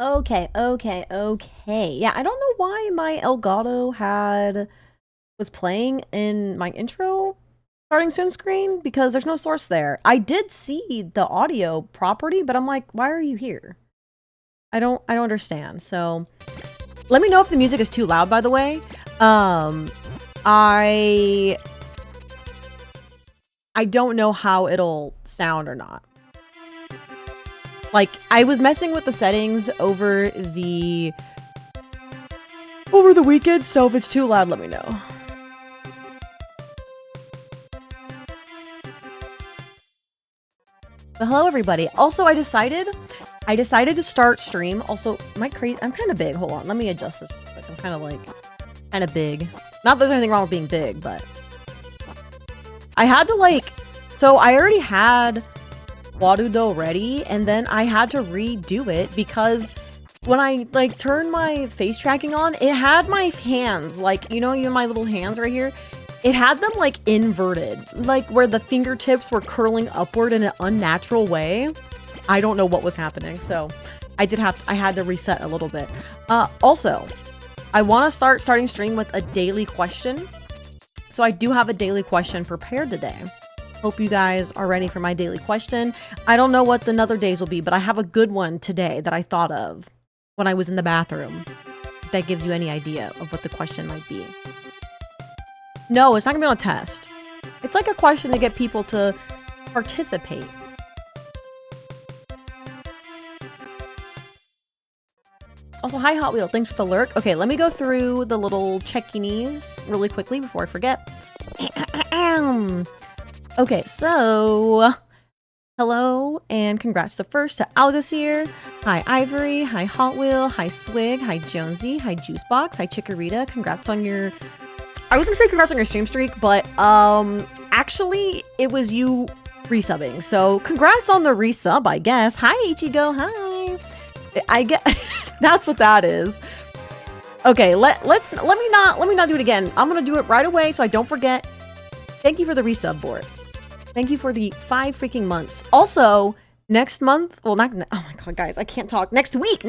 Okay. Yeah, I don't know why my Elgato was playing in my intro starting soon screen because there's no source there. I did see the audio property, but I'm like, why are you here? I don't understand. So let me know if the music is too loud, by the way. I don't know how it'll sound or not. Like, I was messing with the settings over the weekend, so if it's too loud, let me know. But hello, everybody. Also, I decided to start stream. Also, I'm kind of big. Hold on, let me adjust this real quick. I'm kind of big. Not that there's anything wrong with being big, but I had to so I already had Warudo ready, and then I had to redo it because when I turned my face tracking on, it had my hands, you know my little hands right here, it had them inverted, where the fingertips were curling upward in an unnatural way. I don't know what was happening, so I had to reset a little bit. Also, I want to starting stream with a daily question, so I do have a daily question prepared today. Hope you guys are ready for my daily question. I don't know what the other days will be, but I have a good one today that I thought of when I was in the bathroom. If that gives you any idea of what the question might be. No, it's not gonna be on a test. It's like a question to get people to participate. Also, hi Hot Wheel, thanks for the lurk. Okay, let me go through the little checkies really quickly before I forget. Okay, so hello and congrats to Algasir. Hi Ivory, hi Hot Wheel, hi Swig, hi Jonesy, hi Juicebox, hi Chikorita. Congrats on your... I was gonna say congrats on your stream streak, but actually it was you resubbing. So congrats on the resub, I guess. Hi Ichigo, hi. I get that's what that is. Okay, let me not do it again. I'm gonna do it right away so I don't forget. Thank you for the resub board. Thank you for the 5 freaking months. Also, next month, well, not, oh my god, guys, I can't talk. Next week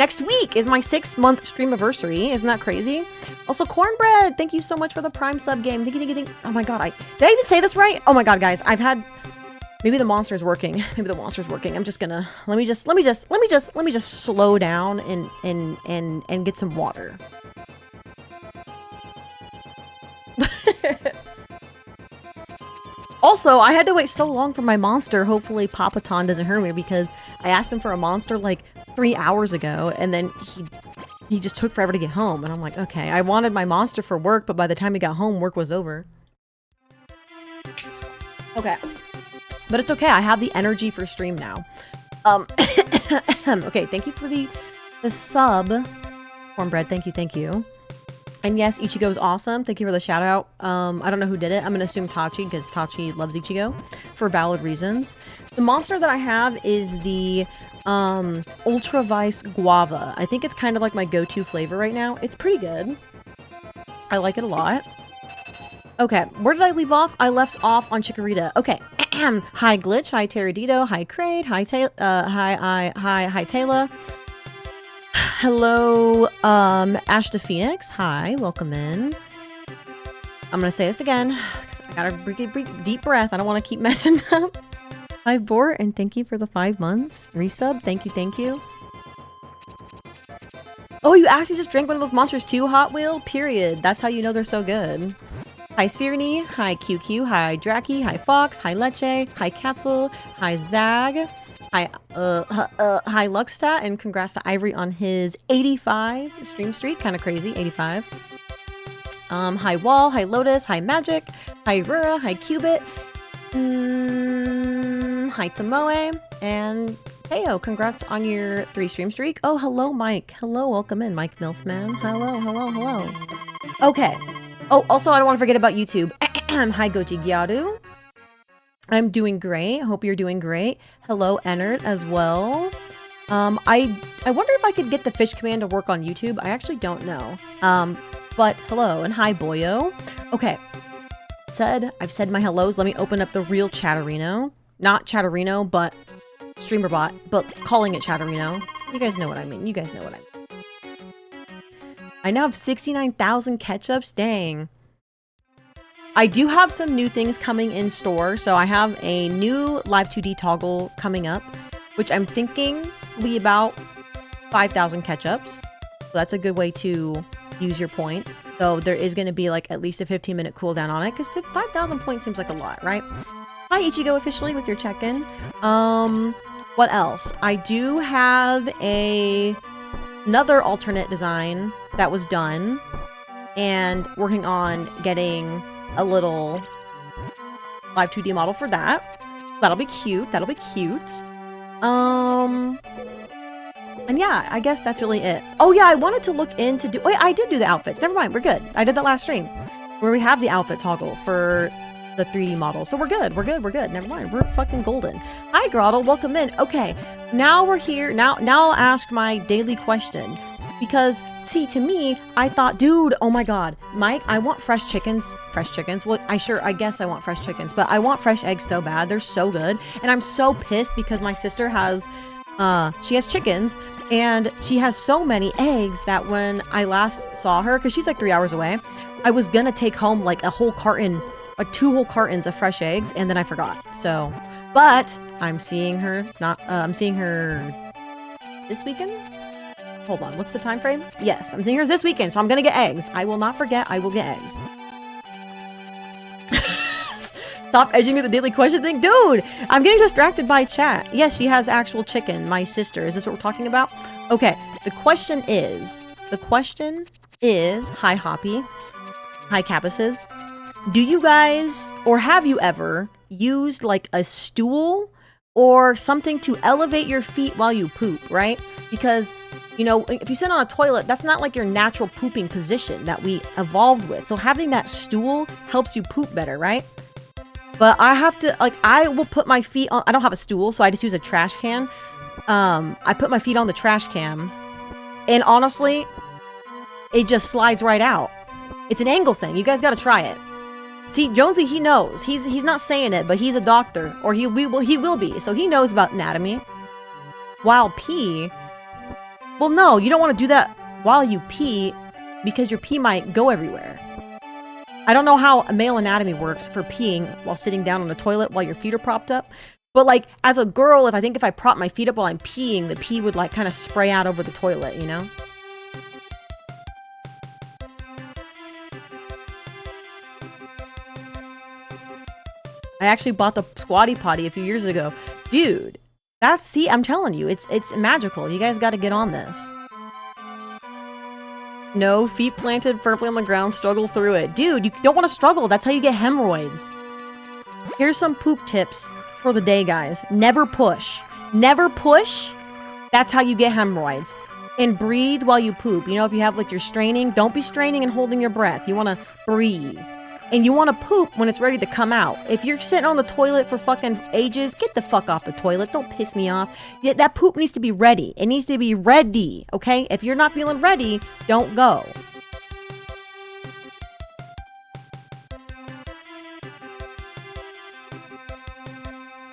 is my 6-month stream anniversary. Isn't that crazy? Also, Cornbread, thank you so much for the Prime sub game. Oh my god, did I even say this right? Oh my god, guys, maybe the monster's working. Maybe the monster's working. I'm just gonna, let me just slow down and get some water. Also, I had to wait so long for my monster. Hopefully Papaton doesn't hurt me because I asked him for a monster 3 hours ago and then he just took forever to get home. And I'm like, okay, I wanted my monster for work, but by the time he got home, work was over. Okay. But it's okay. I have the energy for stream now. Okay, thank you for the sub. Cornbread, thank you. And yes, Ichigo is awesome. Thank you for the shout out. I don't know who did it. I'm going to assume Tachi because Tachi loves Ichigo for valid reasons. The monster that I have is the Ultra Vice Guava. I think it's kind of like my go-to flavor right now. It's pretty good. I like it a lot. Okay, where did I leave off? I left off on Chikorita. Okay. Hi Glitch, hi Terradito, hi Crade, hi Taylor. Hello, Ashta Phoenix. Hi, welcome in. I'm gonna say this again because I gotta breathe deep breath. I don't want to keep messing up. Hi, Bort, and thank you for the 5 months resub. Thank you. Oh, you actually just drank one of those monsters too, Hot Wheel? Period. That's how you know they're so good. Hi, Spherny. Hi, QQ. Hi, Draki. Hi, Fox. Hi, Leche. Hi, Katzel. Hi, Zag. Hi, hi Luxstat, and congrats to Ivory on his 85 stream streak. Kind of crazy, 85. Hi Wall, hi Lotus, hi Magic, hi Rura, hi Cubit, hi Tomoe, and Teo, congrats on your 3 stream streak. Oh, hello Mike. Hello, welcome in, Mike Milfman. Hello. Okay. Oh, also, I don't want to forget about YouTube. Hi Goji Gyaru. I'm doing great. Hope you're doing great. Hello, Ennard, as well. I wonder if I could get the fish command to work on YouTube. I actually don't know. But hello, and hi, Boyo. Okay. I've said my hellos. Let me open up the real Chatterino. Not Chatterino, but StreamerBot, but calling it Chatterino. You guys know what I mean. You guys know what I mean. I now have 69,000 ketchups. Dang. I do have some new things coming in store. So I have a new Live 2D toggle coming up, which I'm thinking will be about 5,000 ketchups. So that's a good way to use your points. Though there is going to be like at least a 15-minute cooldown on it because 5,000 points seems like a lot, right? Hi, Ichigo officially with your check-in. What else? I do have another alternate design that was done and working on getting a little Live 2D model for that. That'll be cute. That'll be cute. And yeah, I guess that's really it. Oh yeah, I wanted to look into wait, I did do the outfits. Never mind, we're good. I did that last stream where we have the outfit toggle for the 3D model. So we're good. We're good. We're good. Never mind. We're fucking golden. Hi, Grottle. Welcome in. Okay, now we're here. Now I'll ask my daily question. Because, see, to me, I thought, dude, oh my god, Mike, I want fresh chickens. Fresh chickens? Well, I guess I want fresh chickens, but I want fresh eggs so bad. They're so good. And I'm so pissed because my sister has, she has chickens, and she has so many eggs that when I last saw her, because she's like 3 hours away, I was gonna take home like a whole carton, like 2 whole cartons of fresh eggs, and then I forgot. So, but I'm seeing her, I'm seeing her this weekend? Hold on, what's the time frame? Yes, I'm seeing her this weekend, so I'm gonna get eggs. I will not forget, I will get eggs. Stop edging me the daily question thing. Dude, I'm getting distracted by chat. Yes, she has actual chicken, my sister. Is this what we're talking about? Okay, the question is, hi Hoppy, hi Capuses. Do you guys, or have you ever used like a stool or something to elevate your feet while you poop, right? Because you know, if you sit on a toilet, that's not like your natural pooping position that we evolved with. So having that stool helps you poop better, right? But I have to, like, I will put my feet on, I don't have a stool, so I just use a trash can. I put my feet on the trash can, and honestly, it just slides right out. It's an angle thing. You guys gotta try it. See, Jonesy, he knows. He's not saying it, but he's a doctor, or he will be, so he knows about anatomy. While pee, well, no, you don't want to do that while you pee because your pee might go everywhere. I don't know how male anatomy works for peeing while sitting down on the toilet while your feet are propped up. But like, as a girl, if I prop my feet up while I'm peeing, the pee would like kind of spray out over the toilet, you know? I actually bought the squatty potty a few years ago. Dude. See, I'm telling you, it's magical. You guys got to get on this. No, feet planted firmly on the ground, struggle through it. Dude, you don't want to struggle. That's how you get hemorrhoids. Here's some poop tips for the day, guys. Never push. Never push. That's how you get hemorrhoids. And breathe while you poop. You know, if you have like you're straining, don't be straining and holding your breath. You want to breathe. And you want to poop when it's ready to come out. If you're sitting on the toilet for fucking ages, get the fuck off the toilet. Don't piss me off. Yeah, that poop needs to be ready. It needs to be ready, okay? If you're not feeling ready, don't go.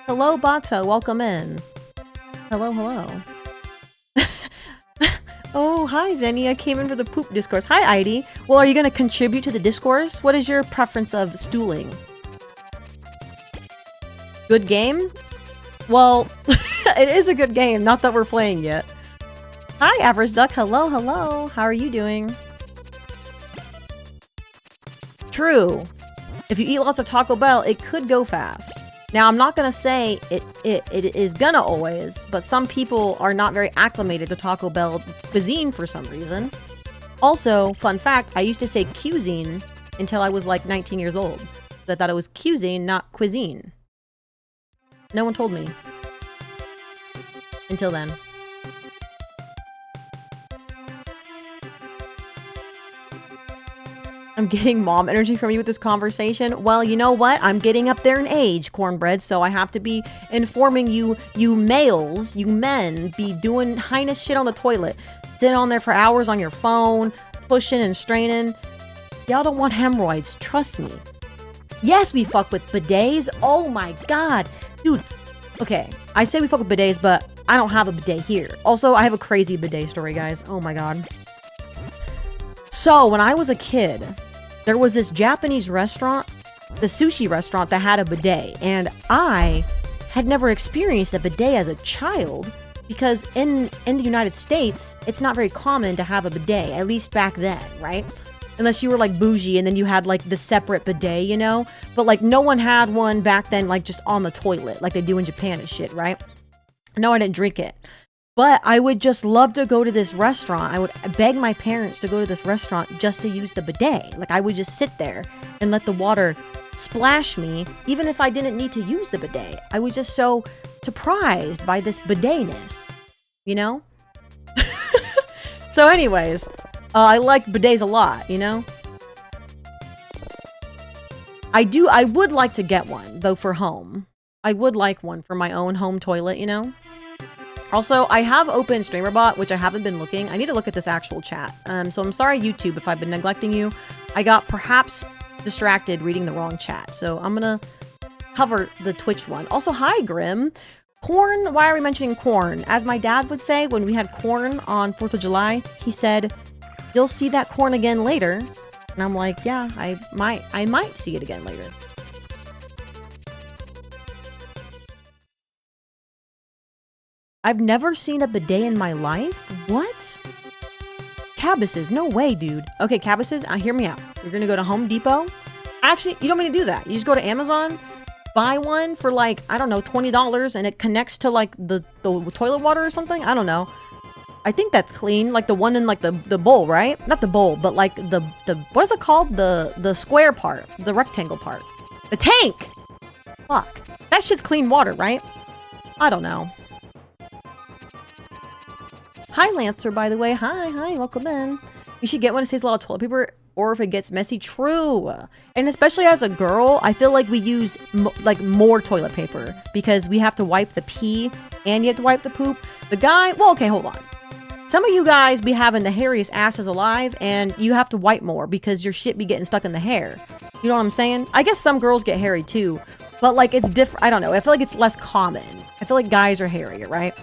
Hello, Bato. Welcome in. Hello, hello. Oh, hi, Zenny. I came in for the poop discourse. Hi, Idy. Well, are you going to contribute to the discourse? What is your preference of stooling? Good game? Well, it is a good game. Not that we're playing yet. Hi, Average Duck. Hello, hello. How are you doing? True. If you eat lots of Taco Bell, it could go fast. Now, I'm not going to say it is gonna always, but some people are not very acclimated to Taco Bell cuisine for some reason. Also, fun fact, I used to say cuisine until I was like 19 years old. I thought it was cuisine, not cuisine. No one told me. Until then. I'm getting mom energy from you with this conversation. Well, you know what? I'm getting up there in age, cornbread, so I have to be informing you, you males, you men, be doing heinous shit on the toilet. Sitting on there for hours on your phone, pushing and straining. Y'all don't want hemorrhoids, trust me. Yes, we fuck with bidets. Oh my god. Dude, okay, I say we fuck with bidets, but I don't have a bidet here. Also, I have a crazy bidet story, guys. Oh my god. So, when I was a kid, there was this Japanese restaurant, the sushi restaurant, that had a bidet. And I had never experienced a bidet as a child because in the United States, it's not very common to have a bidet, at least back then, right? Unless you were like bougie and then you had like the separate bidet, you know? But like no one had one back then, like just on the toilet, like they do in Japan and shit, right? No, I didn't drink it. But I would just love to go to this restaurant. I would beg my parents to go to this restaurant just to use the bidet. Like I would just sit there and let the water splash me, even if I didn't need to use the bidet. I was just so surprised by this bidetness, you know? So anyways, I like bidets a lot, you know? I would like to get one, though, for home. I would like one for my own home toilet, you know? Also, I have open StreamerBot, which I haven't been looking. I need to look at this actual chat. So I'm sorry, YouTube, if I've been neglecting you. I got perhaps distracted reading the wrong chat. So I'm gonna cover the Twitch one. Also, hi, Grim. Corn, why are we mentioning corn? As my dad would say when we had corn on 4th of July, he said, "You'll see that corn again later." And I'm like, yeah, I might see it again later. I've never seen a bidet in my life? What? Cabbases, no way, dude. Okay, Cabbases, hear me out. You're gonna go to Home Depot. Actually, you don't mean to do that. You just go to Amazon, buy one for like, I don't know, $20, and it connects to like the toilet water or something. I don't know. I think that's clean. Like the one in like the bowl, right? Not the bowl, but like the what is it called? The square part, the rectangle part. The tank! Fuck. That shit's clean water, right? I don't know. Hi, Lancer, by the way. Hi, welcome in. You should get one that saves a lot of toilet paper, or if it gets messy. True. And especially as a girl, I feel like we use like more toilet paper because we have to wipe the pee and you have to wipe the poop. The guy, well, okay, hold on. Some of you guys be having the hairiest asses alive and you have to wipe more because your shit be getting stuck in the hair. You know what I'm saying? I guess some girls get hairy too, but like it's different. I don't know. I feel like it's less common. I feel like guys are hairier, right?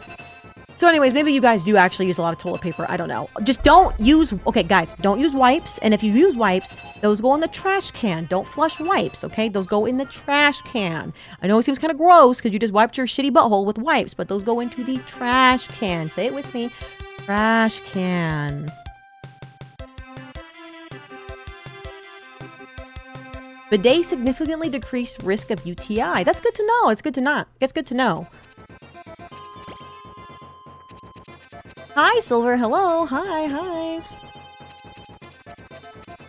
So anyways, maybe you guys do actually use a lot of toilet paper. I don't know. Just don't use... Okay, guys, don't use wipes. And if you use wipes, those go in the trash can. Don't flush wipes, okay? Those go in the trash can. I know it seems kind of gross because you just wiped your shitty butthole with wipes, but those go into the trash can. Say it with me. Trash can. Bidet significantly decreased risk of UTI. That's good to know. It's good to not. It's good to know. Hi, Silver. Hello. Hi.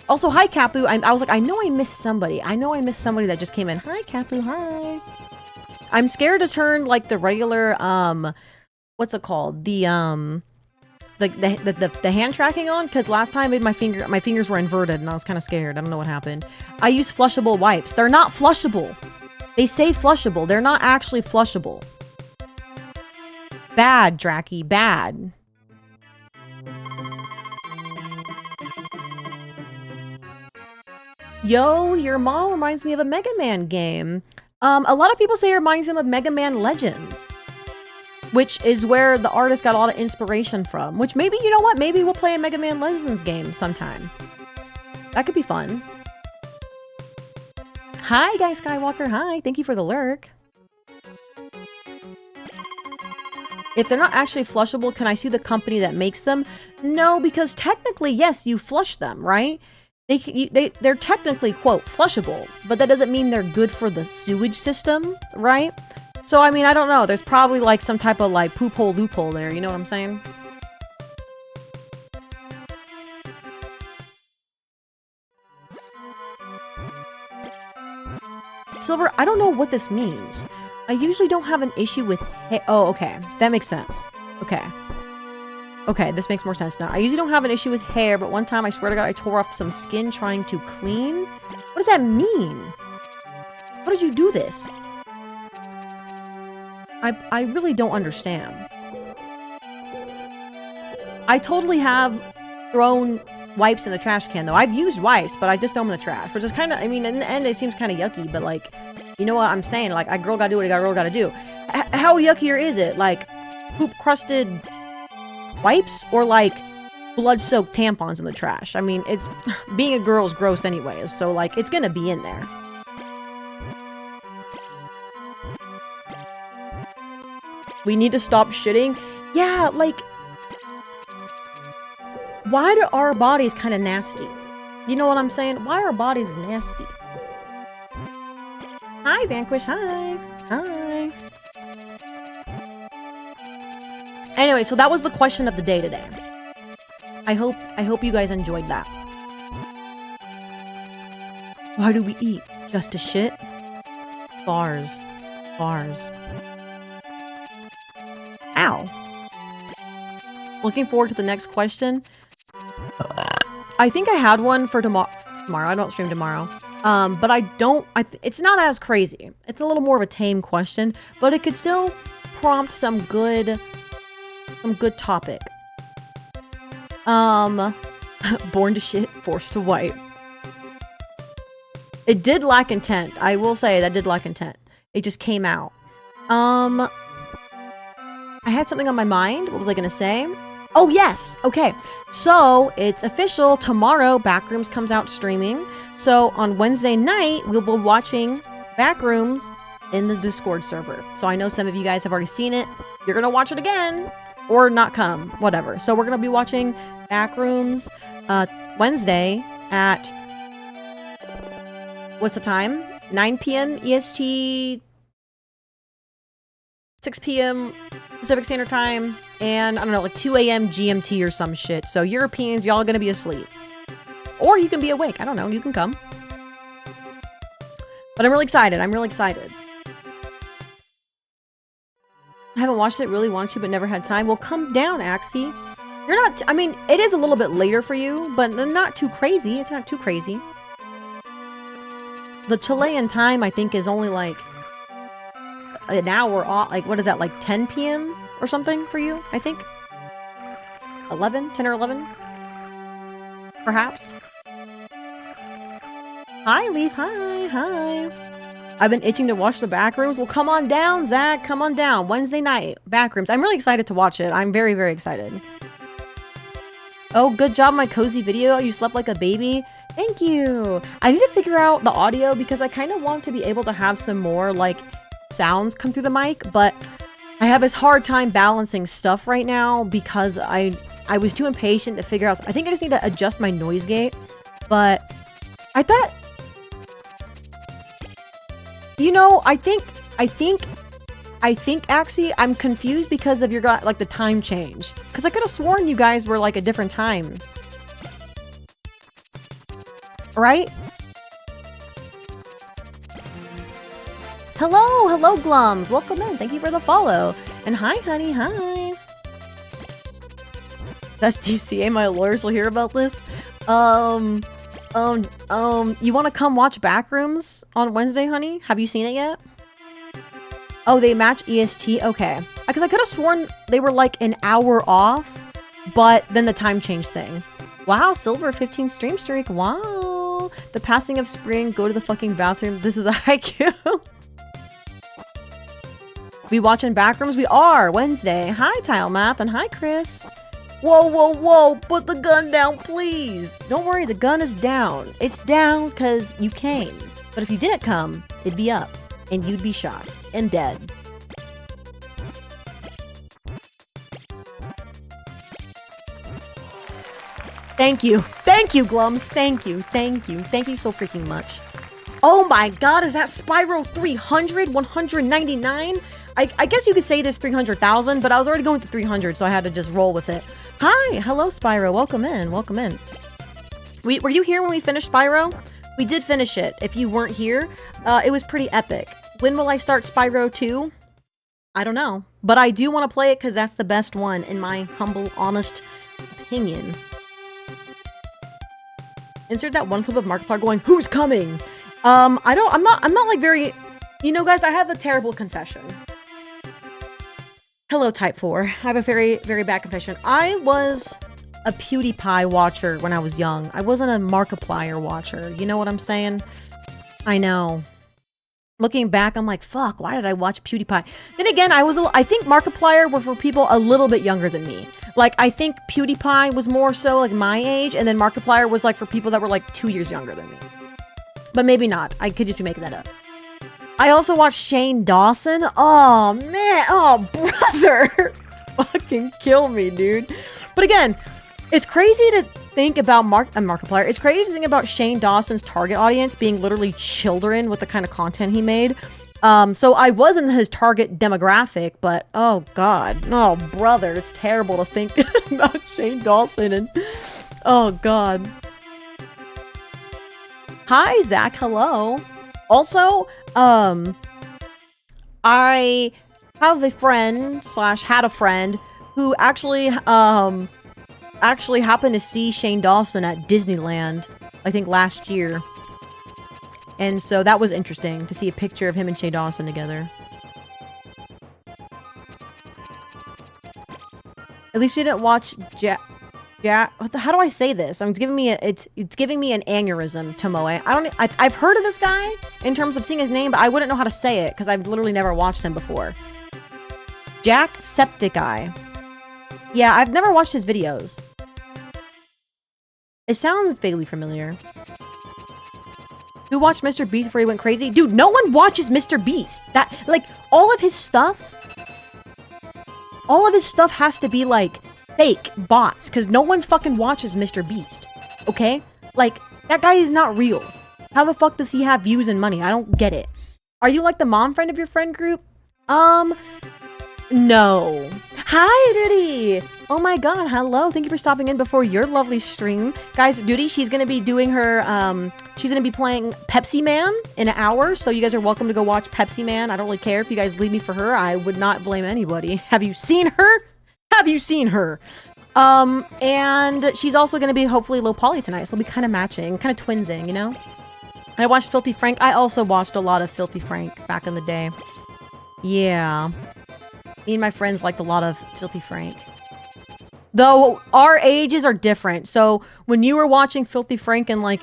Also, hi, Capu. I was like, I know I missed somebody. I know I missed somebody that just came in. Hi, Capu. Hi. I'm scared to turn, like, the regular, what's it called? The hand tracking on, because last time I made my fingers were inverted, and I was kind of scared. I don't know what happened. I use flushable wipes. They're not flushable. They say flushable. They're not actually flushable. Bad, Dracky. Bad. Yo, your mom reminds me of a Mega Man game. A lot of people say it reminds them of Mega Man Legends, which is where the artist got a lot of inspiration from, which maybe, you know what? Maybe we'll play a Mega Man Legends game sometime. That could be fun. Hi, Guy Skywalker. Hi. Thank you for the lurk. If they're not actually flushable, can I sue the company that makes them? No, because technically, yes, you flush them, right? They're technically, quote, flushable, but that doesn't mean they're good for the sewage system, right? So, I mean, I don't know. There's probably, like, some type of, like, poop hole loophole there. You know what I'm saying? Silver, I don't know what this means. I usually don't have an issue with... Oh, okay. That makes sense. Okay. Okay, this makes more sense now. I usually don't have an issue with hair, but one time, I swear to God, I tore off some skin trying to clean. What does that mean? How did you do this? I really don't understand. I totally have thrown wipes in the trash can, though. I've used wipes, but I just throw them in the trash, which is kind of... I mean, in the end, it seems kind of yucky, but, like, you know what I'm saying? Like, a girl gotta do what a girl gotta do. How yuckier is it? Like... poop crusted wipes or like blood-soaked tampons in the trash. I mean, it's being a girl is gross anyways, so like it's gonna be in there. We need to stop shitting. Yeah, like, why do our bodies kind of nasty? You know what I'm saying? Why are our bodies nasty? Hi, Vanquish. Hi. Hi. Anyway, so that was the question of the day today. I hope you guys enjoyed that. Why do we eat? Just to shit? Bars. Bars. Ow. Looking forward to the next question. I think I had one for tomorrow. I don't stream tomorrow. But I don't, it's not as crazy. It's a little more of a tame question, but it could still prompt some good topic. Born to shit, forced to wipe. It did lack intent. I will say that did lack intent. It just came out. I had something on my mind. What was I gonna say? Oh, yes. Okay. So it's official. Tomorrow, Backrooms comes out streaming. So on Wednesday night, we'll be watching Backrooms in the Discord server. So I know some of you guys have already seen it. You're going to watch it again or not come, whatever. So we're going to be watching Backrooms Wednesday at, what's the time? 9 p.m. EST, 6 p.m. Pacific Standard Time, and I don't know, like 2 a.m. GMT or some shit. So Europeans, y'all are gonna be asleep. Or you can be awake. I don't know. You can come. But I'm really excited. I'm really excited. I haven't watched it. Really wanted to, but never had time. Well, come down, Axie. You're not... I mean, it is a little bit later for you, but not too crazy. It's not too crazy. The Chilean time, I think, is only like an hour off. Like, what is that? Like 10 p.m. or something for you, I think? 11? 10 or 11? Perhaps? Hi, Leaf. Hi. Hi. I've been itching to watch the Backrooms. Well, come on down, Zach. Come on down. Wednesday night, Backrooms. I'm really excited to watch it. I'm very, very excited. Oh, good job, my cozy video. You slept like a baby. Thank you. I need to figure out the audio because I kind of want to be able to have some more, like, sounds come through the mic, but I have this hard time balancing stuff right now because I was too impatient to figure out. I think I just need to adjust my noise gate, but I thought, you know, I think actually I'm confused because of your like the time change, because I could have sworn you guys were like a different time, right? Hello, Glums. Welcome in. Thank you for the follow. And hi, honey. Hi. That's DCA. My lawyers will hear about this. You want to come watch Backrooms on Wednesday, honey? Have you seen it yet? Oh, they match EST? Okay. Because I could have sworn they were like an hour off, but then the time change thing. Wow, Silver 15 stream streak. Wow. The passing of spring. Go to the fucking bathroom. This is a IQ. We watching Backrooms? We are! Wednesday. Hi, Tile Math, and hi, Chris. Whoa, whoa, whoa! Put the gun down, please! Don't worry, the gun is down. It's down because you came. But if you didn't come, it'd be up. And you'd be shot. And dead. Thank you. Thank you, Glums. Thank you. Thank you. Thank you so freaking much. Oh my god, is that Spyro 300? 199? I guess you could say this 300,000, but I was already going to 300, so I had to just roll with it. Hi! Hello, Spyro. Welcome in. Welcome in. Were you here when we finished Spyro? We did finish it. If you weren't here, it was pretty epic. When will I start Spyro 2? I don't know. But I do want to play it because that's the best one, in my humble, honest opinion. Insert that one clip of Markiplier going, "Who's coming?" I'm not like very, you know, guys, I have a terrible confession. Hello, Type 4. I have a very, very bad confession. I was a PewDiePie watcher when I was young. I wasn't a Markiplier watcher. You know what I'm saying? I know. Looking back, I'm like, fuck, why did I watch PewDiePie? Then again, I think Markiplier were for people a little bit younger than me. Like, I think PewDiePie was more so like my age, and then Markiplier was like for people that were like 2 years younger than me. But maybe not. I could just be making that up. I also watched Shane Dawson. Oh, man. Oh, brother. Fucking kill me, dude. But again, it's crazy to think about Markiplier. It's crazy to think about Shane Dawson's target audience being literally children with the kind of content he made. So I wasn't his target demographic, but oh god, oh brother, it's terrible to think about Shane Dawson and oh god. Hi Zach, hello. Also, I have a friend / had a friend who actually happened to see Shane Dawson at Disneyland, I think last year. And so that was interesting to see a picture of him and Shane Dawson together. At least you didn't watch how do I say this? It's giving me it's giving me an aneurysm, Tomoe. I've heard of this guy in terms of seeing his name, but I wouldn't know how to say it because I've literally never watched him before. Jacksepticeye. Yeah, I've never watched his videos. It sounds vaguely familiar. Who watched Mr. Beast before he went crazy? Dude, no one watches Mr. Beast. That, like, all of his stuff has to be, like, fake bots. Because no one fucking watches Mr. Beast. Okay? Like, that guy is not real. How the fuck does he have views and money? I don't get it. Are you, like, the mom friend of your friend group? No. Hi, Duty! Oh my god, hello. Thank you for stopping in before your lovely stream. Guys, Duty, she's gonna be doing her, she's gonna be playing Pepsi Man in an hour, so you guys are welcome to go watch Pepsi Man. I don't really care if you guys leave me for her. I would not blame anybody. Have you seen her? Have you seen her? And she's also gonna be hopefully low poly tonight, so it'll be kind of matching, kind of twinsing, you know? I watched Filthy Frank. I also watched a lot of Filthy Frank back in the day. Yeah. Me and my friends liked a lot of Filthy Frank. Though, our ages are different. So, when you were watching Filthy Frank and like...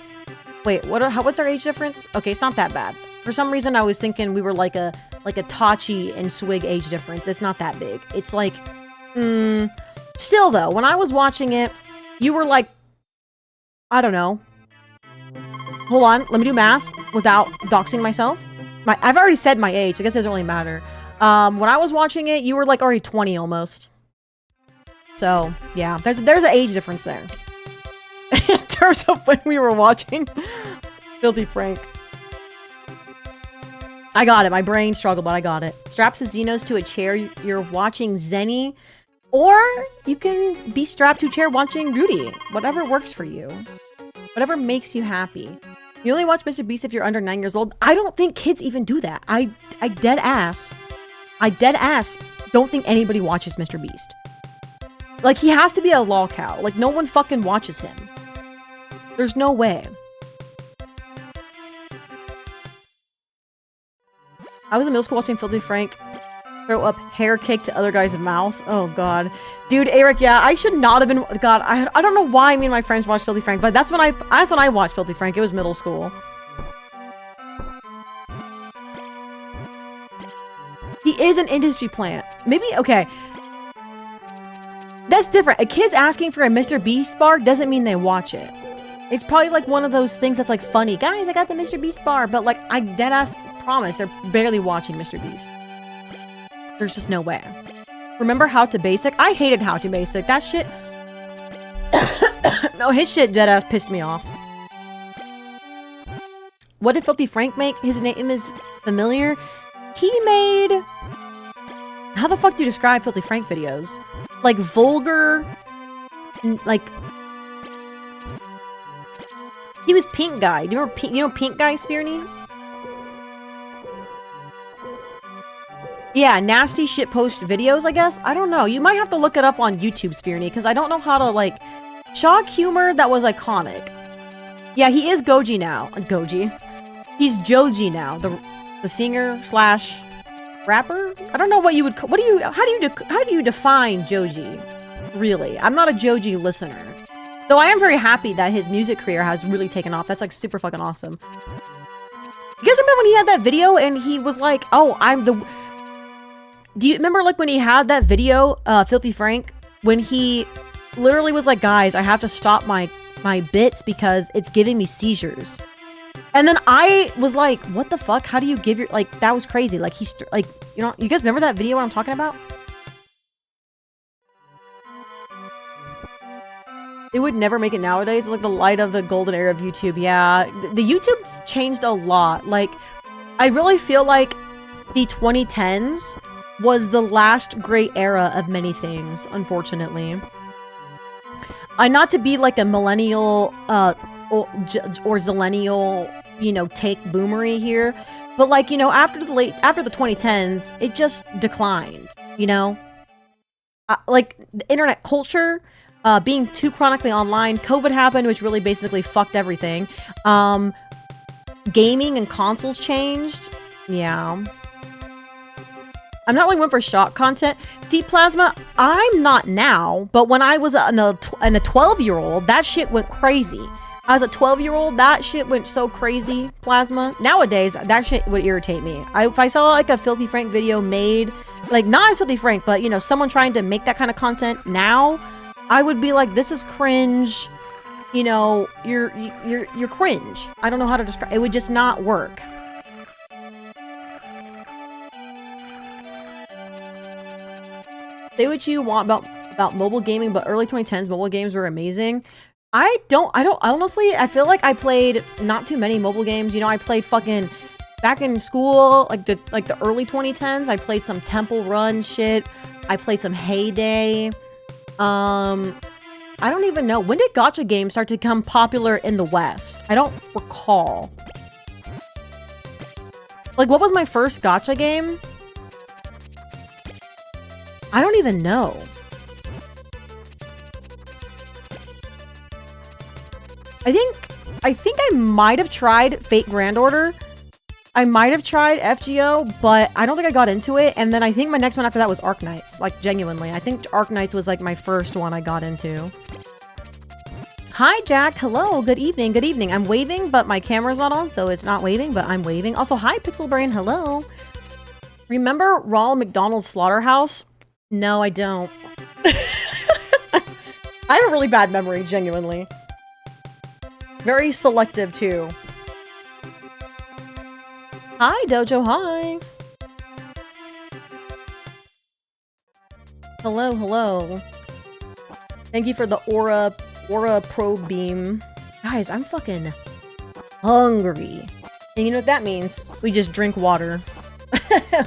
Wait, what's our age difference? Okay, it's not that bad. For some reason, I was thinking we were like a Tachi and Swig age difference. It's not that big. It's like... Still, though, when I was watching it, you were like... I don't know. Hold on, let me do math without doxing myself. I've already said my age. I guess it doesn't really matter. When I was watching it, you were like already 20 almost. So, yeah, there's an age difference there. In terms of when we were watching Filthy Frank. I got it. My brain struggled, but I got it. Straps the Xenos to a chair. You're watching Zenny. Or you can be strapped to a chair watching Rudy. Whatever works for you. Whatever makes you happy. You only watch Mr. Beast if you're under 9 years old. I don't think kids even do that. I dead ass don't think anybody watches Mr. Beast. Like, he has to be a lol cow. Like, no one fucking watches him. There's no way. I was in middle school watching Filthy Frank throw up hair cake to other guys' mouths. Oh, God. Dude, Eric, yeah, I should not have been... God, I don't know why me and my friends watched Filthy Frank, but that's when I watched Filthy Frank. It was middle school. He is an industry plant. Maybe, okay. That's different. A kid's asking for a Mr. Beast bar doesn't mean they watch it. It's probably like one of those things that's like funny. Guys, I got the Mr. Beast bar. But like, I deadass promise they're barely watching Mr. Beast. There's just no way. Remember How to Basic? I hated How to Basic. That shit... No, his shit deadass pissed me off. What did Filthy Frank make? His name is familiar. He made... How the fuck do you describe Filthy Frank videos? Like, vulgar... Like... He was Pink Guy. Do you remember you know Pink Guy, Sphearney? Yeah, nasty shitpost videos, I guess? I don't know. You might have to look it up on YouTube, Sphearney, because I don't know how to, like... Shock humor that was iconic. Yeah, he is Goji now. Goji. He's Joji now. The singer slash rapper? I don't know what you would... How do you define Joji? Really? I'm not a Joji listener. Though I am very happy that his music career has really taken off. That's like super fucking awesome. You guys remember when he had that video and he was like, oh, I'm the... Do you remember like when he had that video, Filthy Frank? When he literally was like, guys, I have to stop my bits because it's giving me seizures. And then I was like, what the fuck? How do you give your... Like, that was crazy. Like, he's... Like, you know... You guys remember that video what I'm talking about? It would never make it nowadays. It's like the light of the golden era of YouTube. Yeah. The YouTube's changed a lot. Like, I really feel like the 2010s was the last great era of many things, unfortunately. Not to be like a millennial or zillennial, you know, take boomery here, but like, you know, after the 2010s, it just declined, you know? Like the internet culture, being too chronically online, COVID happened, which really basically fucked everything. Gaming and consoles changed. Yeah. I'm not really one for shock content. See, Plasma, I'm not now, but when I was a 12-year-old, that shit went crazy. As a 12-year-old, that shit went so crazy, Plasma. Nowadays, that shit would irritate me. If I saw like a Filthy Frank video made, like not as Filthy Frank, but you know, someone trying to make that kind of content now, I would be like, this is cringe. You know, you're cringe. I don't know how to describe. It would just not work. Say what you want about mobile gaming, but early 2010s mobile games were amazing. I honestly, I feel like I played not too many mobile games. You know, I played fucking back in school, like the early 2010s. I played some Temple Run shit. I played some Heyday. I don't even know. When did gacha games start to become popular in the West? I don't recall. Like, what was my first gacha game? I don't even know. I think I might have tried Fate Grand Order. I might have tried FGO, but I don't think I got into it. And then I think my next one after that was Arc Knights. Like, genuinely. I think Arc Knights was like my first one I got into. Hi, Jack. Hello. Good evening. Good evening. I'm waving, but my camera's not on, so it's not waving, but I'm waving. Also, hi, Pixel Brain. Hello. Remember Ronald McDonald's Slaughterhouse? No, I don't. I have a really bad memory, genuinely. Very selective, too. Hi, Dojo, hi! Hello, hello. Thank you for the Aura Pro Beam. Guys, I'm fucking hungry. And you know what that means? We just drink water.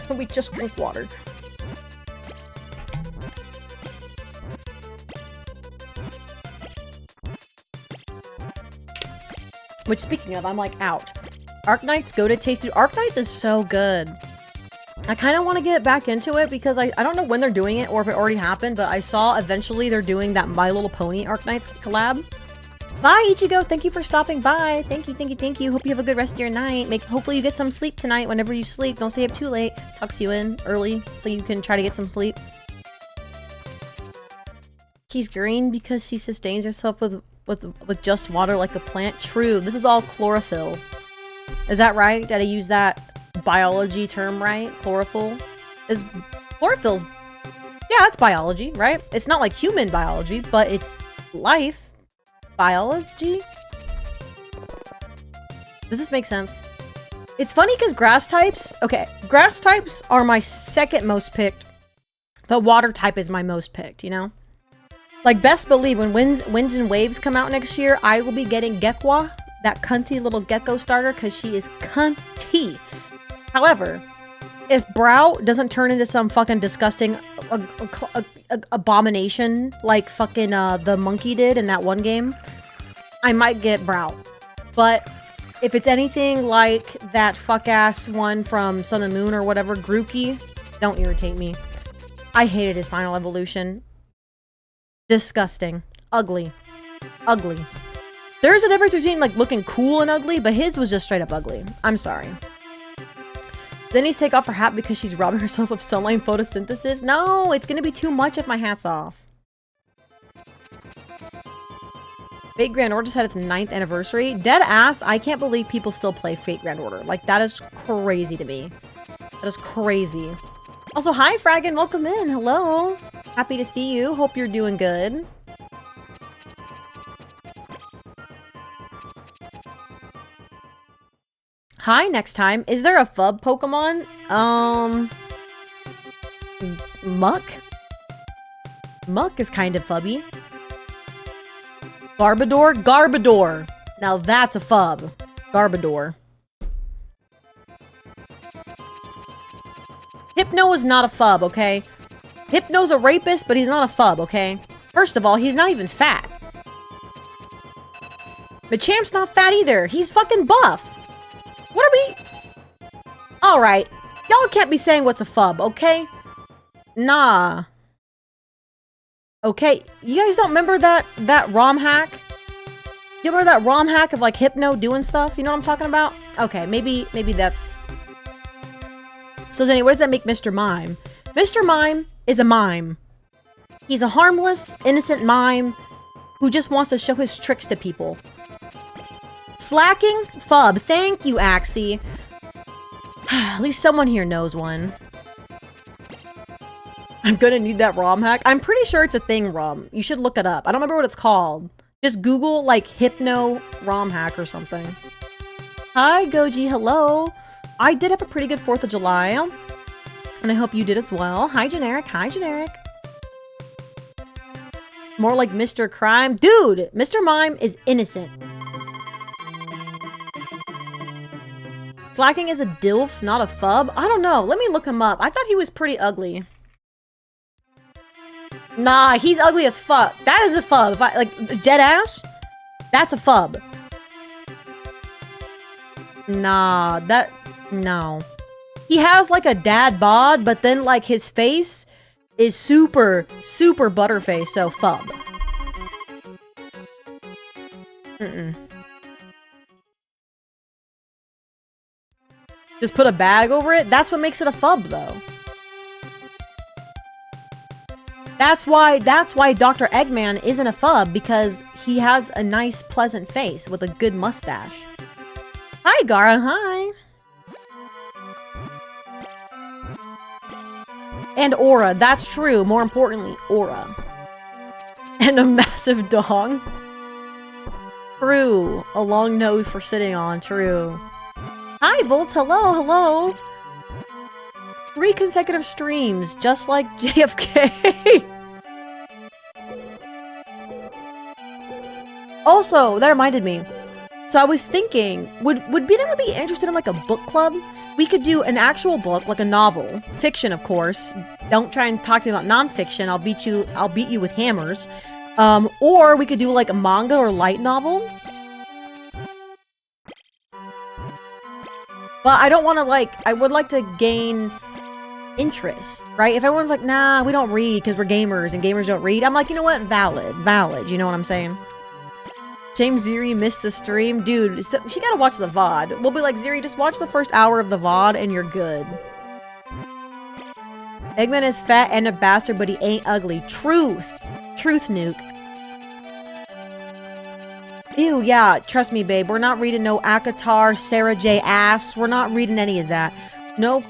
We just drink water. Which, speaking of, I'm like out. Arc Knights, go to taste. Dude, Arc Knights is so good. I kind of want to get back into it because I don't know when they're doing it or if it already happened, but I saw eventually they're doing that My Little Pony Arc Knights collab. Bye, Ichigo. Thank you for stopping by. Thank you, thank you, thank you. Hope you have a good rest of your night. Hopefully you get some sleep tonight whenever you sleep. Don't stay up too late. Tucks you in early so you can try to get some sleep. She's green because she sustains herself with just water like a plant. True. This is all chlorophyll. Is that right? Did I use that biology term right? Chlorophyll? Chlorophyll's... Yeah, that's biology, right? It's not like human biology, but it's life biology. Does this make sense? It's funny because grass types... Okay, grass types are my second most picked, but water type is my most picked, you know? Like, best believe when Winds and Waves come out next year, I will be getting Gekwa, that cunty little gecko starter, because she is cunty. However, if Brow doesn't turn into some fucking disgusting abomination like fucking the monkey did in that one game, I might get Brow. But if it's anything like that fuck-ass one from Sun and Moon or whatever, Grookey, don't irritate me. I hated his final evolution. Disgusting. Ugly. Ugly. There's a difference between, like, looking cool and ugly, but his was just straight up ugly. I'm sorry. Then he's take off her hat because she's robbing herself of sunlight photosynthesis. No, it's gonna be too much if my hat's off. Fate Grand Order just had its 9th anniversary. Dead ass, I can't believe people still play Fate Grand Order. Like, that is crazy to me. That is crazy. Also, hi, Fraggin. Welcome in. Hello. Happy to see you. Hope you're doing good. Hi, next time. Is there a FUB Pokemon? Muck? Muck is kind of fubby. Garbodor? Garbodor! Now that's a FUB. Garbodor. Hypno is not a FUB, okay? Hypno's a rapist, but he's not a FUB, okay? First of all, he's not even fat. Machamp's not fat either. He's fucking buff. What are we? Alright. Y'all can't be saying what's a FUB, okay? Nah. Okay, you guys don't remember that ROM hack? You remember that ROM hack of like Hypno doing stuff? You know what I'm talking about? Okay, maybe that's... So Zenny, what does that make Mr. Mime? Mr. Mime is a mime. He's a harmless, innocent mime who just wants to show his tricks to people. Slacking? FUB. Thank you, Axie. At least someone here knows one. I'm gonna need that ROM hack. I'm pretty sure it's a thing, ROM. You should look it up. I don't remember what it's called. Just Google, like, Hypno ROM hack or something. Hi, Goji. Hello. I did have a pretty good 4th of July. And I hope you did as well. Hi, Generic. Hi, Generic. More like Mr. Crime. Dude, Mr. Mime is innocent. Slacking is a DILF, not a FUB? I don't know. Let me look him up. I thought he was pretty ugly. Nah, he's ugly as fuck. That is a FUB. If I, like, dead ass? That's a FUB. Nah, no. He has, like, a dad bod, but then, like, his face is super, super butterface, so FUB. Just put a bag over it? That's what makes it a FUB, though. That's why Dr. Eggman isn't a FUB, because he has a nice, pleasant face with a good mustache. Hi, Gara. Hi. And aura. That's true. More importantly, aura. And a massive dong. True. A long nose for sitting on. True. Hi, Volt. Hello. Hello. 3 consecutive streams, just like JFK. Also, that reminded me. So I was thinking, would anyone be interested in like a book club? We could do an actual book, like a novel, fiction, of course. Don't try and talk to me about nonfiction. I'll beat you with hammers. Or we could do like a manga or light novel. But I don't want to like. I would like to gain interest, right? If everyone's like, nah, we don't read because we're gamers and gamers don't read, I'm like, you know what? Valid. You know what I'm saying? James Ziri missed the stream. Dude, so, you gotta watch the VOD. We'll be like, Ziri, just watch the first hour of the VOD and you're good. Eggman is fat and a bastard, but he ain't ugly. Truth, Nuke. Ew, yeah, trust me, babe. We're not reading no Akatar, Sarah J. Ass. We're not reading any of that. No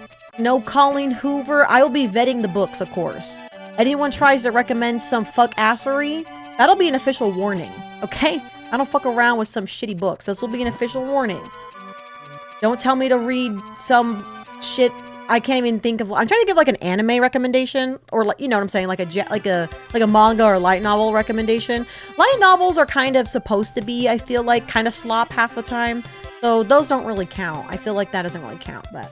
Colleen Hoover. I will be vetting the books, of course. Anyone tries to recommend some fuck-assery, that'll be an official warning, okay? I don't fuck around with some shitty books. This will be an official warning. Don't tell me to read some shit I can't even think of. I'm trying to give like an anime recommendation, or like, you know what I'm saying, like a manga or light novel recommendation. Light novels are kind of supposed to be, I feel like, kind of slop half the time, so those don't really count. I feel like that doesn't really count. But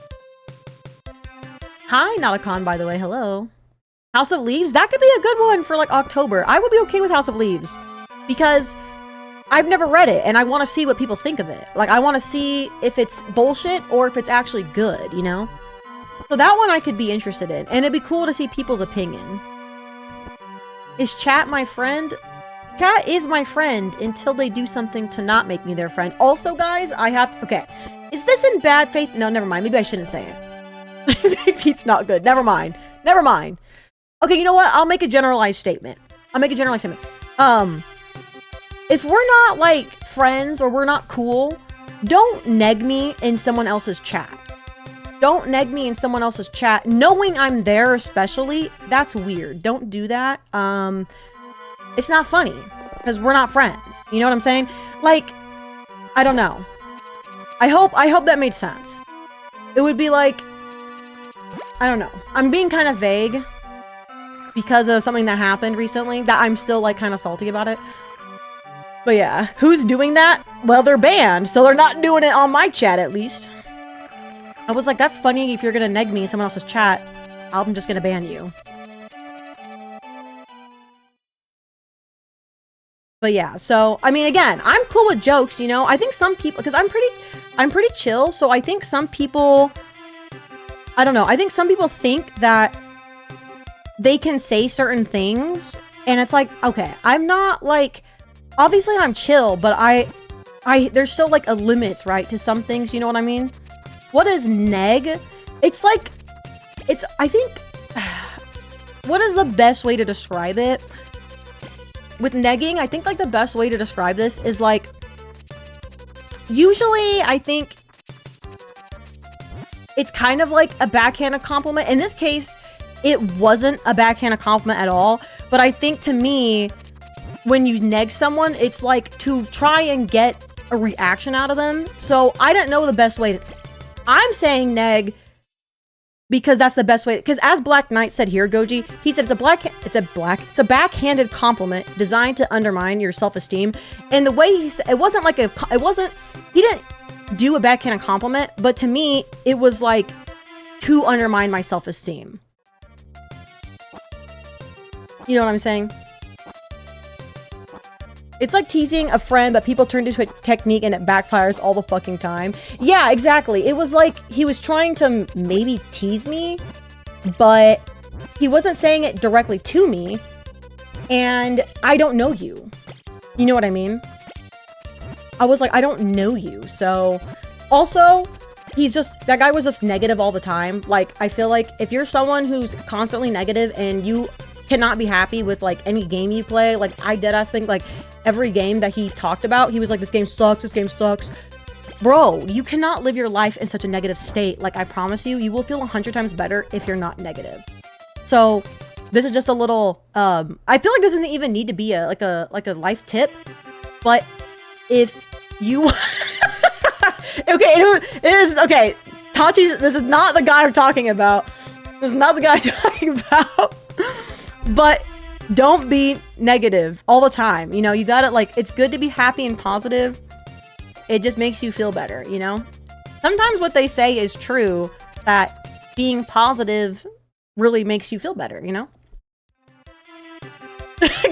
hi, Noticon, by the way. Hello. House of Leaves, that could be a good one for like October. I would be okay with House of Leaves because I've never read it and I want to see what people think of it. Like, I want to see if it's bullshit or if it's actually good, you know? So that one I could be interested in, and it'd be cool to see people's opinion. Is chat my friend? Chat is my friend until they do something to not make me their friend. Also, guys, I have to, okay. Is this in bad faith? No, never mind. Maybe I shouldn't say it. Maybe it's not good. Never mind. Okay, you know what? I'll make a generalized statement. if we're not like friends or we're not cool, don't neg me in someone else's chat. Don't neg me in someone else's chat, knowing I'm there especially. That's weird. Don't do that. It's not funny because we're not friends. You know what I'm saying? Like, I don't know. I hope that made sense. It would be like, I don't know. I'm being kind of vague because of something that happened recently that I'm still like kind of salty about it. But yeah, who's doing that? Well, they're banned, so they're not doing it on my chat at least. I was like, that's funny if you're gonna neg me in someone else's chat. I'm just gonna ban you. But yeah, so, I mean, again, I'm cool with jokes, you know? I think some people, because I'm pretty chill, so I think some people, I don't know, I think some people think that they can say certain things, and it's like, okay, I'm not, like, obviously I'm chill, but there's still, like, a limit, right, to some things, you know what I mean? What is neg? It's like, I think, what is the best way to describe it? With negging, I think like the best way to describe this is like, usually I think it's kind of like a backhanded compliment. In this case, it wasn't a backhanded compliment at all. But I think to me, when you neg someone, it's like to try and get a reaction out of them. So I don't know the best way. I'm saying neg because that's the best way. Because as Black Knight said here, Goji, he said it's a backhanded compliment designed to undermine your self-esteem. And the way he said, he didn't do a backhanded compliment, but to me, it was like to undermine my self-esteem. You know what I'm saying? It's like teasing a friend that people turn into a technique and it backfires all the fucking time. Yeah, exactly. It was like he was trying to maybe tease me, but he wasn't saying it directly to me. And I don't know you. You know what I mean? I was like, I don't know you. So also, that guy was just negative all the time. Like, I feel like if you're someone who's constantly negative and you cannot be happy with like any game you play, like I deadass think like every game that he talked about, he was like, this game sucks, bro. You cannot live your life in such a negative state. Like, I promise you, you will feel 100 times better if you're not negative. So this is just a little I feel like this doesn't even need to be a life tip, but if you okay, it is okay, Tachi's, this is not the guy I'm talking about. But don't be negative all the time. You know, you gotta, like, it's good to be happy and positive. It just makes you feel better, you know? Sometimes what they say is true, that being positive really makes you feel better, you know?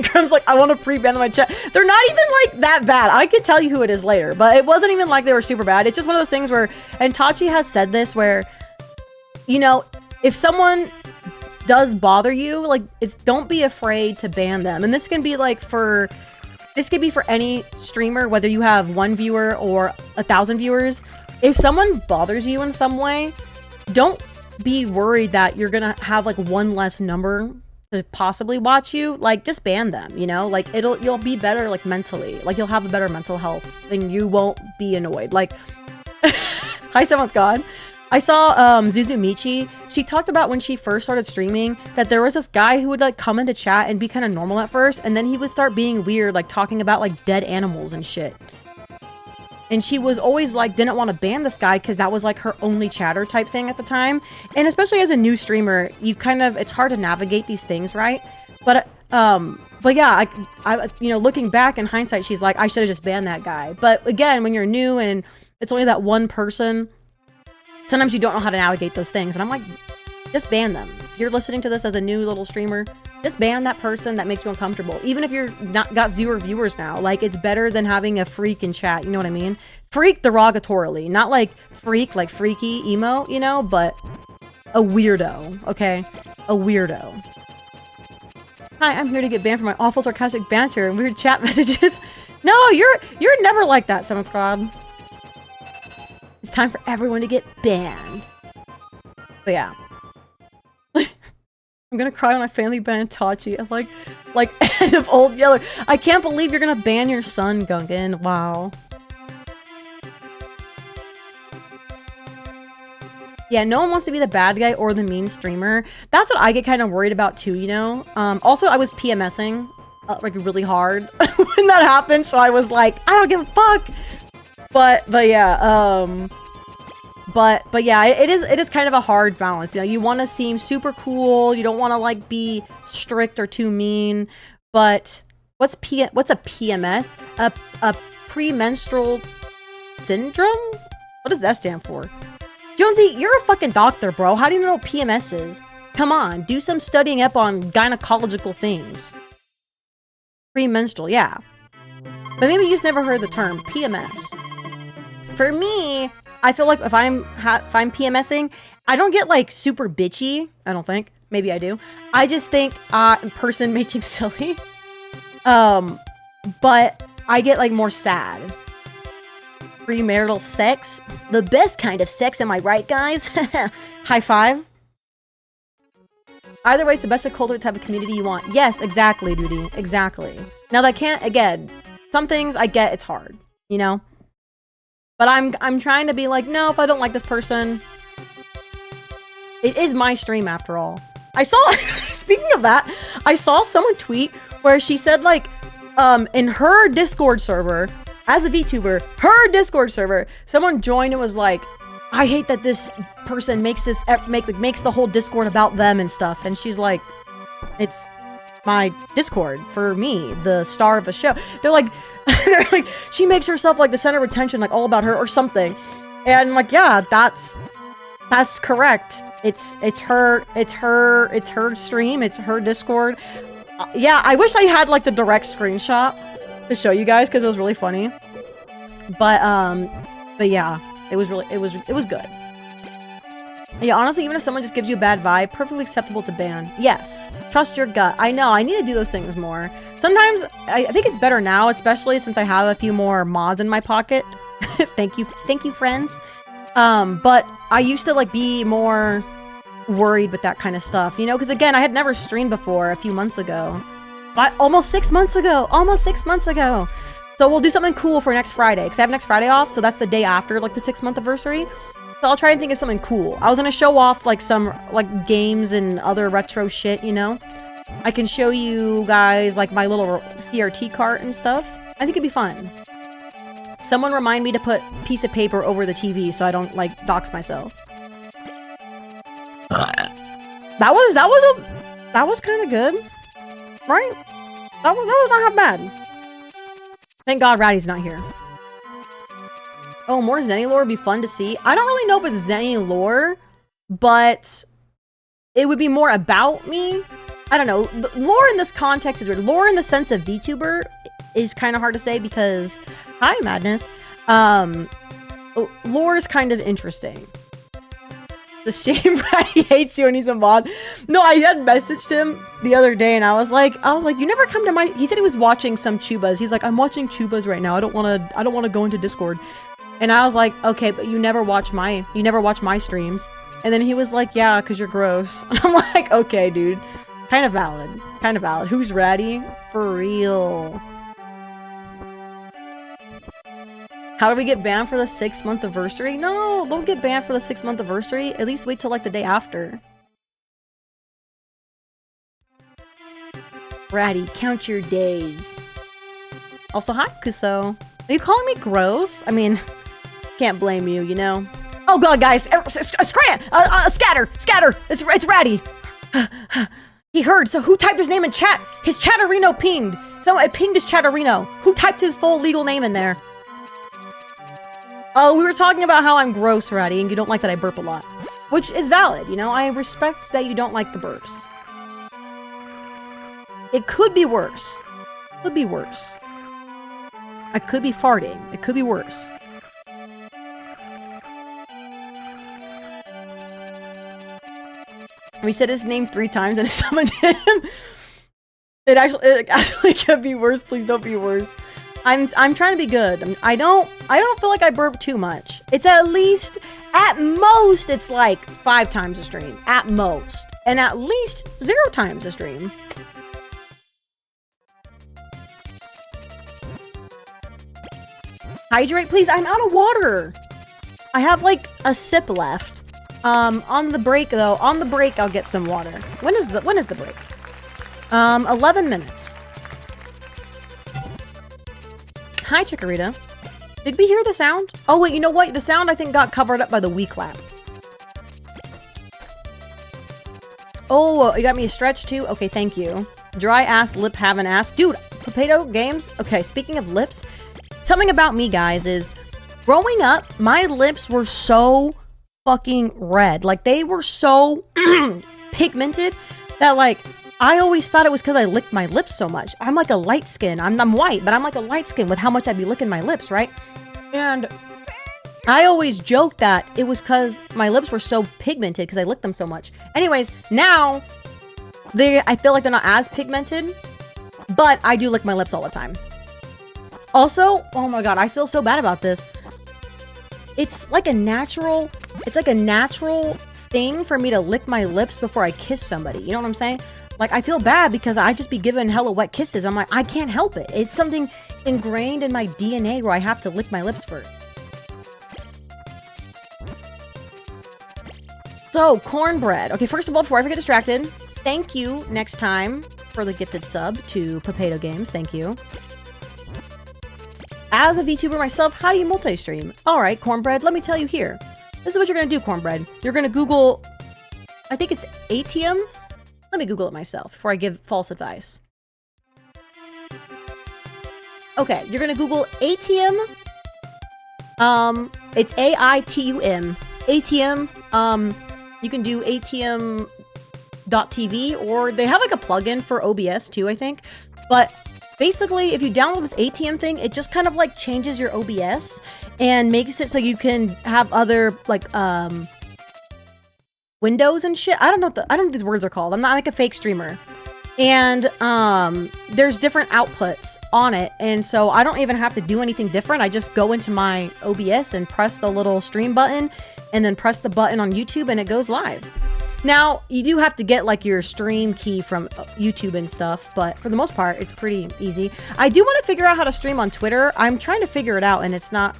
Grim's like, I want to pre-ban my chat. They're not even, like, that bad. I could tell you who it is later, but it wasn't even like they were super bad. It's just one of those things where, and Tachi has said this, where, you know, if someone does bother you, like, don't be afraid to ban them. And this can be like for any streamer, whether you have 1 viewer or 1,000 viewers. If someone bothers you in some way, don't be worried that you're gonna have like one less number to possibly watch you. Like, just ban them, you know? Like, you'll be better, like, mentally. Like, you'll have a better mental health, and you won't be annoyed. Like, hi, 7th God. I saw Zuzu Michi. She talked about when she first started streaming that there was this guy who would like come into chat and be kind of normal at first, and then he would start being weird, like talking about like dead animals and shit. And she was always like, didn't want to ban this guy because that was like her only chatter type thing at the time. And especially as a new streamer, it's hard to navigate these things, right? But yeah, I you know, looking back in hindsight, she's like, I should have just banned that guy. But again, when you're new and it's only that one person, sometimes you don't know how to navigate those things. And I'm like, just ban them. If you're listening to this as a new little streamer, just ban that person that makes you uncomfortable. Even if you're got 0 viewers now, like, it's better than having a freak in chat. You know what I mean? Freak derogatorily, not like freak, like freaky emo, you know, but a weirdo, okay? A weirdo. Hi, I'm here to get banned for my awful sarcastic banter and weird chat messages. No, you're never like that, 7th Squad. It's time for everyone to get banned. But yeah. I'm gonna cry when my family ban Tachi. I'm like end of Old Yeller. I can't believe you're gonna ban your son, Gungan. Wow. Yeah, no one wants to be the bad guy or the mean streamer. That's what I get kind of worried about too, you know? Also, I was PMSing like really hard when that happened, so I was like, I don't give a fuck. But yeah, but yeah, it is kind of a hard balance. You know, you want to seem super cool. You don't want to like be strict or too mean. But what's a PMS? A premenstrual syndrome? What does that stand for? Jonesy, you're a fucking doctor, bro. How do you know what PMS is? Come on, do some studying up on gynecological things. Premenstrual, yeah. But maybe you just never heard the term PMS. For me, I feel like if I'm PMSing, I don't get like super bitchy. I don't think. Maybe I do. I just think person making silly. But I get like more sad. Premarital sex, the best kind of sex. Am I right, guys? High five. Either way, it's the best of cultivate type of community you want. Yes, exactly, Duty. Exactly. Now that can't, again, some things I get it's hard, you know? But I'm trying to be like, no, if I don't like this person, it is my stream after all. I saw, speaking of that, I saw someone tweet where she said like, in her Discord server, as a VTuber, her Discord server, someone joined and was like, I hate that this person makes this makes the whole Discord about them and stuff. And she's like, it's my Discord for me, the star of the show. They're like, she makes herself like the center of attention, like all about her or something. And like, yeah, that's correct. It's her stream, it's her Discord. Yeah, I wish I had like the direct screenshot to show you guys because it was really funny. But yeah, it was good. Yeah, honestly, even if someone just gives you a bad vibe, perfectly acceptable to ban. Yes, trust your gut. I know, I need to do those things more. Sometimes, I think it's better now, especially since I have a few more mods in my pocket. Thank you, friends. But I used to, like, be more worried with that kind of stuff, you know? Because, again, I had never streamed before a few months ago. But almost 6 months ago! Almost 6 months ago! So we'll do something cool for next Friday, because I have next Friday off, so that's the day after, like, the 6-month anniversary. So I'll try and think of something cool. I was gonna show off, like, some, like, games and other retro shit, you know? I can show you guys, like, my little CRT cart and stuff. I think it'd be fun. Someone remind me to put piece of paper over the TV so I don't, like, dox myself. That was kind of good. Right? That was not half bad. Thank God Ratty's not here. Oh, more Zenny lore would be fun to see. I don't really know if it's Zenny lore, but it would be more about me. I don't know. The lore in this context is weird. Lore in the sense of VTuber is kind of hard to say because... Hi, Madness. Lore is kind of interesting. The shame Ratty hates you and he's a mod. No, I had messaged him the other day and I was like, you never come to my... He said he was watching some Chubas. He's like, I'm watching Chubas right now. I don't want to go into Discord. And I was like, okay, but you never watch my streams. And then he was like, yeah, because you're gross. And I'm like, okay, dude. Kind of valid. Kind of valid. Who's Ratty? For real. How do we get banned for the 6-month anniversary? No, don't get banned for the 6-month anniversary. At least wait till like the day after. Ratty, count your days. Also, hi, Kuso. Are you calling me gross? I mean, can't blame you, you know? Oh god, guys! Scatter! It's Ratty! He heard, so who typed his name in chat? His Chatterino pinged! Someone pinged his Chatterino. Who typed his full legal name in there? Oh, we were talking about how I'm gross, Ratty, and you don't like that I burp a lot. Which is valid, you know? I respect that you don't like the burps. It could be worse. Could be worse. I could be farting. It could be worse. We said his name 3 times and it summoned him. It actually could be worse. Please don't be worse. I'm trying to be good. I don't feel like I burp too much. It's at most, it's like 5 times a stream. At most. And at least 0 times a stream. Hydrate, please. I'm out of water. I have like a sip left. On the break though, I'll get some water. When is the break? 11 minutes. Hi, Chikorita. Did we hear the sound? Oh wait, you know what? The sound I think got covered up by the Wii clap. Oh, you got me a stretch too? Okay, thank you. Dry ass lip haven't asked. Dude, Potato Games. Okay, speaking of lips, something about me, guys, is growing up, my lips were so fucking red. Like, they were so pigmented that, like, I always thought it was because I licked my lips so much. I'm like a light skin. I'm white, but I'm like a light skin with how much I'd be licking my lips, right? And I always joked that it was because my lips were so pigmented because I licked them so much. Anyways, now I feel like they're not as pigmented, but I do lick my lips all the time. Also, oh my god, I feel so bad about this. It's like a natural thing for me to lick my lips before I kiss somebody. You know what I'm saying? Like, I feel bad because I just be giving hella wet kisses. I'm like, I can't help it. It's something ingrained in my DNA where I have to lick my lips first. So, cornbread. Okay, first of all, before I get distracted, thank you next time for the gifted sub to Potato Games. Thank you. As a VTuber myself, how do you multi-stream? Alright, cornbread, let me tell you here. This is what you're gonna do, cornbread. You're gonna Google, I think it's ATM? Let me Google it myself before I give false advice. Okay, you're gonna Google ATM. It's AITUM. ATM, you can do ATM.TV, or they have like a plugin for OBS too, I think. But basically, if you download this ATM thing, it just kind of like changes your OBS and makes it so you can have other like windows and shit. I don't know what these words are called. I'm not like a fake streamer. And there's different outputs on it, and so I don't even have to do anything different. I just go into my OBS and press the little stream button and then press the button on YouTube and it goes live. Now, you do have to get like your stream key from YouTube and stuff, but for the most part, it's pretty easy. I do want to figure out how to stream on Twitter. I'm trying to figure it out and it's not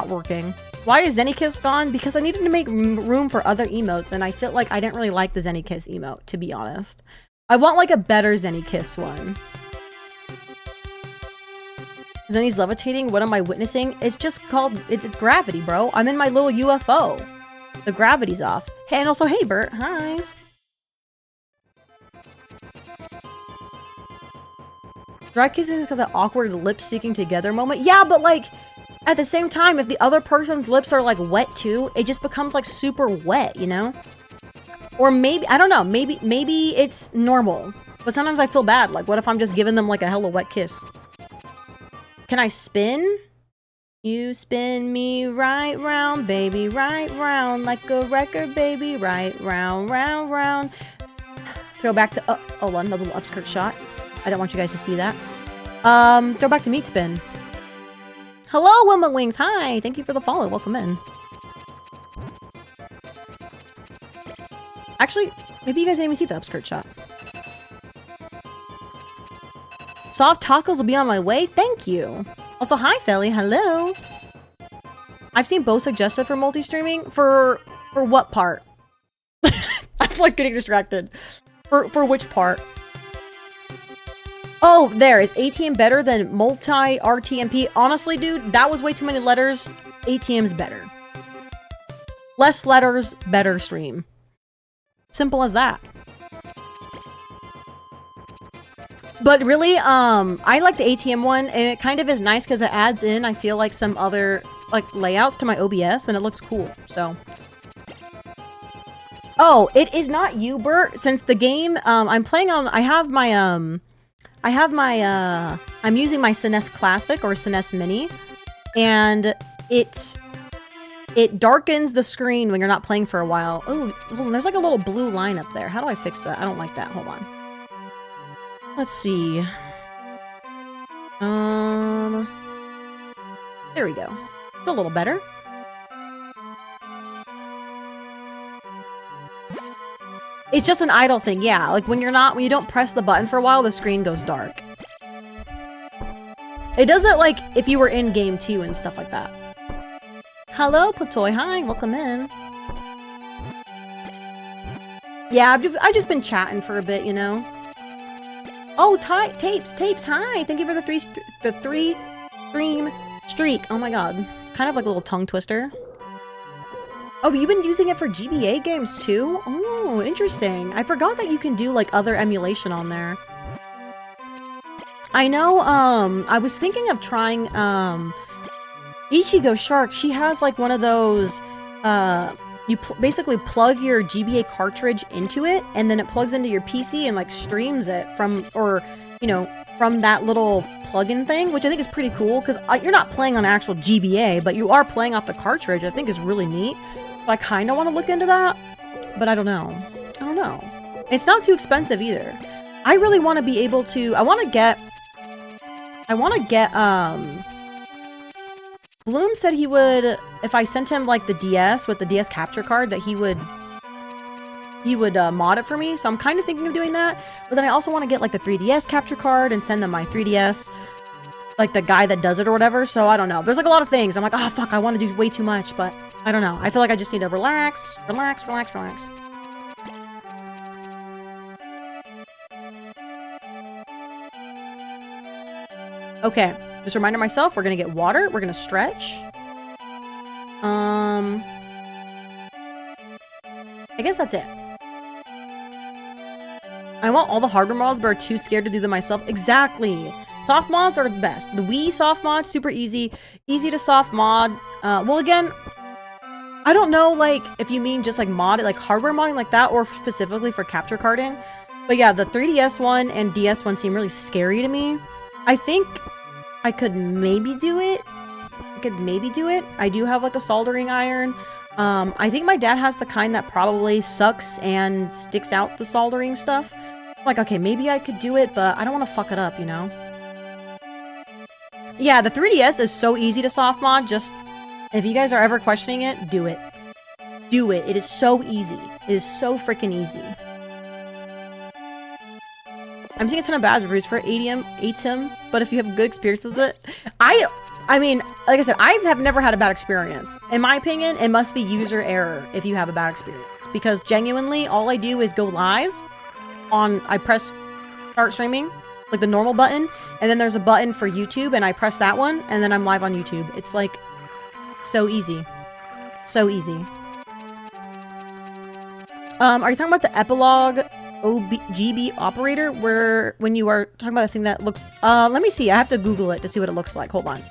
working. Why is Zennikiss gone? Because I needed to make room for other emotes, and I felt like I didn't really like the Zennikiss emote, to be honest. I want like a better Zennikiss one. Zenny's levitating. What am I witnessing? It's just called, it's gravity, bro. I'm in my little UFO. The gravity's off. Hey, and also, hey, Bert. Hi. Dry kisses because of awkward lip sticking together moment. Yeah, but like, at the same time, if the other person's lips are like wet too, it just becomes like super wet, you know? Or maybe, I don't know, maybe it's normal. But sometimes I feel bad. Like, what if I'm just giving them like a hella wet kiss? Can I spin? You spin me right round, baby, right round. Like a record, baby, right round, round, round. Throw back to, oh, hold on, that was a little upskirt shot. I don't want you guys to see that. Throw back to meat spin. Hello, Wilma Wings. Hi. Thank you for the follow. Welcome in. Actually, maybe you guys didn't even see the upskirt shot. Soft tacos will be on my way. Thank you. Also, hi, Felly. Hello. I've seen both suggested for multi-streaming. For what part? I'm like getting distracted. For which part? Oh, there. Is ATM better than multi-RTMP? Honestly, dude, that was way too many letters. ATM's better. Less letters, better stream. Simple as that. But really, I like the ATM one, and it kind of is nice because it adds in, I feel like, some other, like, layouts to my OBS, and it looks cool, so. Oh, it is not you, Bert, since the game, I'm playing on, I'm using my SNES Classic, or SNES Mini, and it darkens the screen when you're not playing for a while. Oh, well, there's like a little blue line up there. How do I fix that? I don't like that. Hold on. Let's see. There we go. It's a little better. It's just an idle thing, yeah. Like when you don't press the button for a while, the screen goes dark. It does it like if you were in game too and stuff like that. Hello, Patoy. Hi, welcome in. Yeah, I've just been chatting for a bit, you know. Oh, tapes. Hi, thank you for the three stream streak. Oh my god, it's kind of like a little tongue twister. Oh, you've been using it for GBA games too? Oh, interesting. I forgot that you can do like other emulation on there. I know, I was thinking of trying, Ichigo Shark. She has like one of those, you basically plug your GBA cartridge into it, and then it plugs into your PC and like streams it from, or, you know, from that little plug-in thing, which I think is pretty cool, because you're not playing on actual GBA, but you are playing off the cartridge. I think is really neat. So I kind of want to look into that, but I don't know. I don't know. It's not too expensive either. I really want to be able to, I want to get, Bloom said he would, if I sent him like the DS with the DS capture card, that he would mod it for me. So I'm kind of thinking of doing that. But then I also want to get like the 3DS capture card and send them my 3DS, like the guy that does it or whatever. So I don't know. There's like a lot of things. I'm like, oh fuck, I want to do way too much, but I don't know. I feel like I just need to relax. Okay, just a reminder myself, we're gonna get water, we're gonna stretch. I guess that's it. I want all the hardware mods, but are too scared to do them myself. Exactly. Soft mods are the best. The Wii soft mod, super easy. Easy to soft mod. Well, again, I don't know, like, if you mean just, like, mod, like, hardware modding like that, or specifically for capture carding. But yeah, the 3DS one and DS one seem really scary to me. I think I could maybe do it. I do have, like, a soldering iron. I think my dad has the kind that probably sucks and sticks out the soldering stuff. I'm like, okay, maybe I could do it, but I don't want to fuck it up, you know? Yeah, the 3DS is so easy to soft mod. Just, if you guys are ever questioning it, do it. Do it. It is so easy. It is so freaking easy. I'm seeing a ton of bad reviews for ATEM, but if you have good experience with it, I mean, like I said, I have never had a bad experience. In my opinion, it must be user error if you have a bad experience. Because genuinely, all I do is go live on, I press start streaming, like the normal button, and then there's a button for YouTube, and I press that one, and then I'm live on YouTube. It's like, so easy. So easy. Are you talking about the epilogue GB operator, where when you are talking about the thing that looks, let me see, I have to Google it to see what it looks like. Hold on.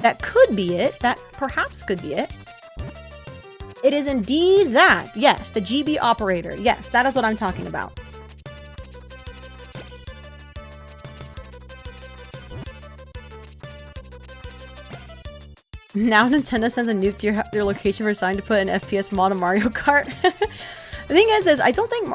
That could be it. That perhaps could be it. It is indeed that. Yes, the GB operator. Yes, that is what I'm talking about. Now Nintendo sends a nuke to your location for a sign to put an FPS mod on Mario Kart. The thing is I don't think,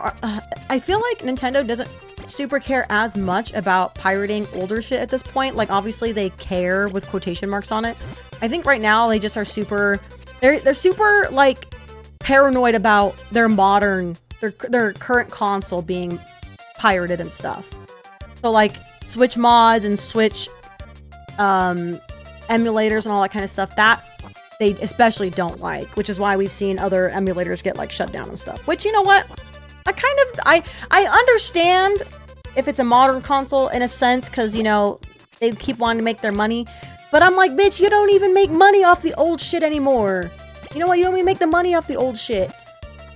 I feel like Nintendo doesn't super care as much about pirating older shit at this point. Like, obviously they care with quotation marks on it. I think right now they just are super, they're super, like, paranoid about their their current console being pirated and stuff. So, like, Switch mods and Switch, emulators and all that kind of stuff, that they especially don't like, which is why we've seen other emulators get like shut down and stuff, which, you know what, I understand if it's a modern console in a sense, because, you know, they keep wanting to make their money, but I'm like, bitch, you don't even make money off the old shit anymore. You know what, you don't even make the money off the old shit.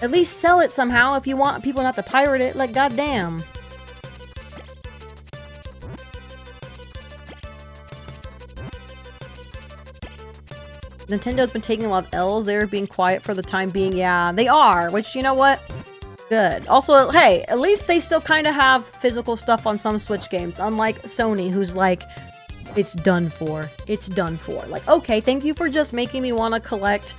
At least sell it somehow if you want people not to pirate it. Like, goddamn. Nintendo's been taking a lot of L's. They're being quiet for the time being. Yeah, they are, which, you know what? Good. Also, hey, at least they still kind of have physical stuff on some Switch games, unlike Sony, who's like, it's done for. It's done for. Like, okay, thank you for just making me want to collect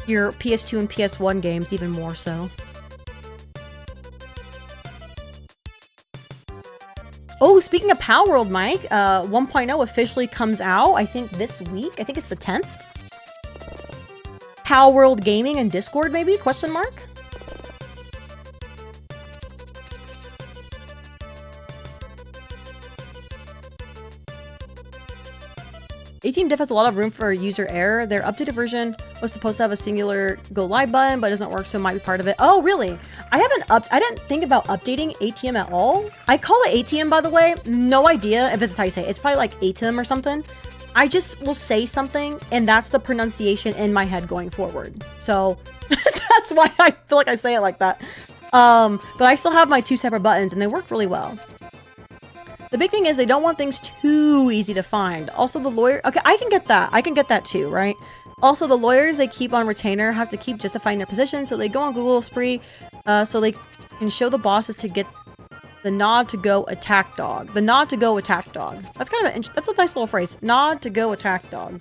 your PS2 and PS1 games even more so. Oh, speaking of Power World, Mike, 1.0 officially comes out, I think this week. I think it's the 10th. Power World Gaming and Discord, maybe? Question mark? A-Team Diff has a lot of room for user error. Their updated version was supposed to have a singular go live button, but it doesn't work, so it might be part of it. Oh, really? I didn't think about updating ATM at all. I call it ATM, by the way. No idea if this is how you say it. It's probably like ATM or something. I just will say something, and that's the pronunciation in my head going forward. So that's why I feel like I say it like that. But I still have my 2 separate buttons, and they work really well. The big thing is they don't want things too easy to find. Also, the lawyer... Okay, I can get that. I can get that too, right? Also, the lawyers they keep on retainer have to keep justifying their position, so they go on Google Spree so they can show the bosses to get the nod to go attack dog. The nod to go attack dog. That's kind of that's a nice little phrase. Nod to go attack dog.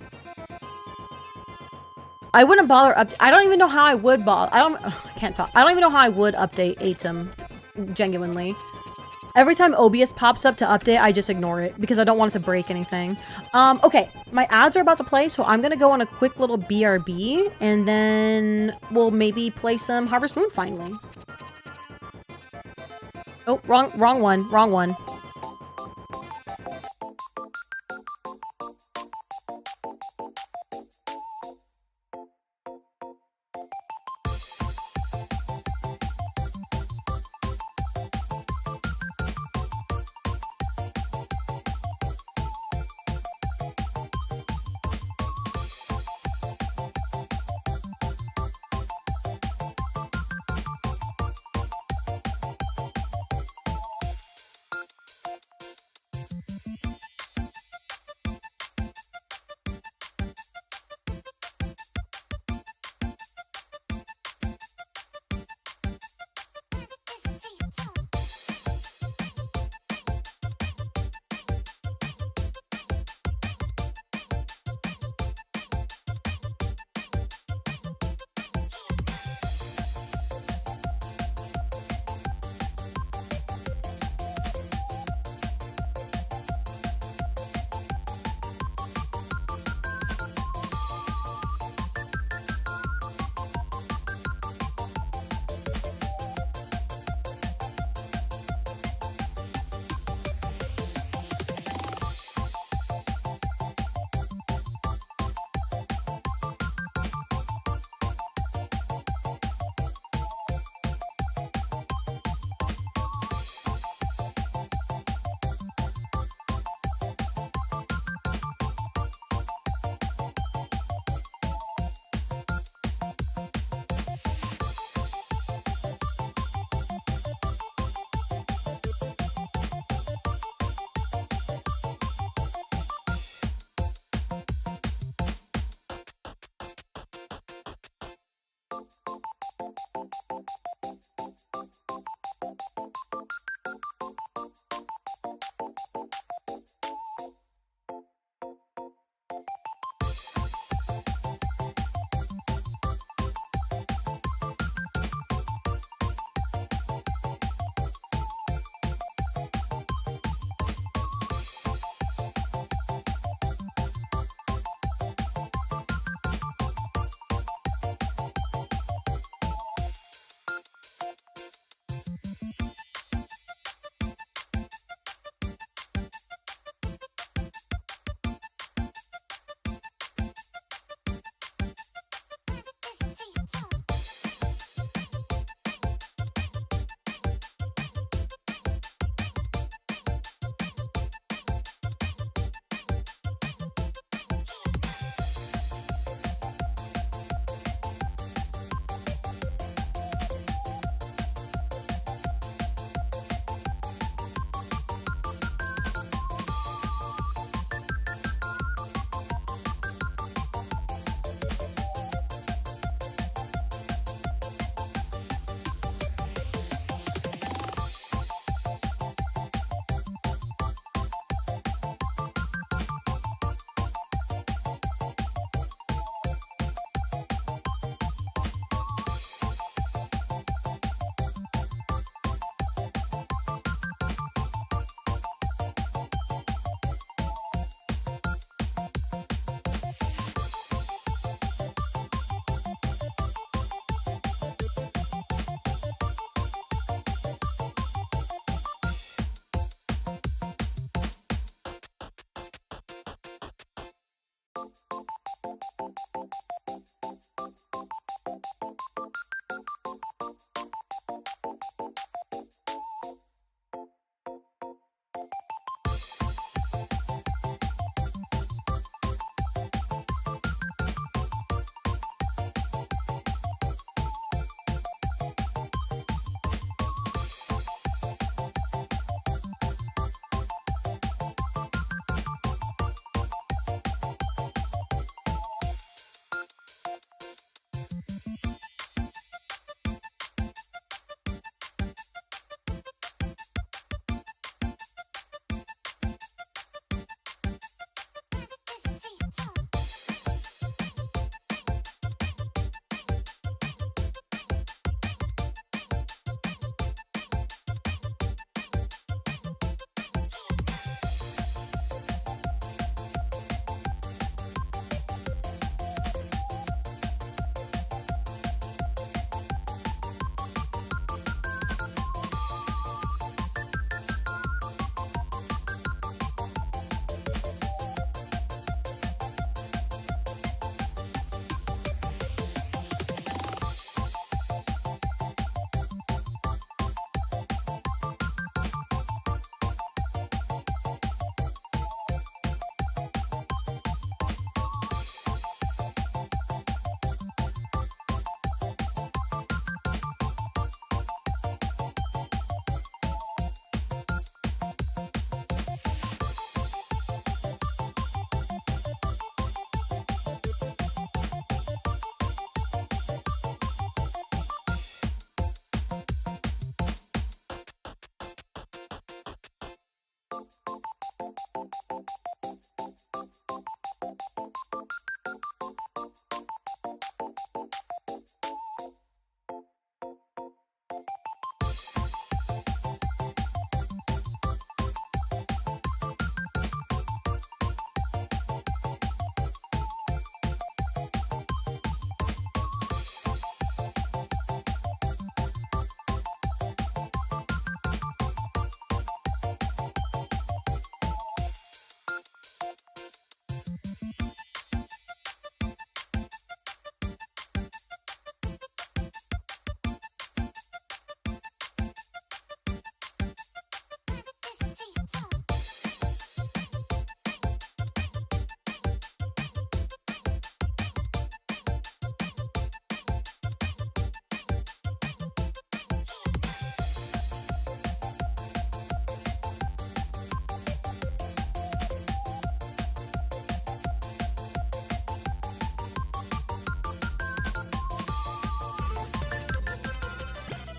I wouldn't bother I don't even know how I would bother. I can't talk. I don't even know how I would update ATEM genuinely. Every time OBS pops up to update, I just ignore it because I don't want it to break anything. Okay, my ads are about to play, so I'm gonna go on a quick little BRB, and then we'll maybe play some Harvest Moon finally. Oh, wrong one.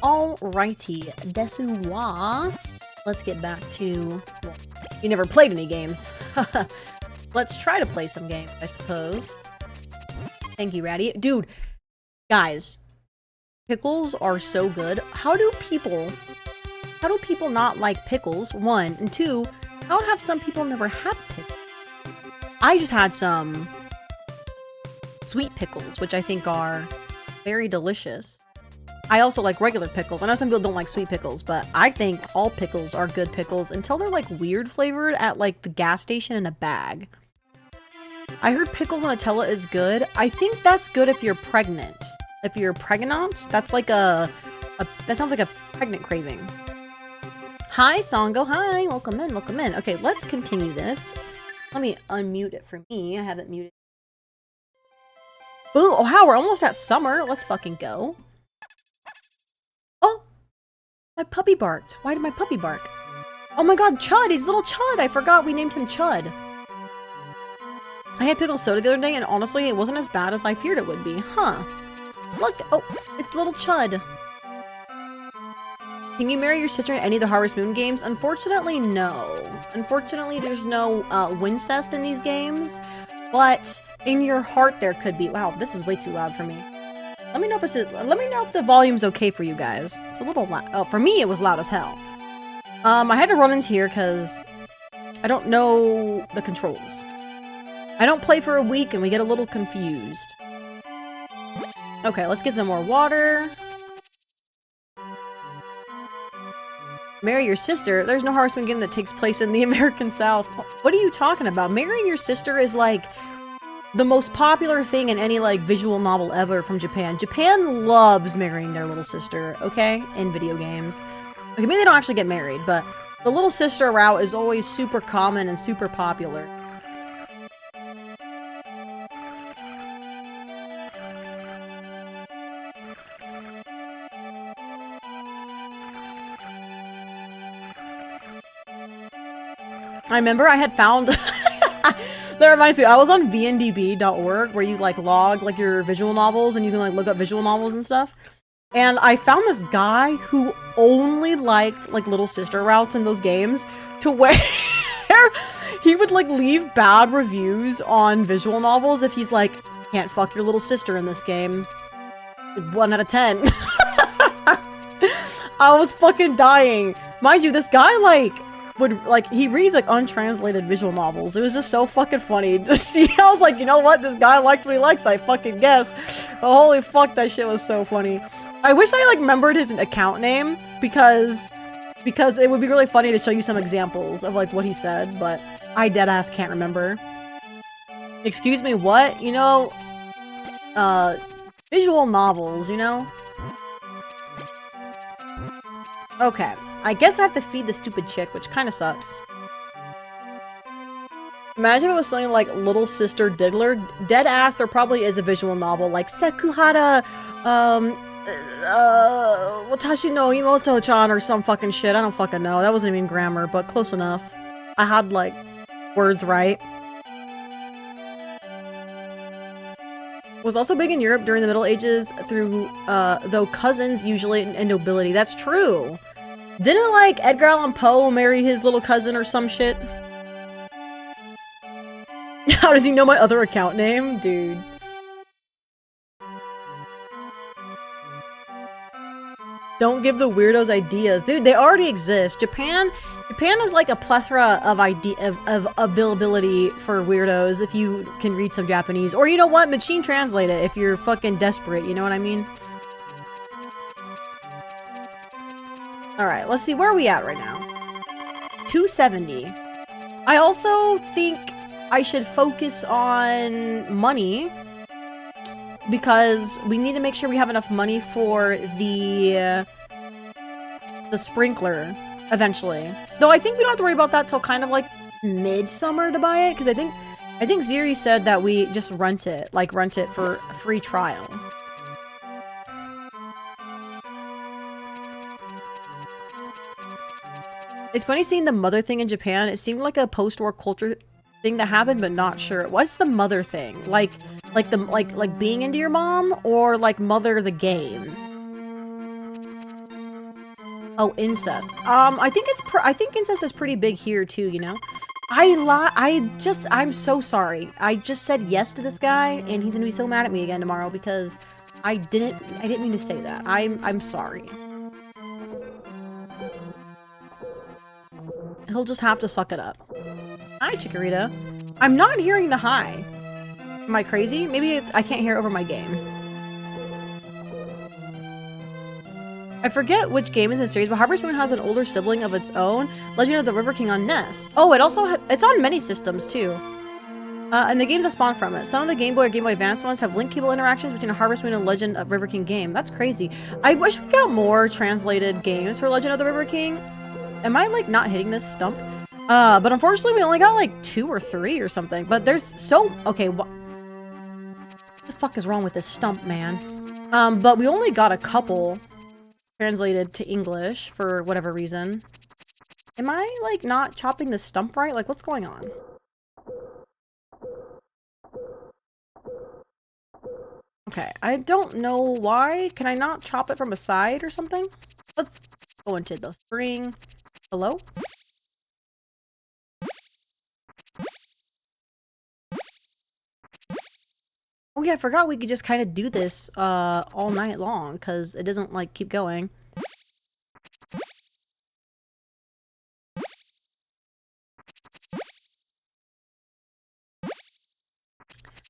Alrighty, desuwa. Let's get back to... Well, you never played any games. Let's try to play some games, I suppose. Thank you, Ratty. Dude, guys, pickles are so good. How do people not like pickles? One, and two, how have some people never had pickles? I just had some sweet pickles, which I think are very delicious. I also like regular pickles. I know some people don't like sweet pickles, but I think all pickles are good pickles until they're like weird flavored at like the gas station in a bag. I heard pickles on Nutella is good. I think that's good if you're pregnant. If you're pregnant, that's like that sounds like a pregnant craving. Hi, Songo. Hi, welcome in, welcome in. Okay, let's continue this. Let me unmute it for me. I have it muted. Ooh, oh, wow, we're almost at summer. Let's fucking go. Oh, my puppy barked. Why did my puppy bark? Oh my god, Chud. He's little Chud. I forgot we named him Chud. I had pickle soda the other day, and honestly, it wasn't as bad as I feared it would be. Huh. Look. Oh, it's little Chud. Can you marry your sister in any of the Harvest Moon games? Unfortunately, no. Unfortunately, there's no incest in these games, but in your heart there could be. Wow, this is way too loud for me. Let me know if the volume's okay for you guys. It's a little loud. Oh, for me, it was loud as hell. I had to run into here because I don't know the controls. I don't play for a week and we get a little confused. Okay, let's get some more water. Marry your sister? There's no Harvest Moon game that takes place in the American South. What are you talking about? Marrying your sister is like the most popular thing in any like visual novel ever from Japan. Japan loves marrying their little sister, okay? In video games. Okay, maybe they don't actually get married, but the little sister route is always super common and super popular. I remember I had found that reminds me, I was on vndb.org where you like log like your visual novels and you can like look up visual novels and stuff. And I found this guy who only liked like little sister routes in those games to where he would like leave bad reviews on visual novels if he's like, can't fuck your little sister in this game. 1 out of 10. I was fucking dying. Mind you, this guy he reads like untranslated visual novels. It was just so fucking funny to see. I was like, you know what? This guy liked what he likes. I fucking guess. But holy fuck, that shit was so funny. I wish I like remembered his account name because it would be really funny to show you some examples of like what he said, but I deadass can't remember. Excuse me, what? You know, visual novels, you know? Okay. I guess I have to feed the stupid chick, which kind of sucks. Imagine if it was something like Little Sister Diddler. Dead ass, there probably is a visual novel like Sekuhara, Watashi no Imoto-chan or some fucking shit. I don't fucking know. That wasn't even grammar, but close enough. I had, like, words right. Was also big in Europe during the Middle Ages through, though cousins usually in nobility. That's true. Didn't, like, Edgar Allan Poe marry his little cousin or some shit? How does he know my other account name? Dude. Don't give the weirdos ideas. Dude, they already exist. Japan is like a plethora of availability for weirdos if you can read some Japanese. Or you know what? Machine translate it if you're fucking desperate. You know what I mean? Alright, let's see. Where are we at right now? 270. I also think I should focus on money because we need to make sure we have enough money for the sprinkler eventually. Though I think we don't have to worry about that till kind of like midsummer to buy it because I think Ziri said that we just rent it for a free trial. It's funny seeing the mother thing in Japan. It seemed like a post-war culture thing that happened, but not sure. What's the mother thing? Like being into your mom, or like Mother the game? Oh, incest. I think incest is pretty big here too, you know? I'm so sorry. I just said yes to this guy, and he's gonna be so mad at me again tomorrow because I didn't mean to say that. I'm sorry. He'll just have to suck it up. Hi, Chikorita. I'm not hearing the hi. Am I crazy? Maybe I can't hear over my game. I forget which game is in the series, but Harvest Moon has an older sibling of its own, Legend of the River King on NES. Oh, it's on many systems too. And the games that spawn from it. Some of the Game Boy or Game Boy Advance ones have link cable interactions between a Harvest Moon and Legend of River King game. That's crazy. I wish we got more translated games for Legend of the River King. Am I like not hitting this stump? But unfortunately we only got like 2 or 3 or something. But there's okay, what the fuck is wrong with this stump, man? But we only got a couple translated to English for whatever reason. Am I like not chopping the stump right? Like what's going on? Okay, I don't know why. Can I not chop it from a side or something? Let's go into the spring. Hello? Oh yeah, I forgot we could just kind of do this all night long because it doesn't like keep going.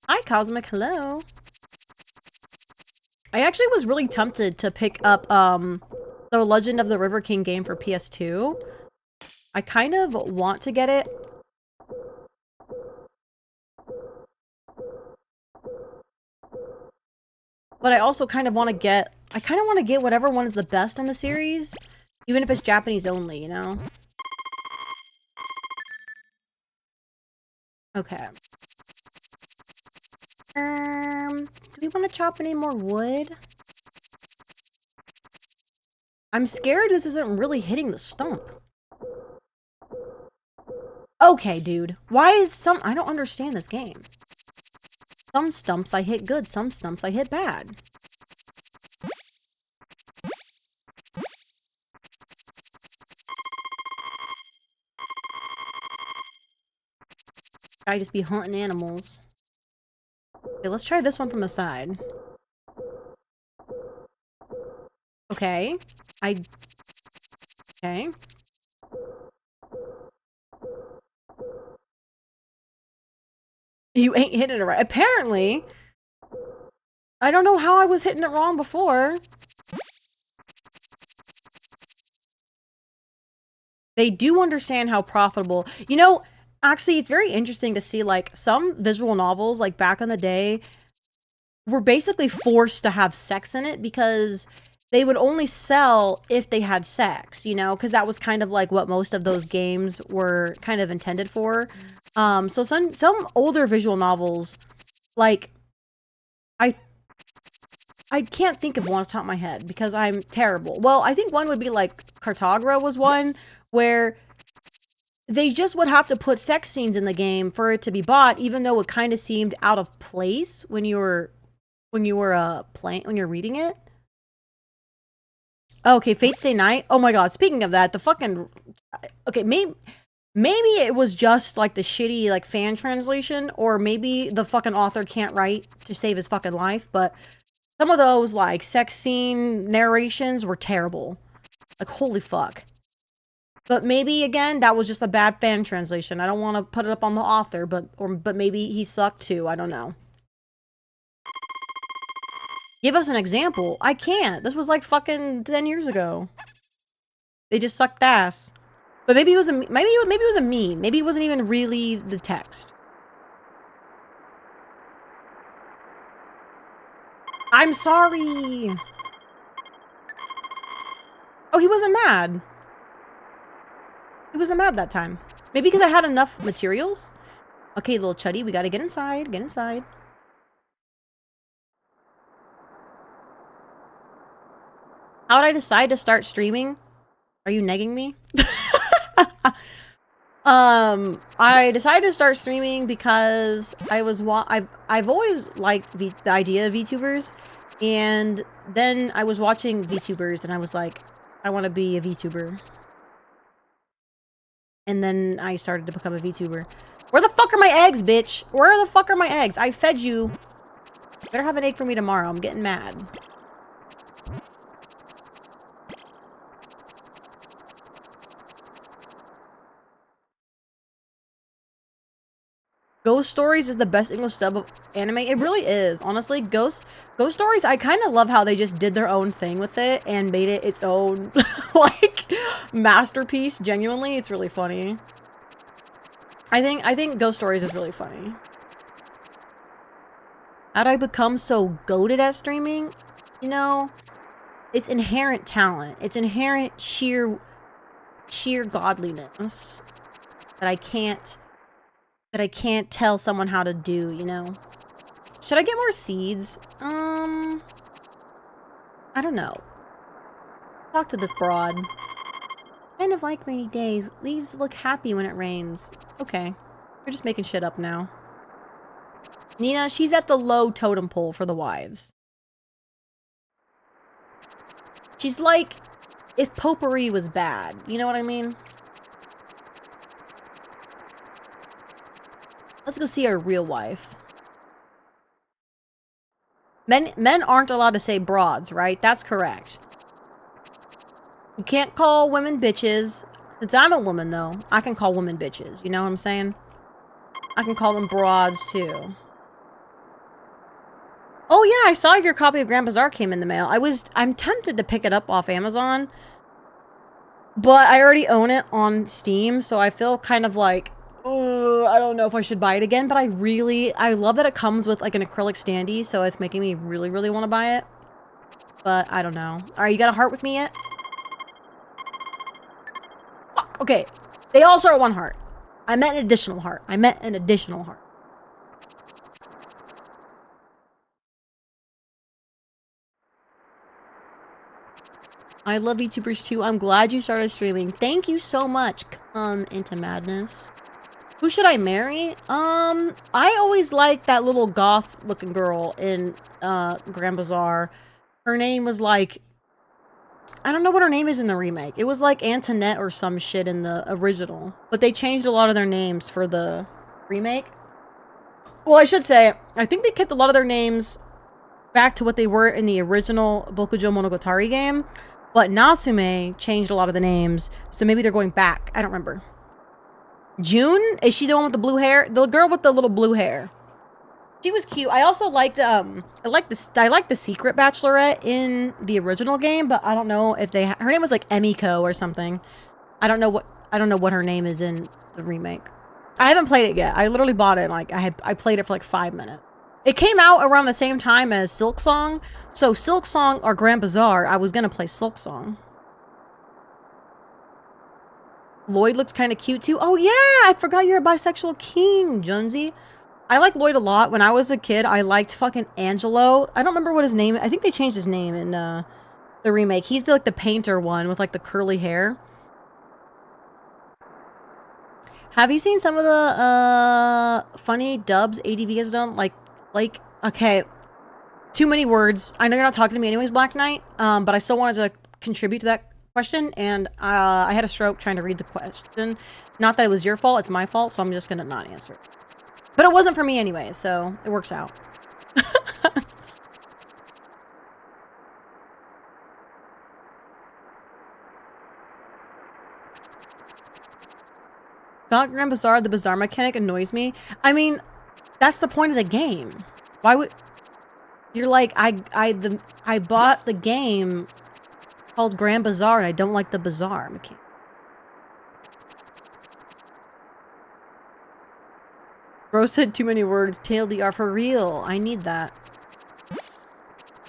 Hi Cosmic, hello. I actually was really tempted to pick up the Legend of the River King game for PS2. I kind of want to get it. But I also kind of want to get... whatever one is the best in the series. Even if it's Japanese only, you know? Okay. Do we want to chop any more wood? I'm scared this isn't really hitting the stump. Okay, dude. Why is I don't understand this game. Some stumps I hit good, some stumps I hit bad. I just be hunting animals. Okay, let's try this one from the side. Okay. Okay. You ain't hitting it right. Apparently. I don't know how I was hitting it wrong before. They do understand how profitable... You know, actually, it's very interesting to see, like, some visual novels, like, back in the day, were basically forced to have sex in it because they would only sell if they had sex, you know? Because that was kind of, like, what most of those games were kind of intended for. So some older visual novels, like, I can't think of one off the top of my head because I'm terrible. Well, I think one would be like Cartagra was one where they just would have to put sex scenes in the game for it to be bought, even though it kind of seemed out of place when you were reading it. Okay, Fate Stay Night. Oh my god, speaking of that, the fucking... Okay, maybe it was just, like, the shitty, like, fan translation, or maybe the fucking author can't write to save his fucking life, but some of those, like, sex scene narrations were terrible. Like, holy fuck. But maybe, again, that was just a bad fan translation. I don't want to put it up on the author, but maybe he sucked too. I don't know. Give us an example. I can't. This was like fucking 10 years ago. They just sucked ass. But maybe it was a meme. Maybe it wasn't even really the text. I'm sorry. Oh, he wasn't mad. He wasn't mad that time. Maybe because I had enough materials? Okay, little chuddy, we gotta get inside. Get inside. How did I decide to start streaming? Are you negging me? I decided to start streaming because I've always liked the idea of VTubers, and then I was watching VTubers and I was like, I want to be a VTuber. And then I started to become a VTuber. Where the fuck are my eggs, bitch? Where the fuck are my eggs? I fed you. You better have an egg for me tomorrow. I'm getting mad. Ghost Stories is the best English dub of anime. It really is. Honestly, Ghost Stories, I kind of love how they just did their own thing with it and made it its own, like, masterpiece. Genuinely, it's really funny. I think Ghost Stories is really funny. How'd I become so goated at streaming? You know, it's inherent talent. It's inherent sheer godliness that I can't tell someone how to do, you know? Should I get more seeds? I don't know. Talk to this broad. Kind of like rainy days. Leaves look happy when it rains. Okay. We're just making shit up now. Nina, she's at the low totem pole for the wives. She's like, if potpourri was bad. You know what I mean? Let's go see our real wife. Men aren't allowed to say broads, right? That's correct. You can't call women bitches. Since I'm a woman, though, I can call women bitches. You know what I'm saying? I can call them broads, too. Oh, yeah, I saw your copy of Grand Bazaar came in the mail. I'm tempted to pick it up off Amazon. But I already own it on Steam, so I feel kind of like, oh, I don't know if I should buy it again. But I love that it comes with, like, an acrylic standee, so it's making me really, really want to buy it. But I don't know. Alright, you got a heart with me yet? Fuck, okay. They all start with one heart. I meant an additional heart. I love VTubers too. I'm glad you started streaming. Thank you so much. Come into madness. Who should I marry? I always liked that little goth looking girl in Grand Bazaar. Her name was like, I don't know what her name is in the remake. It was like Antoinette or some shit in the original. But they changed a lot of their names for the remake. Well, I should say, I think they kept a lot of their names back to what they were in the original Bokujo Monogatari game. But Natsume changed a lot of the names, so maybe they're going back. I don't remember. June? Is she the one with the blue hair? The girl with the little blue hair. She was cute. I also liked, I liked the secret bachelorette in the original game, but I don't know if they, her name was like Emiko or something. I don't know what her name is in the remake. I haven't played it yet. I literally bought it, like, I played it for like 5 minutes. It came out around the same time as Silk Song. So Silk Song or Grand Bazaar, I was gonna play Silk Song. Lloyd looks kind of cute too. Oh yeah, I forgot you're a bisexual king, Jonesy. I like Lloyd a lot. When I was a kid, I liked fucking Angelo. I don't remember what his name. I think they changed his name in the remake. He's the painter one with like the curly hair. Have you seen some of the funny dubs ADV has done? Like, okay, too many words. I know you're not talking to me anyways, Black Knight, but I still wanted to contribute to that question, and I had a stroke trying to read the question. Not that it was your fault, it's my fault, so I'm just gonna not answer it. But it wasn't for me anyway, so it works out. Not Grand Bazaar, the Bazaar mechanic annoys me. I mean, that's the point of the game. Why would... You're like, I bought the game called Grand Bazaar and I don't like the Bazaar mechanic. Bro said too many words. TLDR for real. I need that.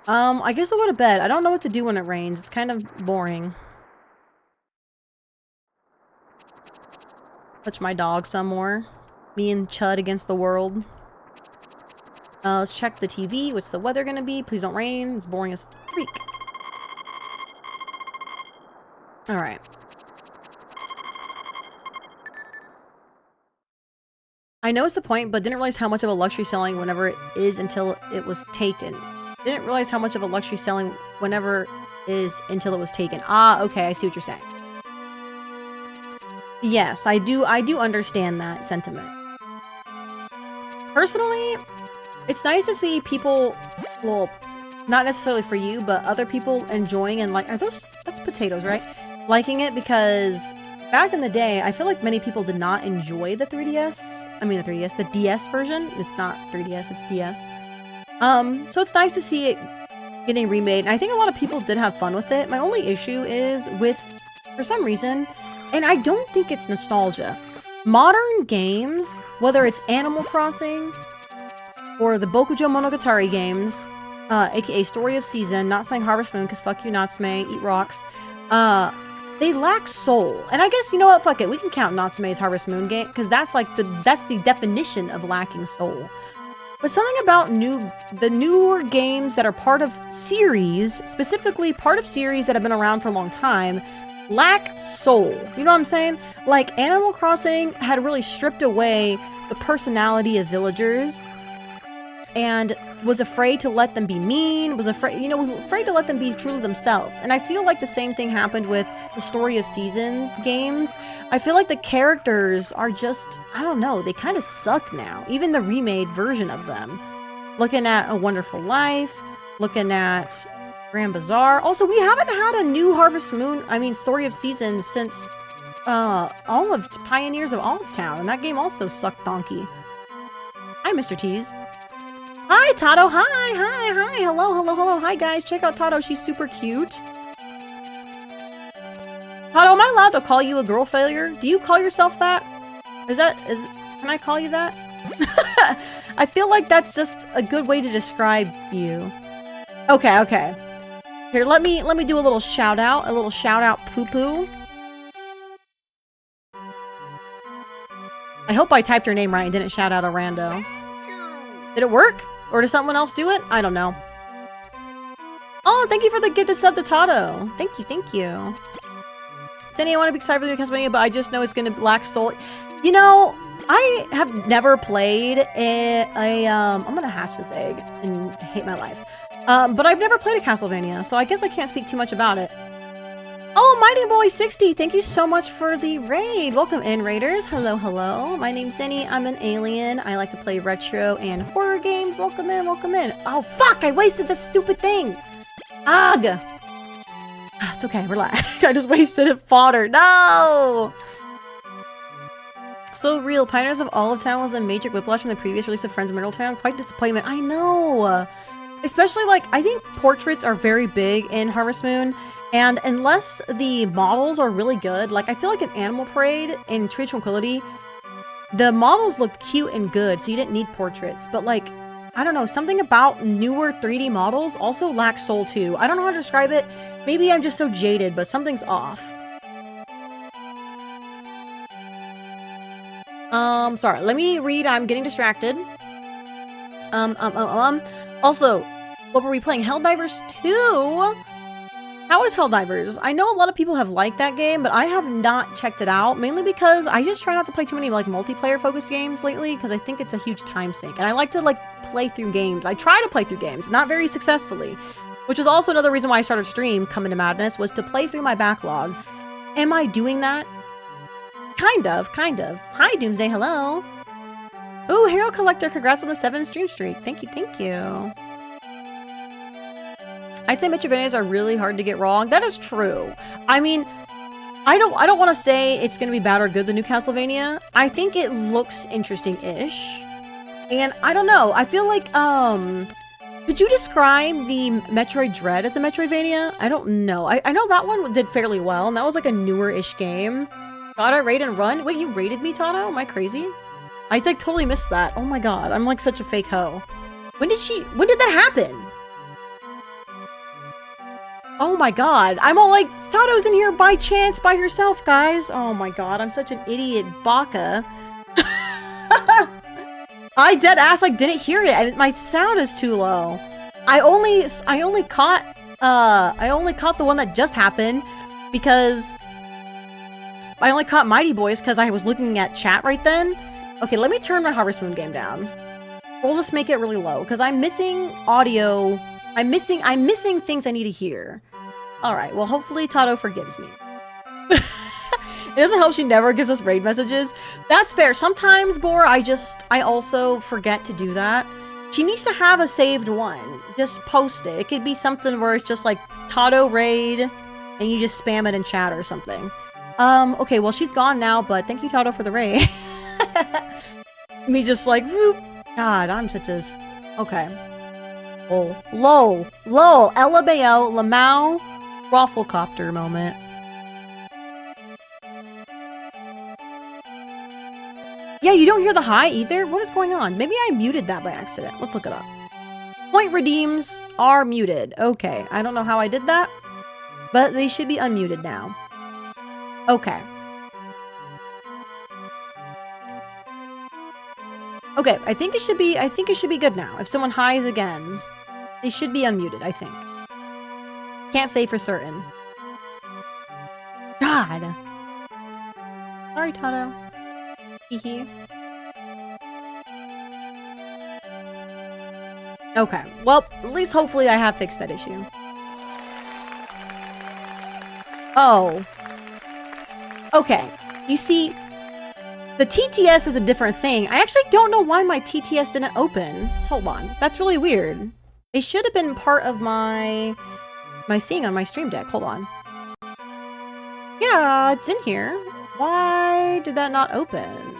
I guess I'll go to bed. I don't know what to do when it rains. It's kind of boring. Touch my dog some more. Me and Chud against the world. Let's check the TV. What's the weather gonna be? Please don't rain. It's boring as freak. Alright. I know it's the point, but didn't realize how much of a luxury selling whenever it is until it was taken. Didn't realize how much of a luxury selling whenever is until it was taken. Ah, okay, I see what you're saying. Yes, I do understand that sentiment. Personally, it's nice to see people, well, not necessarily for you, but other people enjoying and like, that's potatoes, right? Liking it, because back in the day, I feel like many people did not enjoy the 3DS. I mean, the DS version. It's not 3DS, it's DS. So it's nice to see it getting remade, and I think a lot of people did have fun with it. My only issue is with, for some reason, and I don't think it's nostalgia, modern games, whether it's Animal Crossing or the Bokujo Monogatari games, aka Story of Season, not saying Harvest Moon, because fuck you, Natsume, eat rocks, they lack soul. And I guess, you know what, fuck it, we can count Natsume's Harvest Moon game, because that's like that's the definition of lacking soul. But something about the newer games that are part of series, specifically part of series that have been around for a long time, lack soul. You know what I'm saying? Like, Animal Crossing had really stripped away the personality of villagers and was afraid to let them be mean, was afraid to let them be truly themselves. And I feel like the same thing happened with the Story of Seasons games. I feel like the characters are just, I don't know, they kind of suck now. Even the remade version of them. Looking at A Wonderful Life, looking at Grand Bazaar. Also, we haven't had a new Story of Seasons since Pioneers of Olive Town, and that game also sucked donkey. Hi, Mr. Tease. Hi, Tato. Hi. Hello. Hi, guys. Check out Tato. She's super cute. Tato, am I allowed to call you a girl failure? Do you call yourself that? Can I call you that? I feel like that's just a good way to describe you. Okay. Here, let me do a little shout out. Poo-poo. I hope I typed your name right and didn't shout out a rando. Did it work? Or did someone else do it? I don't know. Oh, thank you for the gift of sub to Tato. Thank you. Zenny, I want to be excited for the new Castlevania, but I just know it's going to lack soul. You know, I have never played I'm going to hatch this egg and hate my life. But I've never played a Castlevania, so I guess I can't speak too much about it. Oh, Mighty Boy 60, thank you so much for the raid. Welcome in, raiders. Hello. My name's Zenny. I'm an alien. I like to play retro and horror games. Welcome in. Oh, fuck, I wasted this stupid thing. Ugh. It's okay, relax. I just wasted it fodder. No! So real. Pioneers of Olive Town was a major whiplash from the previous release of Friends of Middletown. Quite disappointment. I know. Especially, like, I think portraits are very big in Harvest Moon. And unless the models are really good, like, I feel like in Animal Parade and Tree Tranquility, the models looked cute and good, so you didn't need portraits. But, like, I don't know, something about newer 3D models also lacks soul too. I don't know how to describe it. Maybe I'm just so jaded, but something's off. Sorry, let me read. I'm getting distracted. Also, what were we playing? Helldivers 2? How is Helldivers? I know a lot of people have liked that game, but I have not checked it out, mainly because I just try not to play too many, like, multiplayer-focused games lately, because I think it's a huge time sink, and I like to, like, play through games. I try to play through games, not very successfully, which is also another reason why I started stream, Coming to Madness, was to play through my backlog. Am I doing that? Kind of. Hi, Doomsday, hello. Ooh, Hero Collector, congrats on the 7 stream streak. Thank you. I'd say Metroidvanias are really hard to get wrong. That is true. I mean, I don't want to say it's going to be bad or good, the new Castlevania. I think it looks interesting-ish. And I don't know. I feel like, could you describe the Metroid Dread as a Metroidvania? I don't know. I know that one did fairly well, and that was like a newer-ish game. God, I raid and run? Wait, you raided me, Tato? Am I crazy? I like totally missed that. Oh my god, I'm like such a fake hoe. When did that happen? Oh my god, I'm all like, Tato's in here by chance by herself, guys. Oh my god, I'm such an idiot baka. I dead ass like didn't hear it. My sound is too low. I only caught the one that just happened because I only caught Mighty Boys because I was looking at chat right then. Okay, let me turn my Harvest Moon game down. We'll just make it really low because I'm missing audio. I'm missing things I need to hear. Alright, well, hopefully Tato forgives me. It doesn't help she never gives us raid messages. That's fair. Sometimes, Boar, I also forget to do that. She needs to have a saved one. Just post it. It could be something where it's just like Tato raid and you just spam it in chat or something. Okay, well, she's gone now, but thank you, Tato, for the raid. Me just like, whoop. God, I'm such a... Okay. Lol. LMAO, Lamau, Rafflecopter moment. Yeah, you don't hear the hi either? What is going on? Maybe I muted that by accident. Let's look it up. Point redeems are muted. Okay, I don't know how I did that, but they should be unmuted now. Okay. Okay, I think it should be good now. If someone highs again, they should be unmuted, I think. Can't say for certain. God. Sorry, Tato. Hehe. Okay, well, at least hopefully I have fixed that issue. Oh. Okay, you see, the TTS is a different thing. I actually don't know why my TTS didn't open. Hold on, that's really weird. It should have been part of my thing on my stream deck. Hold on. Yeah, it's in here. Why did that not open?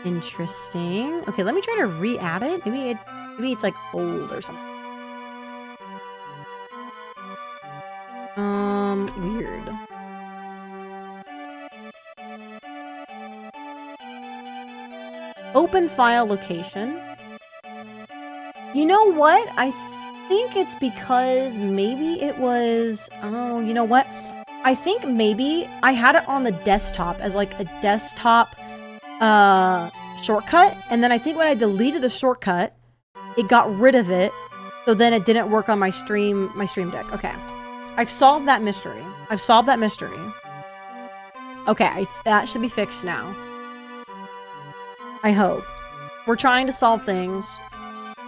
Interesting. Okay, let me try to re-add it. Maybe it's like old or something. Weird. Open file location. You know what? I think it's because maybe it was... Oh, you know what? I think maybe I had it on the desktop as like a desktop shortcut, and then I think when I deleted the shortcut, it got rid of it, so then it didn't work on my stream deck. Okay. I've solved that mystery. Okay, that should be fixed now. I hope. We're trying to solve things.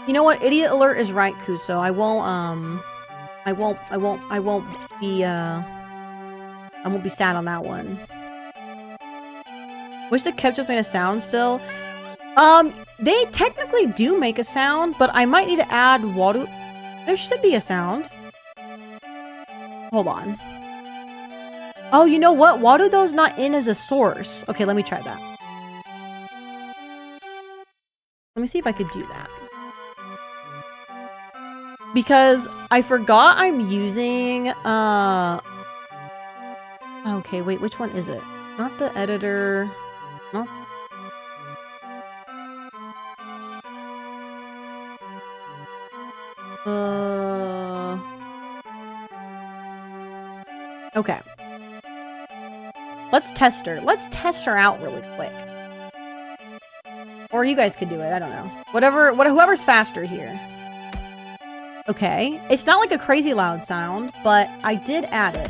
You know what? Idiot alert is right, Kuso. I won't be sad on that one. Wish the ketchup made a sound still. They technically do make a sound, but I might need to add water. There should be a sound. Hold on. Oh, you know what? Warudo's not in as a source. Okay, let me try that. Let me see if I could do that. Because I forgot I'm using, okay, wait, which one is it? Not the editor. No. Okay. Let's test her. Let's test her out really quick. Or you guys could do it. I don't know. Whoever's faster here. Okay. It's not like a crazy loud sound, but I did add it.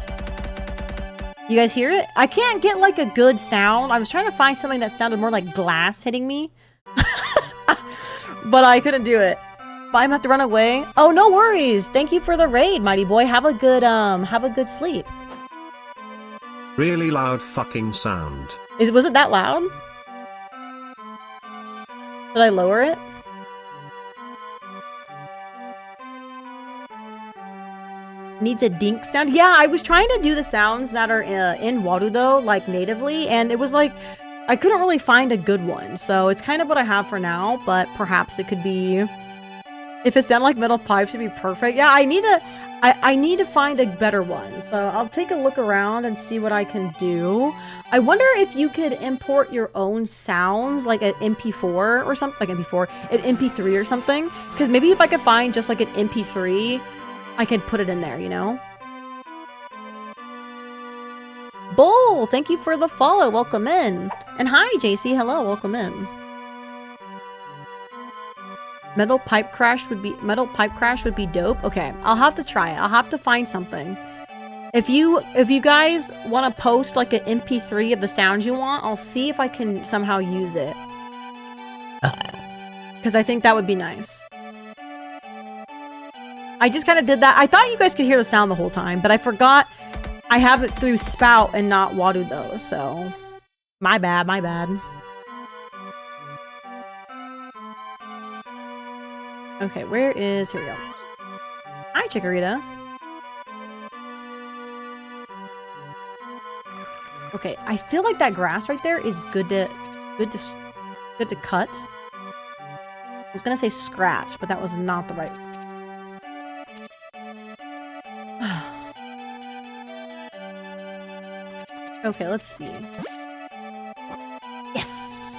You guys hear it? I can't get like a good sound. I was trying to find something that sounded more like glass hitting me. But I couldn't do it. But I'm gonna have to run away. Oh, no worries. Thank you for the raid, mighty boy. Have a good sleep. Really loud fucking sound. Was it that loud? Did I lower it? Needs a dink sound? Yeah, I was trying to do the sounds that are in Warudo, like natively, and it was like, I couldn't really find a good one. So it's kind of what I have for now, but perhaps it could be... If it sounded like metal pipes, it'd be perfect. Yeah, I need to find a better one. So I'll take a look around and see what I can do. I wonder if you could import your own sounds, like an MP4 or something, like MP4, an MP3 or something. Because maybe if I could find just like an MP3, I could put it in there, you know? Bull, thank you for the follow. Welcome in. And hi, JC. Hello, welcome in. Metal pipe crash would be dope. Okay, I'll have to try it. I'll have to find something. If you guys want to post like an MP3 of the sounds you want, I'll see if I can somehow use it. Because I think that would be nice. I just kind of did that. I thought you guys could hear the sound the whole time, but I forgot I have it through spout and not wadu though, so my bad, my bad. Okay, where is... Here we go. Hi, Chikorita. Okay, I feel like that grass right there is good to cut. I was gonna say scratch, but that was not the right... Okay, let's see. Yes!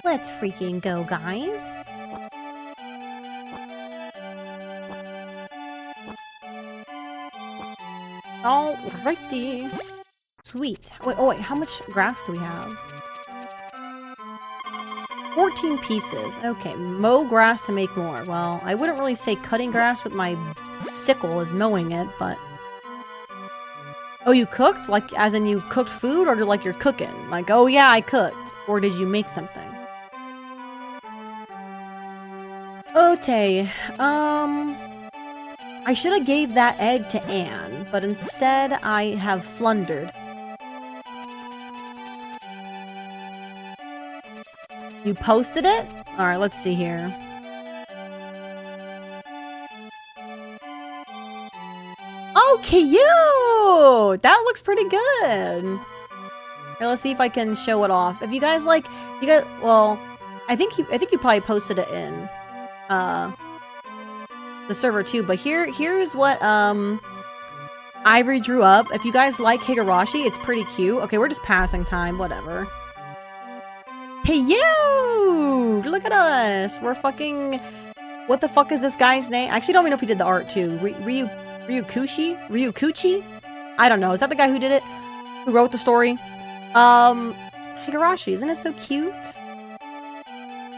Let's freaking go, guys. Alrighty. Sweet. Wait, oh wait, how much grass do we have? 14 pieces. Okay, mow grass to make more. Well, I wouldn't really say cutting grass with my sickle is mowing it, but... Oh, you cooked? Like, as in you cooked food? Or like you're cooking? Like, oh yeah, I cooked. Or did you make something? Okay, I should have gave that egg to Anne, but instead I have flundered. You posted it? Alright, let's see here. Oh, cute! That looks pretty good. Here, let's see if I can show it off. If you guys like, well, I think you probably posted it in the server too, but here's what Ivory drew up. If you guys like Higurashi, it's pretty cute. Okay, we're just passing time, whatever. Hey you! Look at us! We're fucking... What the fuck is this guy's name? I actually don't even know if he did the art too. Ryukuchi? I don't know. Is that the guy who did it? Who wrote the story? Higurashi, isn't it so cute?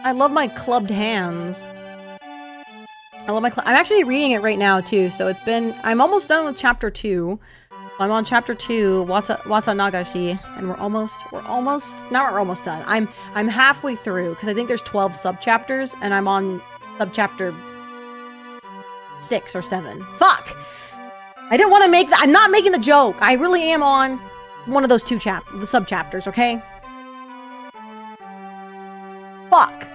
I love my clubbed hands. I love my I'm actually reading it right now too, so it's been... I'm almost done with chapter 2. I'm on chapter 2, Wata Nagashi, and we're almost done. I'm halfway through, because I think there's 12 sub-chapters, and I'm on sub-chapter 6 or 7. Fuck! I didn't want to make that. I'm not making the joke. I really am on one of those the sub-chapters, okay? Fuck!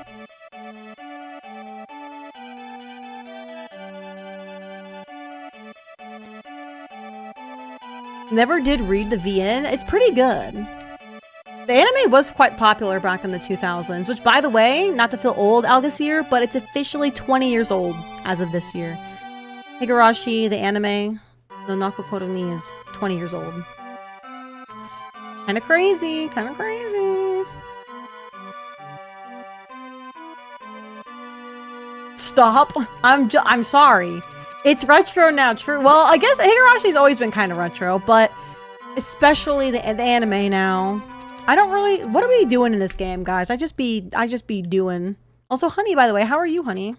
Never did read the VN. It's pretty good. The anime was quite popular back in the 2000s, which, by the way, not to feel old, Algacir, but it's officially 20 years old as of this year. Higurashi, the anime, no Nakokoro ni is 20 years old. Kinda crazy, kinda crazy. Stop. I'm sorry. It's retro now, true. Well, I guess Higurashi's always been kind of retro, but especially the anime now. I don't really... What are we doing in this game, guys? I just be doing... Also, Honey, by the way, how are you, Honey?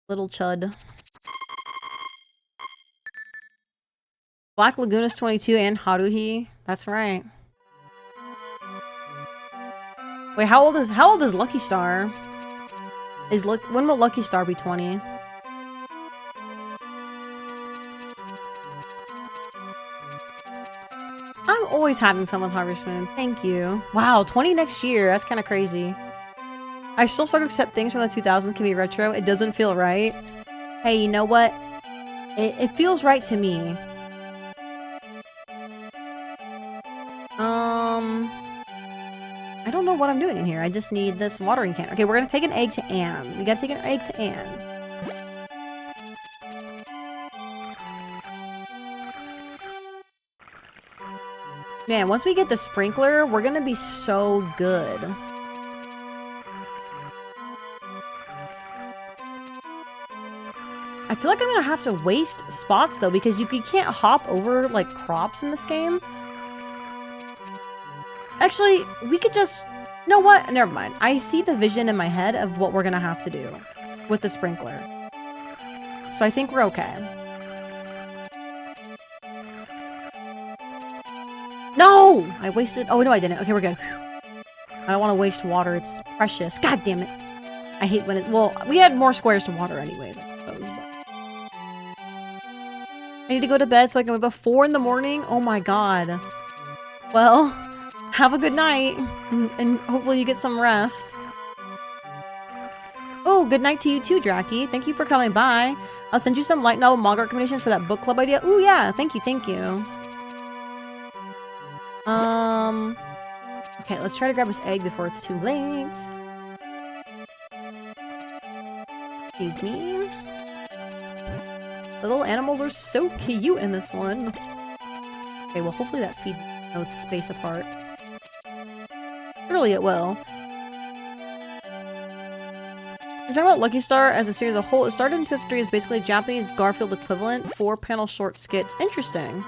Little chud. Black Lagoon is 22 and Haruhi. That's right. Wait, how old is Lucky Star? When will Lucky Star be 20? I'm always having fun with Harvest Moon. Thank you. Wow, 20 next year. That's kind of crazy. I still start to accept things from the 2000s can be retro. It doesn't feel right. Hey, you know what? It feels right to me. I don't know what I'm doing in here. I just need this watering can. Okay, we're gonna take an egg to Anne. We gotta take an egg to Anne. Man, once we get the sprinkler, we're gonna be so good. I feel like I'm gonna have to waste spots though, because you can't hop over like crops in this game. Actually, we could just... You know what? Never mind. I see the vision in my head of what we're gonna have to do with the sprinkler. So I think we're okay. No! I wasted... Oh, no, I didn't. Okay, we're good. I don't want to waste water. It's precious. God damn it. I hate when it... Well, we had more squares to water anyways, I suppose. But... I need to go to bed so I can wake up 4 in the morning. Oh my god. Well, have a good night. And hopefully you get some rest. Oh, good night to you too, Draki. Thank you for coming by. I'll send you some light novel manga recommendations for that book club idea. Ooh, yeah. Thank you, thank you. Okay, let's try to grab this egg before it's too late. Excuse me. The little animals are so cute in this one. Okay, well, hopefully that feeds notes space apart. Surely it will. We're talking about Lucky Star as a series as a whole. It started in history as basically a Japanese Garfield equivalent, 4-panel short skits. Interesting.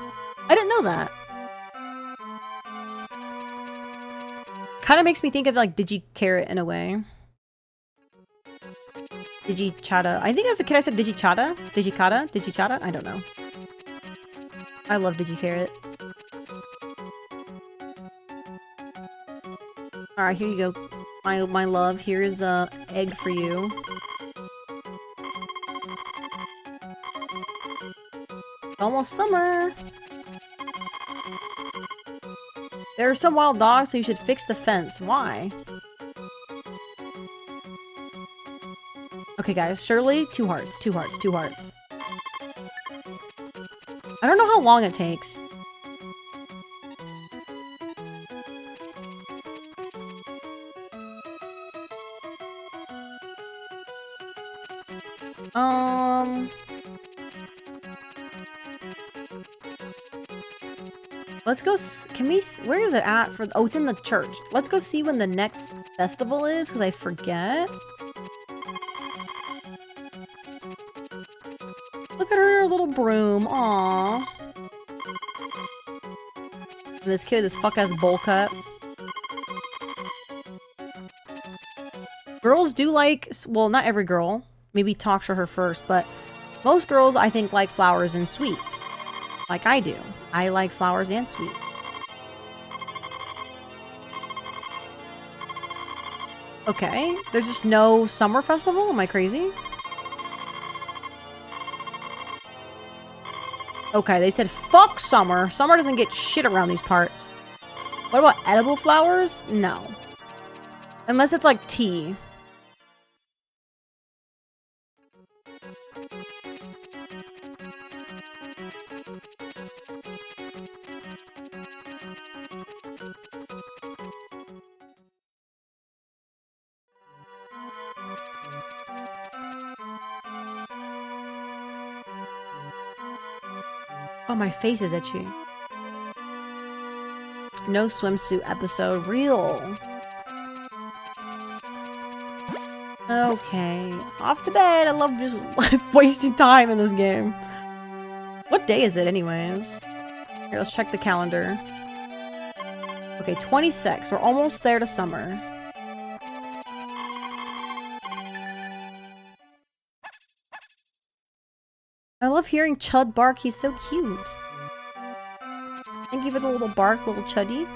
I didn't know that. Kind of makes me think of like Digi-Carrot in a way. Digi-Chata. I think as a kid I said Digi-Chata? Digi-Kata? Digi-Chata? I don't know. I love Digi-Carrot. Alright, here you go. My love. Here's a egg for you. Almost summer. There are some wild dogs, so you should fix the fence. Why? Okay, guys. Surely, 2 hearts. 2 hearts. 2 hearts. I don't know how long it takes. Let's go, can we, where is it at for, oh, it's in the church. Let's go see when the next festival is, because I forget. Look at her little broom, aww. And this kid, this fuck-ass bowl cut. Girls do like, well, not every girl. Maybe talk to her first, but most girls, I think, like flowers and sweets. Like I do. I like flowers and sweets. Okay. There's just no summer festival? Am I crazy? Okay, they said fuck summer. Summer doesn't get shit around these parts. What about edible flowers? No. Unless it's like tea. Oh, my face is itchy. No swimsuit episode. Real. Okay. Off to bed. I love just wasting time in this game. What day is it anyways? Here, let's check the calendar. Okay, 26. We're almost there to summer. I love hearing Chud bark. He's so cute. Thank you for the little bark, little Chuddy.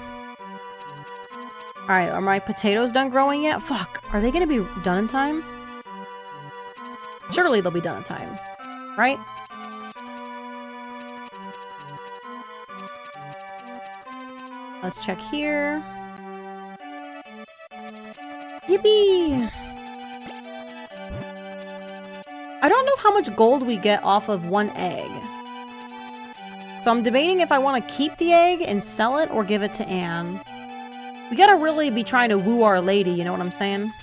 Alright, are my potatoes done growing yet? Fuck. Are they gonna be done in time? Surely they'll be done in time. Right? Let's check here. Yippee! I don't know how much gold we get off of 1 egg. So I'm debating if I want to keep the egg and sell it or give it to Anne. We gotta really be trying to woo our lady, you know what I'm saying?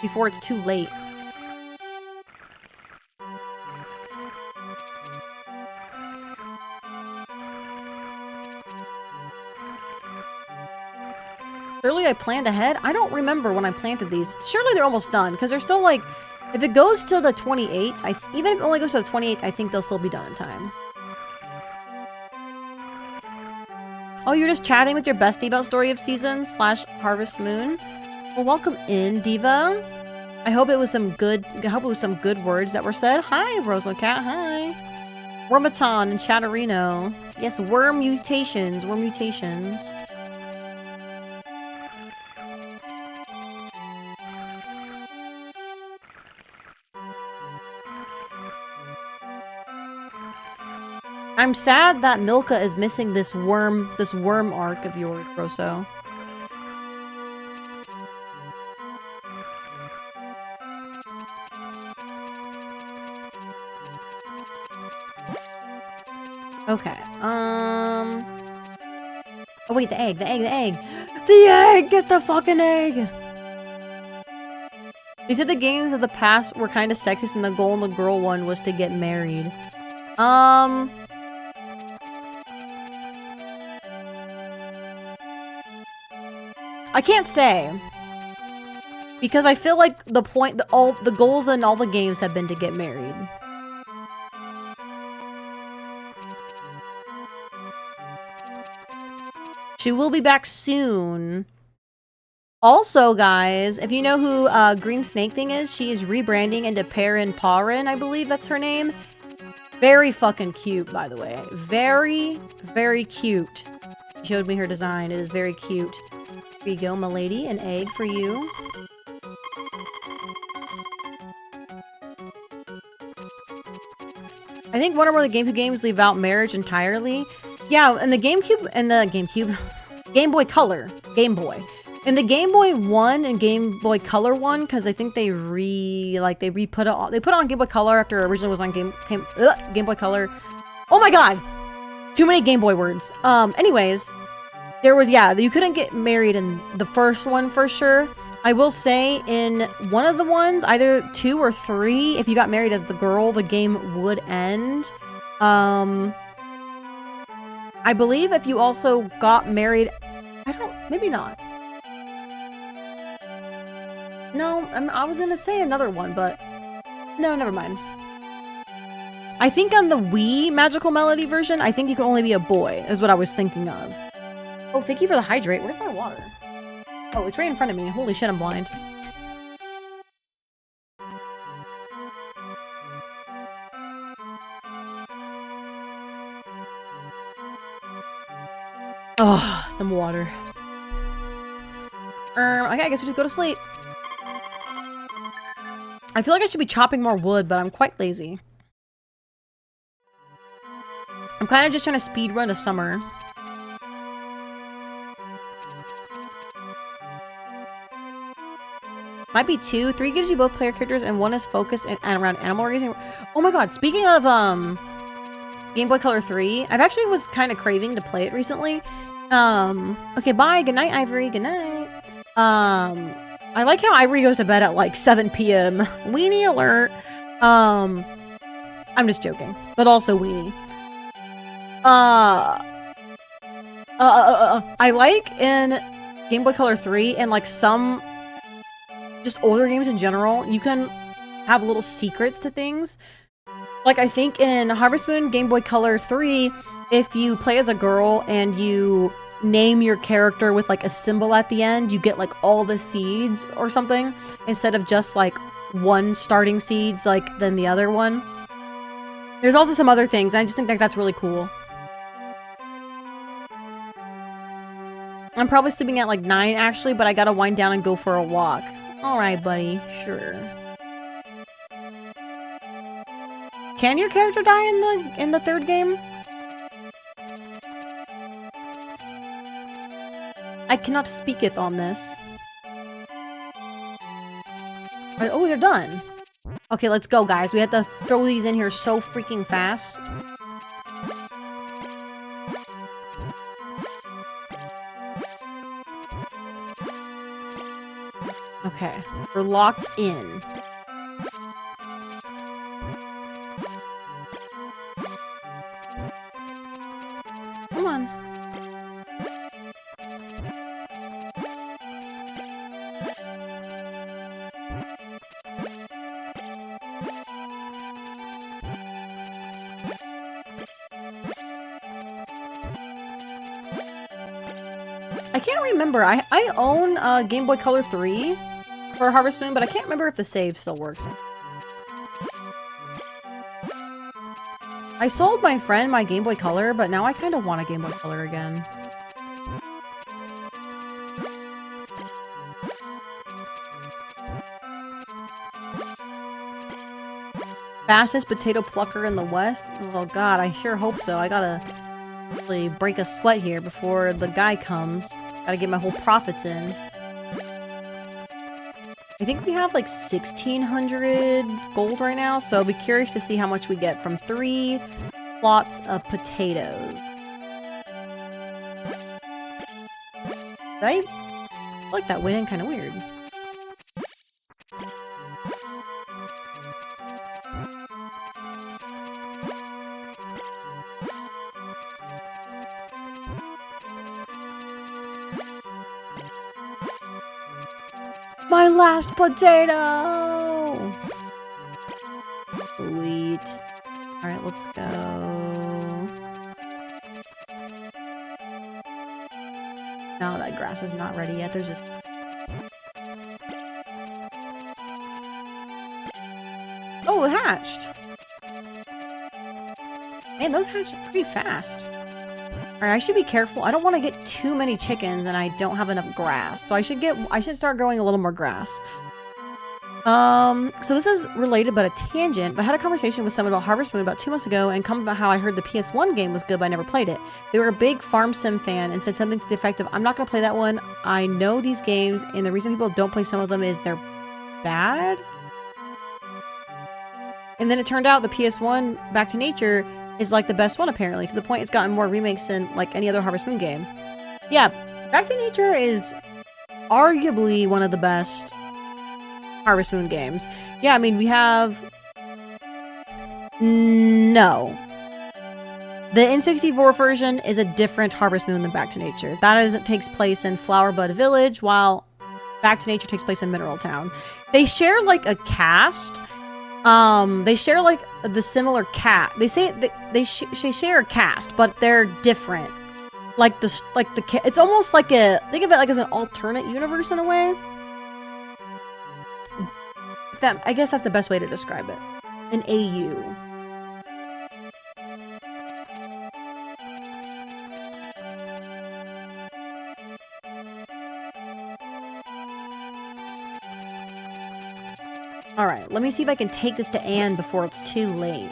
Before it's too late. Surely I planned ahead? I don't remember when I planted these. Surely they're almost done, because they're still like... If it goes to the 28th, even if it only goes to the 28th, I think they'll still be done in time. Oh, you're just chatting with your bestie about Story of Seasons / Harvest Moon? Well, welcome in, Diva. I hope it was some good words that were said. Hi, Rosa Cat, hi. Wormaton and Chatterino. Yes, worm mutations. Worm mutations. I'm sad that Milka is missing this worm arc of yours, Rosso. Okay, oh wait, the egg! The egg! Get the fucking egg! They said the games of the past were kind of sexist and the goal in the girl one was to get married. I can't say. Because I feel like the point, all the goals in all the games have been to get married. She will be back soon. Also, guys, if you know who Green Snake Thing is, she is rebranding into Perrin Parin, I believe that's her name. Very fucking cute, by the way. Very, very cute. She showed me her design. It is very cute. Here you go, my lady. An egg for you. I think one or more of the GameCube games leave out marriage entirely. Yeah, and the Game Boy Color. Game Boy. And the Game Boy 1 and Game Boy Color 1, because I think they put it on Game Boy Color after it originally was on Game Boy Color. Oh my god! Too many Game Boy words. Anyways, there was, yeah, you couldn't get married in the first one for sure. I will say in one of the ones, either 2 or 3, if you got married as the girl, the game would end. I believe if you also got married, maybe not. No, I was gonna say another one, but no, never mind. I think on the Wii Magical Melody version, I think you can only be a boy, is what I was thinking of. Oh, thank you for the hydrate. Where's my water? Oh, it's right in front of me. Holy shit, I'm blind. Oh, some water. Okay, I guess we just go to sleep. I feel like I should be chopping more wood, but I'm quite lazy. I'm kind of just trying to speed run a summer. Might be 2. 3 gives you both player characters, and 1 is focused and around animal raising. Oh my god, speaking of Game Boy Color 3, I've actually was kind of craving to play it recently. Okay, bye. Good night, Ivory. Good night. I like how Ivory goes to bed at like 7 p.m. Weenie alert. I'm just joking, but also weenie. I like in Game Boy Color 3 and like some just older games in general, you can have little secrets to things. Like I think in Harvest Moon Game Boy Color 3, if you play as a girl and you name your character with like a symbol at the end, you get like all the seeds or something instead of just like one starting seeds like than the other one. There's also some other things, and I just think that that's really cool. I'm probably sleeping at like 9 actually, but I gotta wind down and go for a walk. Alright, buddy. Sure. Can your character die in the third game? I cannot speaketh on this. Oh, they're done. Okay, let's go, guys. We have to throw these in here so freaking fast. Okay, we're locked in. Come on. I can't remember. I own Game Boy Color 3 for Harvest Moon, but I can't remember if the save still works. I sold my friend my Game Boy Color, but now I kind of want a Game Boy Color again. Fastest potato plucker in the West? Oh god, I sure hope so. I gotta really break a sweat here before the guy comes. Gotta get my whole profits in. I think we have like 1,600 gold right now, so I'll be curious to see how much we get from 3 plots of potatoes. Right? I like that went in kind of weird. My last potato! Sweet. Alright, let's go. No, that grass is not ready yet. There's just... Oh, it hatched! Man, those hatched pretty fast. Alright, I should be careful. I don't want to get too many chickens and I don't have enough grass. So I should start growing a little more grass. So this is related but a tangent, but I had a conversation with someone about Harvest Moon about 2 months ago and commented about how I heard the PS1 game was good but I never played it. They were a big farm sim fan and said something to the effect of, I'm not gonna play that one. I know these games and the reason people don't play some of them is they're bad. And then it turned out the PS1 Back to Nature is like the best one apparently, to the point it's gotten more remakes than like any other Harvest Moon game. Yeah, Back to Nature is arguably one of the best Harvest Moon games. Yeah, I mean we have... No. The N64 version is a different Harvest Moon than Back to Nature. That takes place in Flowerbud Village, while Back to Nature takes place in Mineral Town. They share like a cast. They share like the similar cat. They say they share a cast, but they're different. Like it's almost like think of it like as an alternate universe in a way. I guess that's the best way to describe it. An AU. Alright, let me see if I can take this to Anne before it's too late.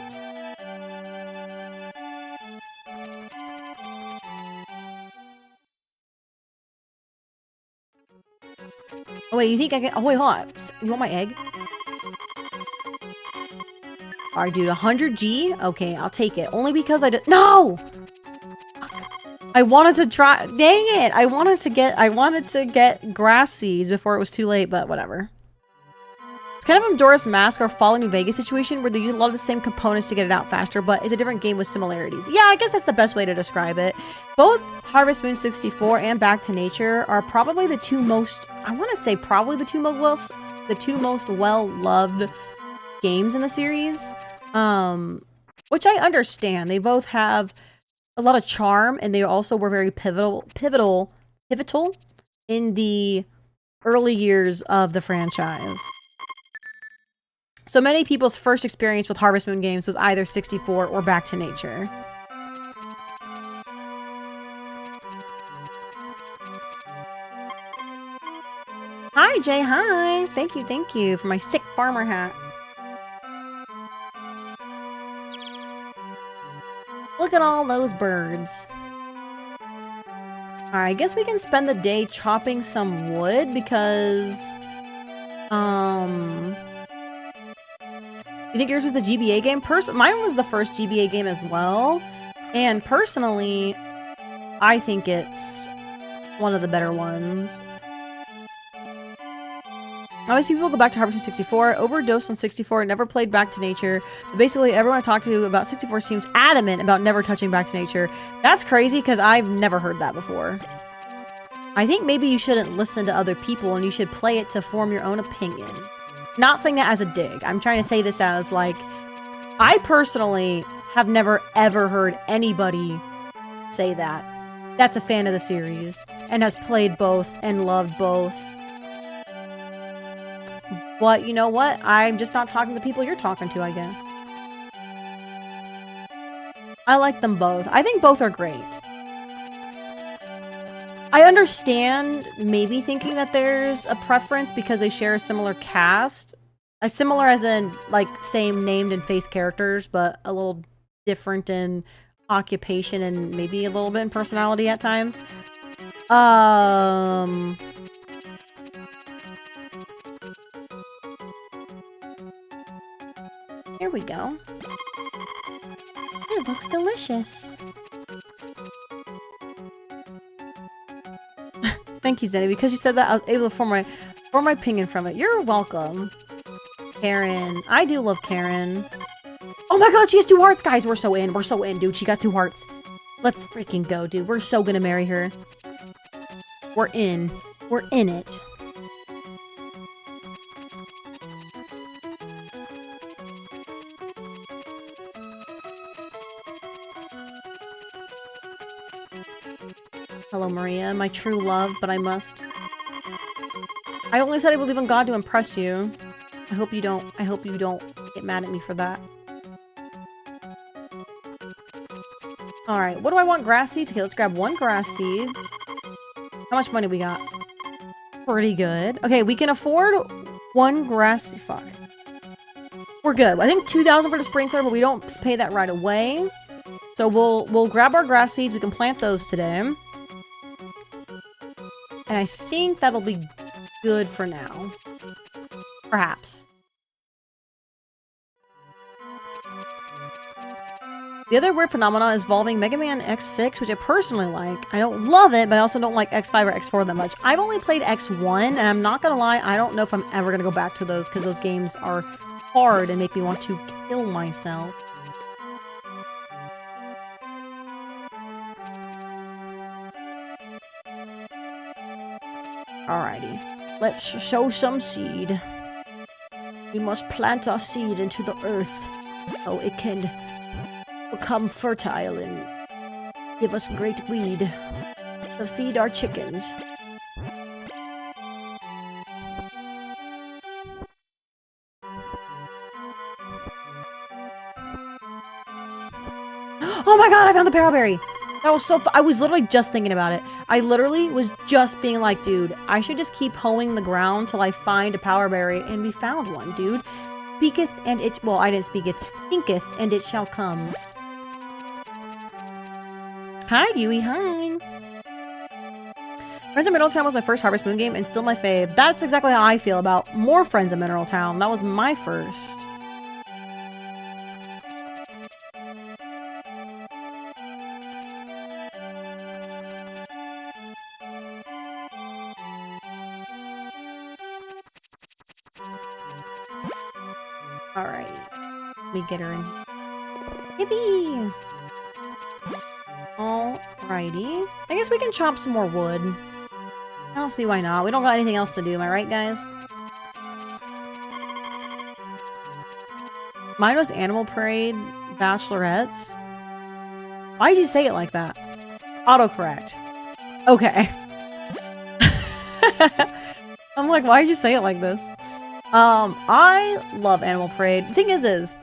Oh wait, you think I can- oh wait, hold on. You want my egg? Alright, dude, 100G? Okay, I'll take it. Only because I did- No! I wanted to try- dang it! I wanted to get grass seeds before it was too late, but whatever. It's kind of a Majora's Mask or Fallout New Vegas situation where they use a lot of the same components to get it out faster, but it's a different game with similarities. Yeah, I guess that's the best way to describe it. Both Harvest Moon 64 and Back to Nature are probably the two most, I want to say probably the two most well-loved games in the series. Which I understand. They both have a lot of charm, and they also were very pivotal in the early years of the franchise. So many people's first experience with Harvest Moon games was either 64 or Back to Nature. Hi, Jay. Hi. Thank you for my sick farmer hat. Look at all those birds. Alright, I guess we can spend the day chopping some wood because... You think yours was the GBA game? Mine was the first GBA game as well. And personally, I think it's one of the better ones. I always see people go back to Harvest Moon 64, overdosed on 64, never played Back to Nature. But basically, everyone I talk to about 64 seems adamant about never touching Back to Nature. That's crazy because I've never heard that before. I think maybe you shouldn't listen to other people and you should play it to form your own opinion. Not saying that as a dig. I'm trying to say this as, like, I personally have never ever heard anybody say that. That's a fan of the series and has played both and loved both. But you know what? I'm just not talking to the people you're talking to, I guess. I like them both. I think both are great. I understand maybe thinking that there's a preference because they share a similar cast. Similar as in, like, same named and face characters, but a little different in occupation and maybe a little bit in personality at times. Here we go. It looks delicious. Thank you, Zenny. Because you said that, I was able to form my opinion from it. You're welcome. Karen. I do love Karen. Oh my god, she has 2 hearts! Guys, we're so in. We're so in, dude. She got 2 hearts. Let's freaking go, dude. We're so gonna marry her. We're in. We're in it. Hello, Maria. My true love, but I must. I only said I believe in God to impress you. I hope you don't get mad at me for that. Alright, what do I want? Grass seeds? Okay, let's grab 1 grass seeds. How much money we got? Pretty good. Okay, we can afford 1 grass... Fuck. We're good. I think 2,000 for the sprinkler, but we don't pay that right away. So we'll grab our grass seeds. We can plant those today. And I think that'll be good for now. Perhaps. The other weird phenomenon is involving Mega Man X6, which I personally like. I don't love it, but I also don't like X5 or X4 that much. I've only played X1, and I'm not gonna lie, I don't know if I'm ever gonna go back to those, because those games are hard and make me want to kill myself. Alrighty. Let's sow some seed. We must plant our seed into the earth so it can become fertile and give us great weed to feed our chickens. Oh my god, I found the power berry! That was so I was literally just thinking about it. I literally was just being like, dude, I should just keep hoeing the ground till I find a power berry, and we found one, dude. Speaketh and it... Well, I didn't speaketh. Thinketh and it shall come. Hi, Yui. Hi. Friends of Mineral Town was my first Harvest Moon game and still my fave. That's exactly how I feel about more Friends of Mineral Town. That was my first. Alright. Let me get her in. Yippee! Alrighty. I guess we can chop some more wood. I don't see why not. We don't got anything else to do, am I right, guys? Mine was Animal Parade Bachelorettes. Why did you say it like that? Autocorrect. Okay. I'm like, why did you say it like this? I love Animal Parade. The thing is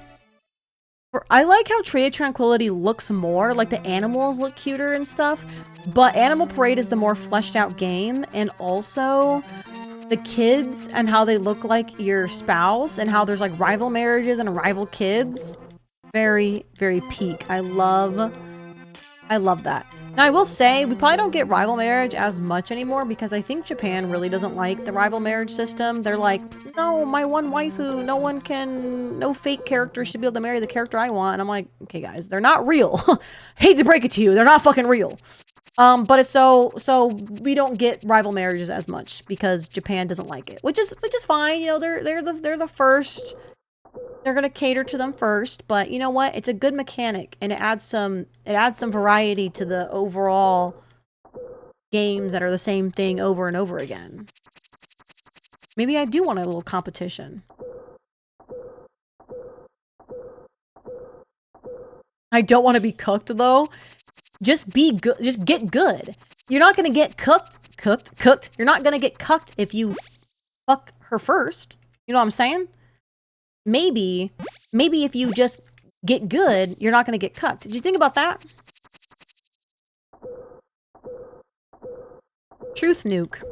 I like how Tree of Tranquility looks more, like the animals look cuter and stuff, but Animal Parade is the more fleshed out game, and also the kids and how they look like your spouse, and how there's like rival marriages and rival kids. Very, very peak. I love that. Now, I will say, we probably don't get rival marriage as much anymore because I think Japan really doesn't like the rival marriage system. They're like, no, my one waifu, no fake character should be able to marry the character I want. And I'm like, okay, guys, they're not real. Hate to break it to you, they're not fucking real. But it's so we don't get rival marriages as much because Japan doesn't like it, which is fine. You know, they're the first. They're gonna cater to them first, but you know what? It's a good mechanic, and it adds some variety to the overall games that are the same thing over and over again. Maybe I do want a little competition. I don't want to be cooked though. Just be good. Just get good. You're not gonna get cooked. You're not gonna get cucked if you fuck her first. You know what I'm saying? Maybe if you just get good, you're not going to get cucked. Did you think about that? Truth nuke.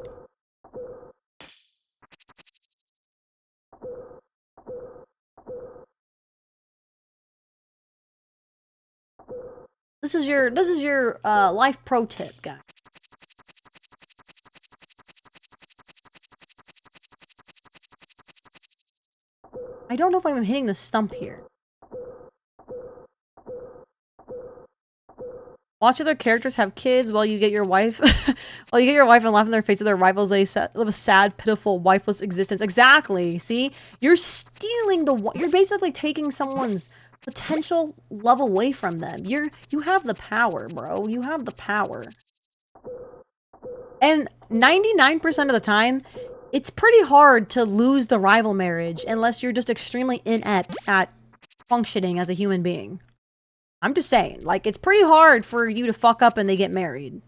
This is your life pro tip, guy. I don't know if I'm hitting the stump here. Watch other characters have kids while you get your wife while you get your wife and laugh in their face at their rivals. They live a sad, pitiful, wifeless existence. Exactly. See? You're stealing you're basically taking someone's potential love away from them. You have the power, bro. You have the power. And 99% of the time, it's pretty hard to lose the rival marriage unless you're just extremely inept at functioning as a human being. I'm just saying, like, it's pretty hard for you to fuck up and they get married.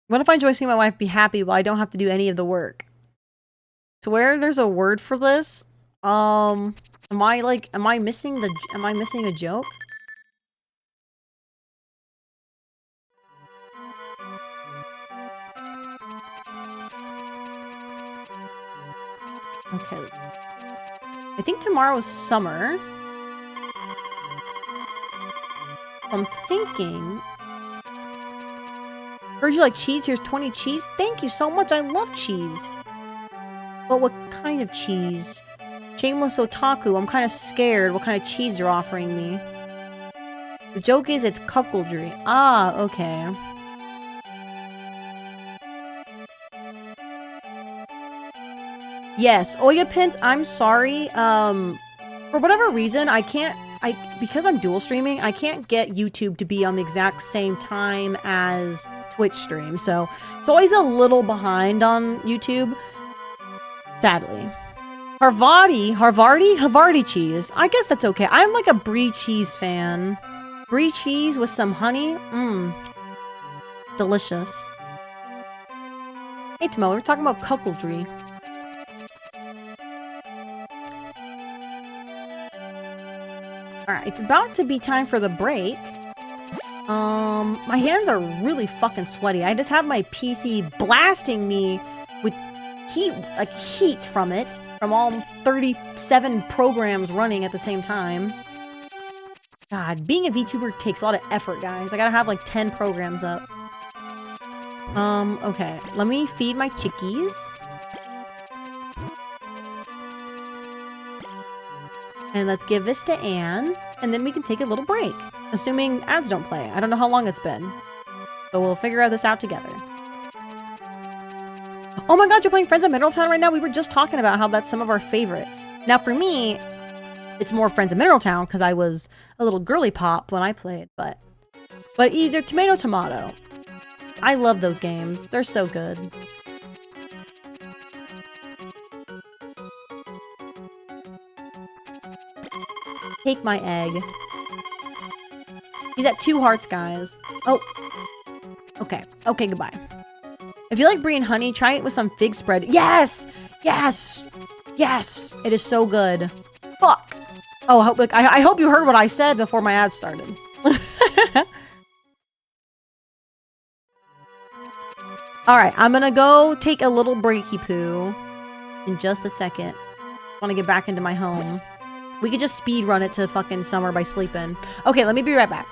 What if I enjoy seeing my wife be happy while I don't have to do any of the work? Swear there's a word for this? Am I missing a joke? Okay. I think tomorrow's summer. I'm thinking. Heard you like cheese. Here's 20 cheese. Thank you so much. I love cheese. But what kind of cheese? Shameless otaku. I'm kind of scared what kind of cheese you're offering me. The joke is it's cuckoldry. Ah, okay. Yes, Oyapint, I'm sorry. For whatever reason, because I'm dual streaming, I can't get YouTube to be on the exact same time as Twitch stream. So it's always a little behind on YouTube. Sadly. Havarti cheese. I guess that's okay. I'm like a brie cheese fan. Brie cheese with some honey. Delicious. Hey, Tomo, we're talking about cuckoldry. Alright, it's about to be time for the break. My hands are really fucking sweaty. I just have my PC blasting me with heat from it. From all 37 programs running at the same time. God, being a VTuber takes a lot of effort, guys. I gotta have like 10 programs up. Okay. Let me feed my chickies. And let's give this to Anne. And then we can take a little break. Assuming ads don't play. I don't know how long it's been. So we'll figure this out together. Oh my god, you're playing Friends of Mineral right now? We were just talking about how that's some of our favorites. Now for me, it's more Friends of Mineral because I was a little girly pop when I played. But either Tomato. I love those games. They're so good. Take my egg. He's at 2 hearts, guys. Oh. Okay. Okay, goodbye. If you like brie and honey, try it with some fig spread. Yes! Yes! Yes! It is so good. Fuck! Oh, I hope you heard what I said before my ad started. Alright, I'm gonna go take a little breaky poo in just a second. I want to get back into my home. We could just speed run it to fucking summer by sleeping. Okay, let me be right back.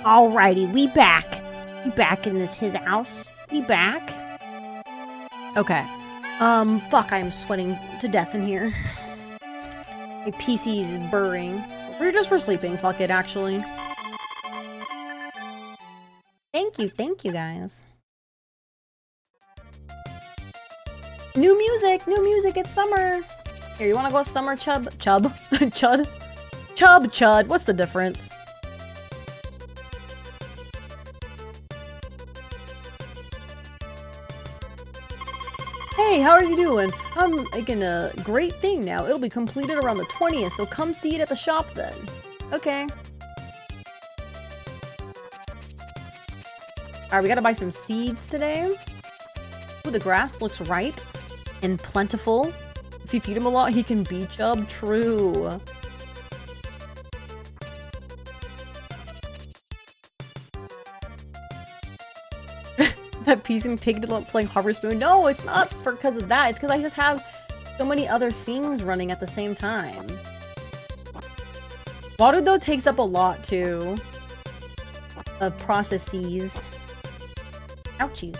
Alrighty, we back. We back in this his house. We back. Okay. Fuck, I'm sweating to death in here. My PC is burring. We're just for sleeping, fuck it, actually. Thank you guys. New music, it's summer. Here, you wanna go summer chub? Chud? Chud, what's the difference? Hey, how are you doing? I'm making a great thing now. It'll be completed around the 20th, so come see it at the shop then. Okay. Alright, we gotta buy some seeds today. Ooh, the grass looks ripe and plentiful. If you feed him a lot, he can be chub. True. That piece and take it to playing Harvest Moon. No, it's not because of that. It's because I just have so many other things running at the same time. Water, though, takes up a lot, too. Of processes. Ouchies.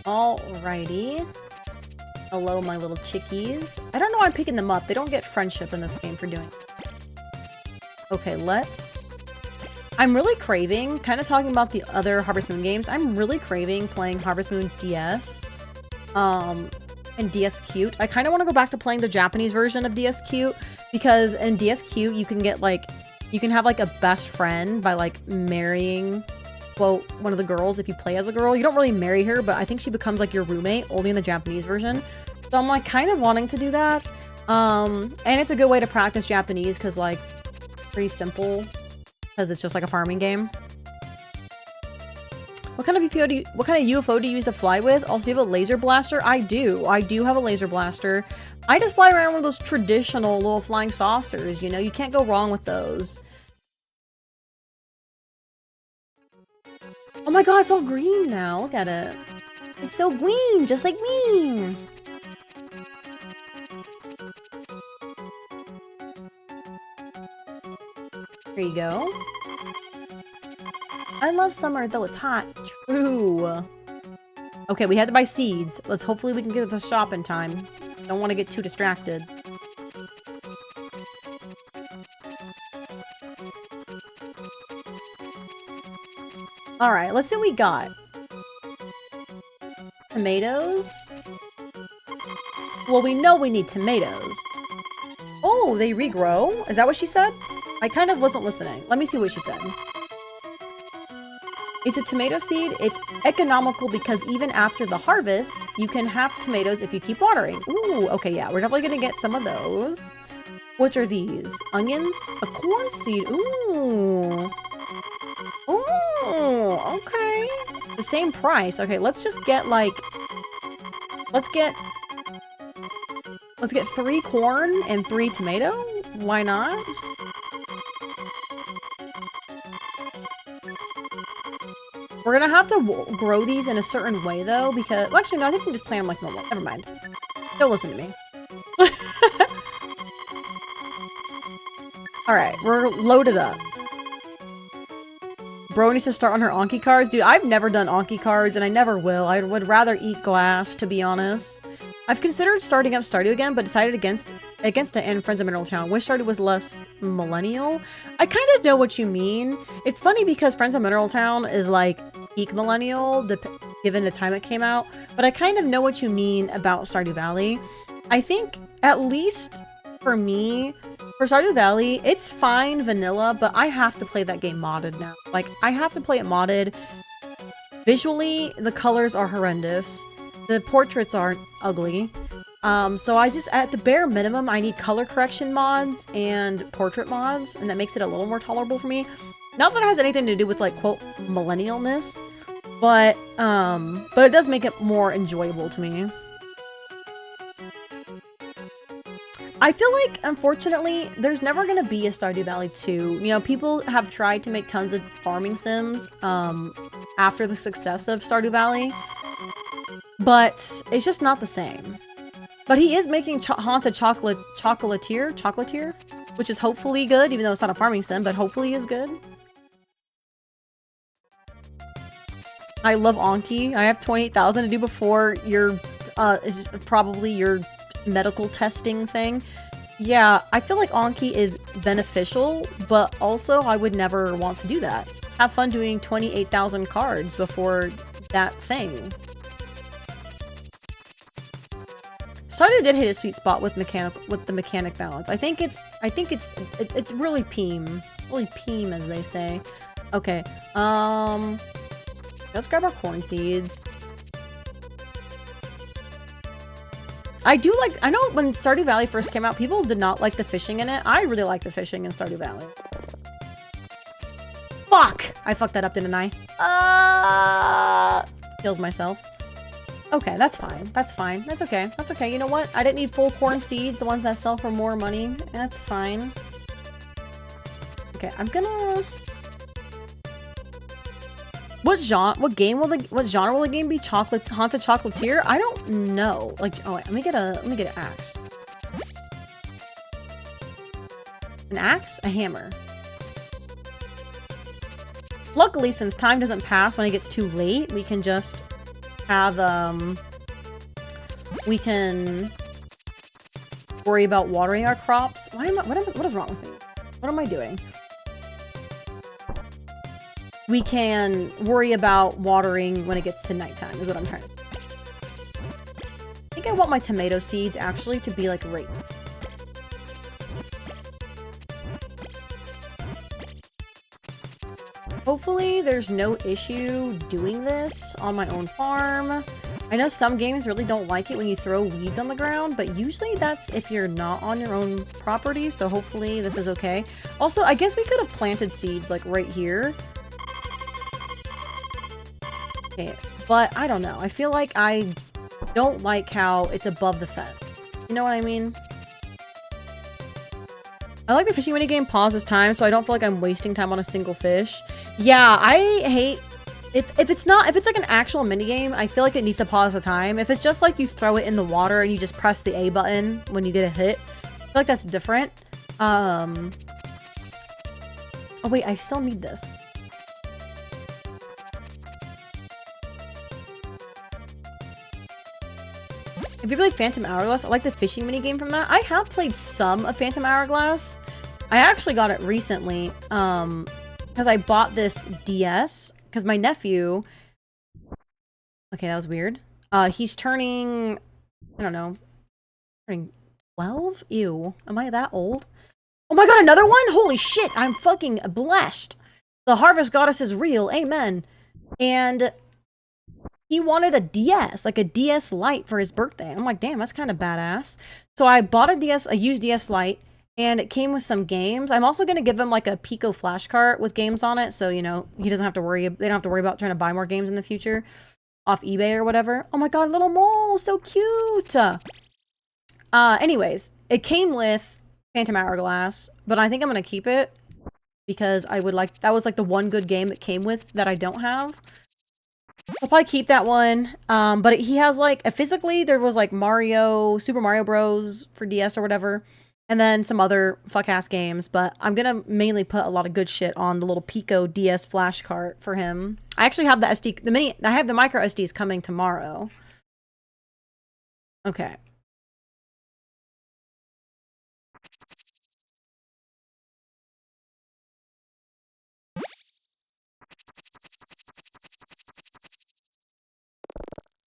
Alrighty. Hello, my little chickies. I don't know why I'm picking them up. They don't get friendship in this game for doing it. Okay, let's... I'm really craving, kind of talking about the other Harvest Moon games, I'm really craving playing Harvest Moon DS. And DS Cute. I kind of want to go back to playing the Japanese version of DS Cute, because in DS Cute, you can get, like, you can have, like, a best friend by, like, marrying, well, one of the girls if you play as a girl. You don't really marry her, but I think she becomes, like, your roommate, only in the Japanese version. So I'm, like, kind of wanting to do that. And it's a good way to practice Japanese, because, like, pretty simple. Because it's just like a farming game. What kind of UFO do you use to fly with? Also, you have a laser blaster? I do. I do have a laser blaster. I just fly around with those traditional little flying saucers, you know? You can't go wrong with those. Oh my god, it's all green now. Look at it. It's so green, just like me. There you go. I love summer, though it's hot. True. Okay, we had to buy seeds. Let's hopefully we can get to the shop in time. Don't want to get too distracted. Alright, let's see what we got. Tomatoes? Well, we know we need tomatoes. Oh, they regrow? Is that what she said? I kind of wasn't listening. Let me see what she said. It's a tomato seed. It's economical because even after the harvest, you can have tomatoes if you keep watering. Ooh, okay, yeah. We're definitely going to get some of those. What are these? Onions? A corn seed. Ooh. Ooh, okay. The same price. Okay, let's just get, like... Let's get 3 corn and 3 tomato. Why not? We're gonna have to grow these in a certain way, though, because... Well, actually, no, I think we can just plant them like normal. Never mind. Don't listen to me. Alright, we're loaded up. Bro needs to start on her Anki cards. Dude, I've never done Anki cards, and I never will. I would rather eat glass, to be honest. I've considered starting up Stardew again, but decided against it and Friends of Mineral Town. Wish Stardew was less millennial. I kind of know what you mean. It's funny because Friends of Mineral Town is like peak millennial, given the time it came out. But I kind of know what you mean about Stardew Valley. I think, at least for me, for Stardew Valley, it's fine vanilla, but I have to play that game modded now. Like, I have to play it modded. Visually, the colors are horrendous. The portraits aren't ugly. So I just, at the bare minimum, I need color correction mods and portrait mods, and that makes it a little more tolerable for me. Not that it has anything to do with, like, quote, millennialness, but it does make it more enjoyable to me. I feel like, unfortunately, there's never gonna be a Stardew Valley 2. You know, people have tried to make tons of farming sims, after the success of Stardew Valley. But it's just not the same. But he is making Haunted Chocolatier? which is hopefully good, even though it's not a farming sim, but hopefully is good. I love Anki. I have 28,000 to do before your, probably your medical testing thing. Yeah, I feel like Anki is beneficial, but also I would never want to do that. Have fun doing 28,000 cards before that thing. Stardew did hit a sweet spot with the mechanic balance. I think it's really peem as they say. Okay, let's grab our corn seeds. I know when Stardew Valley first came out, people did not like the fishing in it. I really like the fishing in Stardew Valley. Fuck! I fucked that up, didn't I? Kills myself. Okay, that's fine. That's fine. That's okay. That's okay. You know what? I didn't need full corn seeds, the ones that sell for more money. That's fine. Okay, I'm gonna... What genre will the game be? Haunted Chocolatier? I don't know. Like, oh wait, let me get an axe. An axe? A hammer. Luckily, since time doesn't pass when it gets too late, we can just have we can worry about watering our crops. What is wrong with me? What am I doing? We can worry about watering when it gets to nighttime, is what I'm trying to do. I think I want my tomato seeds, actually, to be, like, right. Hopefully, there's no issue doing this on my own farm. I know some games really don't like it when you throw weeds on the ground, but usually that's if you're not on your own property, so hopefully this is okay. Also, I guess we could have planted seeds, like, right here. Okay, but I don't know. I feel like I don't like how it's above the fence. You know what I mean? I like the fishing minigame pauses time, so I don't feel like I'm wasting time on a single fish. Yeah, I hate... If it's like an actual minigame, I feel like it needs to pause the time. If it's just like you throw it in the water and you just press the A button when you get a hit, I feel like that's different. Oh wait, I still need this. If you play Phantom Hourglass, I like the fishing minigame from that. I have played some of Phantom Hourglass. I actually got it recently, because I bought this DS, because my nephew... Okay, that was weird. He's turning... I don't know. Turning 12? Ew. Am I that old? Oh my god, another one? Holy shit, I'm fucking blessed. The Harvest Goddess is real. Amen. And... he wanted a DS, like a DS Lite for his birthday. I'm like, damn, that's kind of badass. So I bought a used DS Lite, and it came with some games. I'm also going to give him like a Pico flash cart with games on it, so, you know, he doesn't have to worry, they don't have to worry about trying to buy more games in the future off eBay or whatever. Oh my god, little mole, so cute! Anyways, it came with Phantom Hourglass, but I think I'm going to keep it because I would like, that was like the one good game it came with that I don't have. I'll probably keep that one, but he has like, physically there was like Super Mario Bros. For DS or whatever, and then some other fuck-ass games, but I'm gonna mainly put a lot of good shit on the little Pico DS flash cart for him. I actually have I have the micro SDs coming tomorrow. Okay.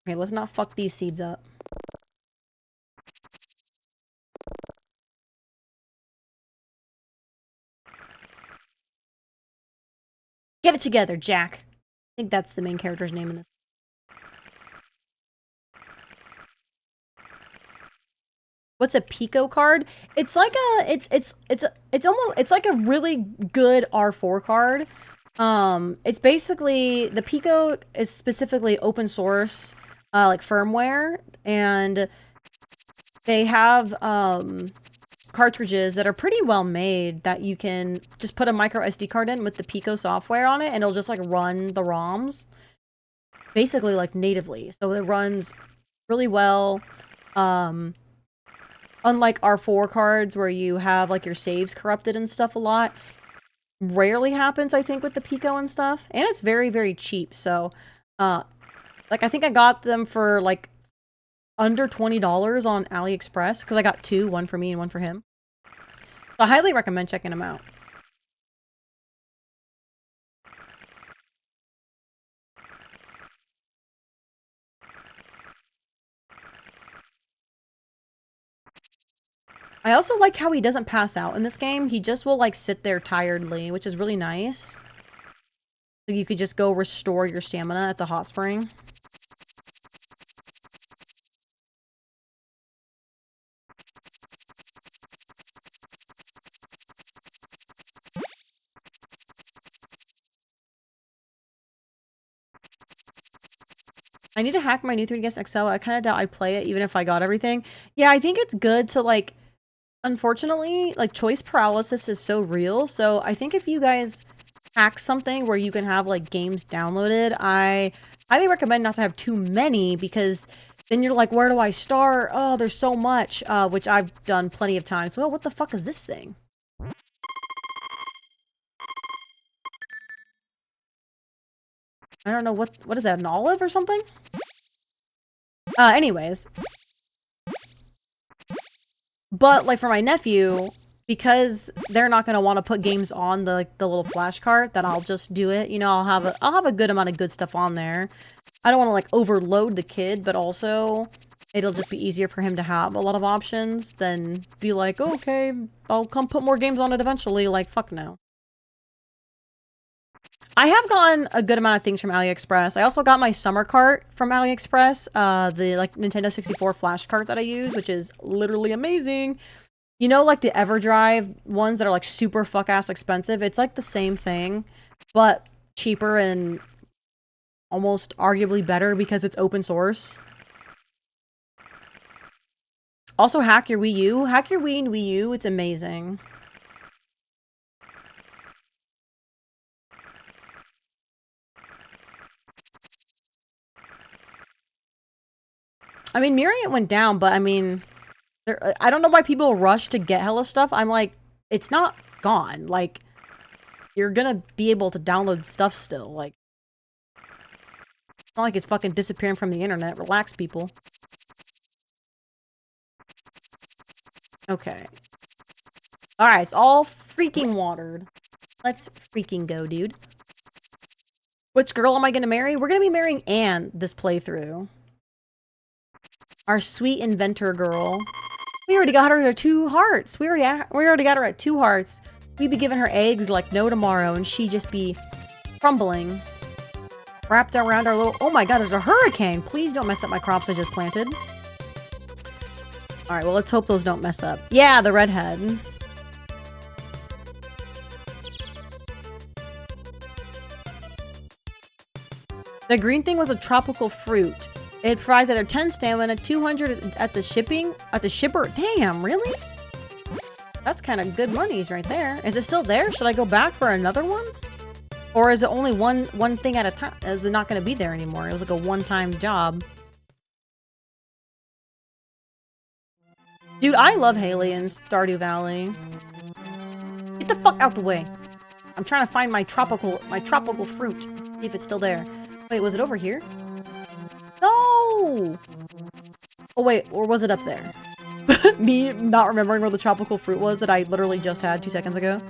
Okay, let's not fuck these seeds up. Get it together, Jack. I think that's the main character's name in this. What's a Pico card? It's like a it's like a really good R4 card. It's basically, the Pico is specifically open source like firmware, and they have cartridges that are pretty well made that you can just put a micro SD card in with the Pico software on it, and it'll just like run the ROMs basically like natively. So it runs really well. Unlike R4 cards where you have like your saves corrupted and stuff a lot. Rarely happens, I think, with the Pico and stuff. And it's very, very cheap. So, like, I think I got them for like under $20 on AliExpress because I got two, one for me and one for him. So I highly recommend checking them out. I also like how he doesn't pass out in this game. He just will like sit there tiredly, which is really nice. So you could just go restore your stamina at the hot spring. I need to hack my new 3DS XL. I kind of doubt I'd play it even if I got everything. Yeah, I think it's good to like, unfortunately, like choice paralysis is so real. So I think if you guys hack something where you can have like games downloaded, I highly recommend not to have too many because then you're like, where do I start? Oh, there's so much, which I've done plenty of times. Well, what the fuck is this thing? I don't know what is that, an olive or something? Anyways. But, like, for my nephew, because they're not gonna want to put games on the little flash cart, that I'll just do it. You know, I'll have a good amount of good stuff on there. I don't want to, like, overload the kid, but also it'll just be easier for him to have a lot of options than be like, oh, okay, I'll come put more games on it eventually. Like, fuck no. I have gotten a good amount of things from AliExpress. I also got my summer cart from AliExpress, the like Nintendo 64 flash cart that I use, which is literally amazing. You know, like the EverDrive ones that are like super fuck-ass expensive? It's like the same thing, but cheaper and almost arguably better because it's open source. Also, hack your Wii U. Hack your Wii and Wii U. It's amazing. I mean, mirroring it went down, but I mean, I don't know why people rush to get hella stuff. I'm like, it's not gone. Like, you're gonna be able to download stuff still. Like, it's not like it's fucking disappearing from the internet. Relax, people. Okay. Alright, it's all freaking watered. Let's freaking go, dude. Which girl am I gonna marry? We're gonna be marrying Anne this playthrough. Our sweet inventor girl. We already got her 2 hearts. We already got her at 2 hearts. We'd be giving her eggs like no tomorrow, and she'd just be crumbling. Wrapped around our little... Oh my god, there's a hurricane! Please don't mess up my crops I just planted. Alright, well, let's hope those don't mess up. Yeah, the redhead. The green thing was a tropical fruit. It provides either 10 stamina, 200 at the shipper. Damn, really? That's kind of good monies right there. Is it still there? Should I go back for another one? Or is it only one thing at a time? Is it not going to be there anymore? It was like a one-time job. Dude, I love Haley in Stardew Valley. Get the fuck out the way. I'm trying to find my tropical fruit. See if it's still there. Wait, was it over here? No! Oh wait, or was it up there? Me not remembering where the tropical fruit was that I literally just had 2 seconds ago.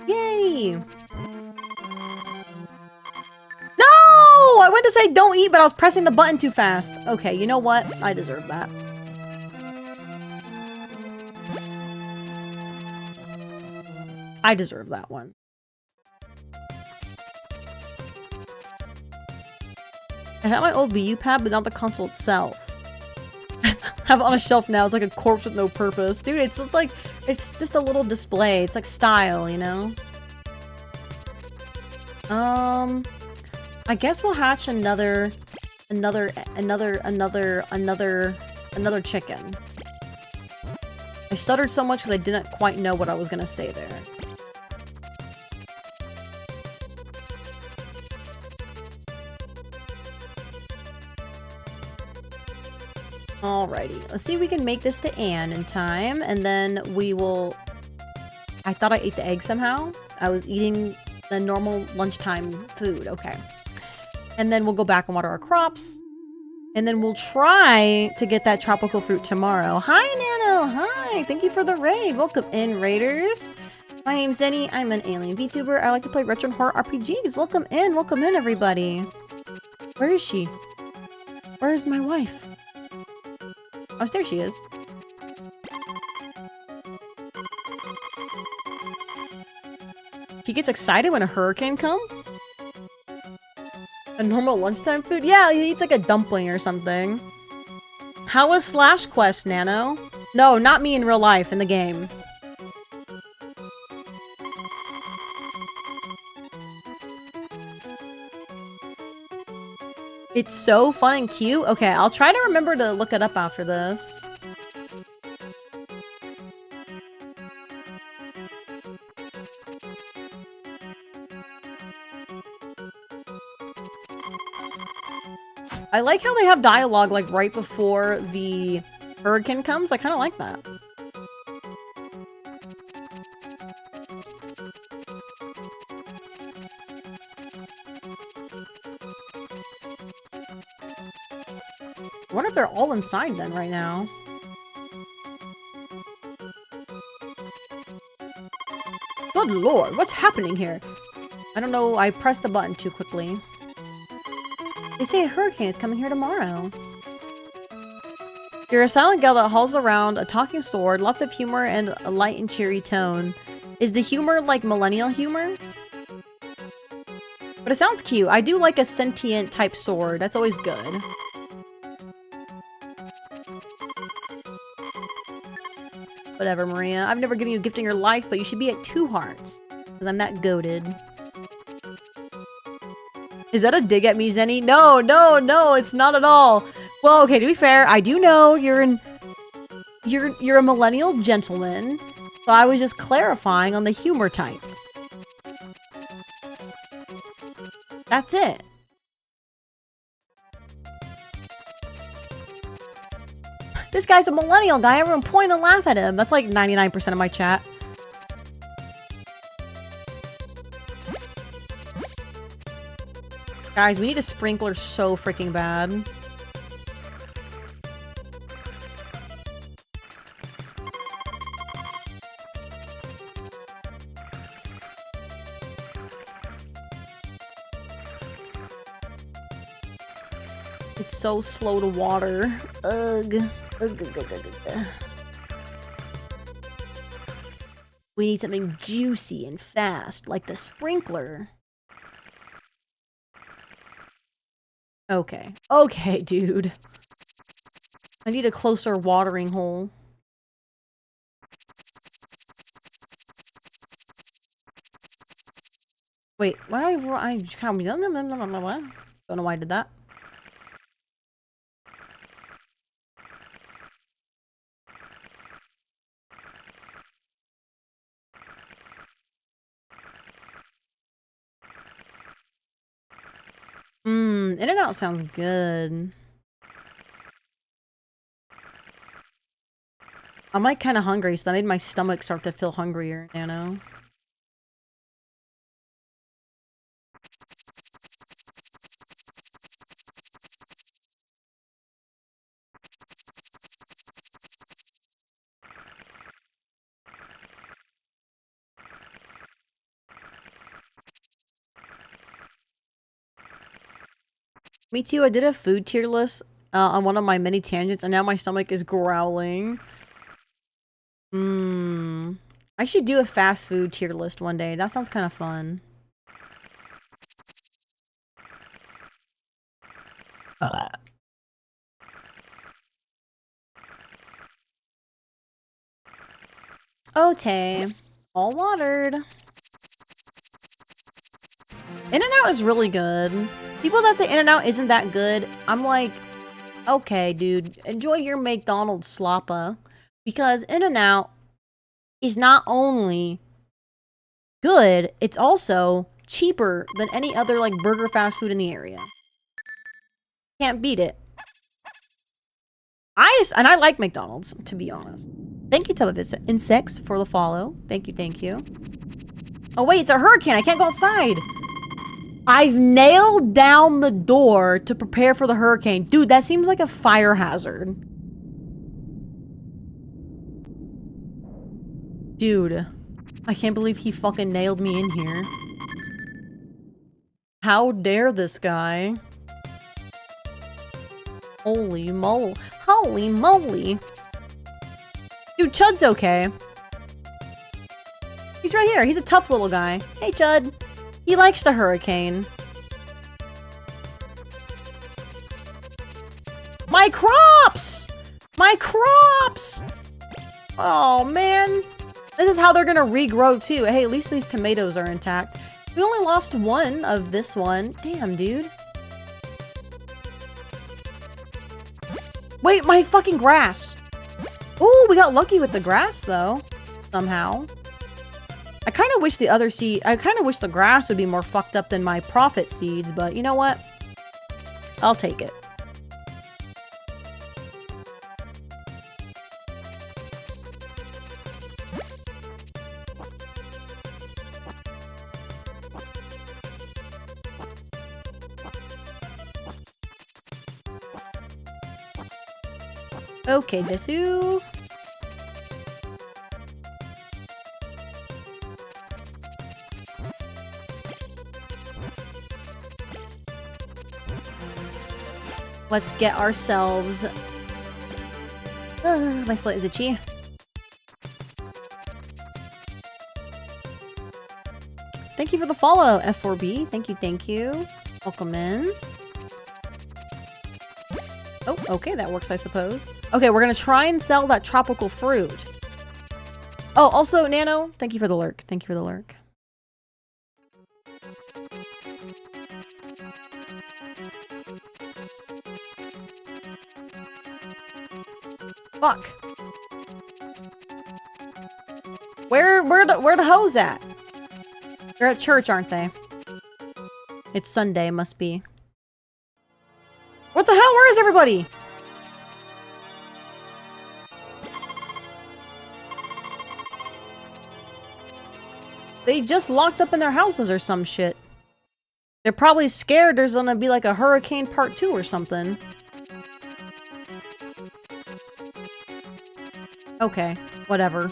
Yay! No! I went to say don't eat, but I was pressing the button too fast. Okay, you know what? I deserve that. I deserve that one. I have my old Wii U pad, but not the console itself. Have it on a shelf now. It's like a corpse with no purpose. Dude, it's just like, it's just a little display. It's like style, you know? I guess we'll hatch another chicken. I stuttered so much because I didn't quite know what I was gonna say there. Alrighty, let's see if we can make this to Anne in time, and then we will... I thought I ate the egg somehow. I was eating the normal lunchtime food. Okay. And then we'll go back and water our crops. And then we'll try to get that tropical fruit tomorrow. Hi, Nano! Hi! Thank you for the raid. Welcome in, raiders. My name's Zenny. I'm an alien VTuber. I like to play retro and horror RPGs. Welcome in, everybody. Where is she? Where is my wife? Oh, there she is. She gets excited when a hurricane comes? A normal lunchtime food? Yeah, he eats like a dumpling or something. How was Slash Quest, Nano? No, not me in real life, in the game. It's so fun and cute. Okay, I'll try to remember to look it up after this. I like how they have dialogue like right before the hurricane comes. I kind of like that. I wonder if they're all inside then right now. Good lord, what's happening here? I don't know, I pressed the button too quickly. They say a hurricane is coming here tomorrow. You're a silent gal that hauls around a talking sword, lots of humor, and a light and cheery tone. Is the humor like millennial humor? But it sounds cute. I do like a sentient type sword. That's always good. Whatever, Maria. I've never given you a gift in your life, but you should be at 2 hearts. Because I'm that goated. Is that a dig at me, Zenny? No, no, no, it's not at all. Well, okay, to be fair, I do know you're a millennial gentleman, so I was just clarifying on the humor type. That's it. This guy's a millennial guy. Everyone point and laugh at him. That's like 99% of my chat. Guys, we need a sprinkler so freaking bad. It's so slow to water. Ugh. Ugh, ugh, ugh, ugh, ugh. We need something juicy and fast, like the sprinkler. Okay. Okay, dude. I need a closer watering hole. Wait, why did I don't know why I did that. In-N-Out sounds good. I'm like kind of hungry, so that made my stomach start to feel hungrier, you know? Me too, I did a food tier list on one of my many tangents, and now my stomach is growling. I should do a fast food tier list one day. That sounds kind of fun. Okay. All watered. In-N-Out is really good. People that say In-N-Out isn't that good, I'm like, okay, dude, enjoy your McDonald's sloppa. Because In-N-Out is not only good, it's also cheaper than any other like burger fast food in the area. Can't beat it. And I like McDonald's, to be honest. Thank you, Television Insects, for the follow. Thank you, thank you. Oh wait, it's a hurricane. I can't go outside. I've nailed down the door to prepare for the hurricane. Dude, that seems like a fire hazard. Dude, I can't believe he fucking nailed me in here. How dare this guy? Holy moly. Holy moly. Dude, Chud's okay. He's right here. He's a tough little guy. Hey, Chud. He likes the hurricane. My crops! My crops! Oh, man. This is how they're gonna regrow, too. Hey, at least these tomatoes are intact. We only lost one of this one. Damn, dude. Wait, my fucking grass. Ooh, we got lucky with the grass, though. Somehow. I kind of wish the grass would be more fucked up than my profit seeds, but you know what? I'll take it. Okay, Desu. Let's get ourselves... my foot is itchy. Thank you for the follow, F4B. Thank you, thank you. Welcome in. Oh, okay, that works, I suppose. Okay, we're gonna try and sell that tropical fruit. Oh, also, Nano, thank you for the lurk. Thank you for the lurk. Fuck. Where the hoes at? They're at church, aren't they? It's Sunday, must be. What the hell? Where is everybody? They just locked up in their houses or some shit. They're probably scared there's gonna be like a hurricane part 2 or something. Okay, whatever.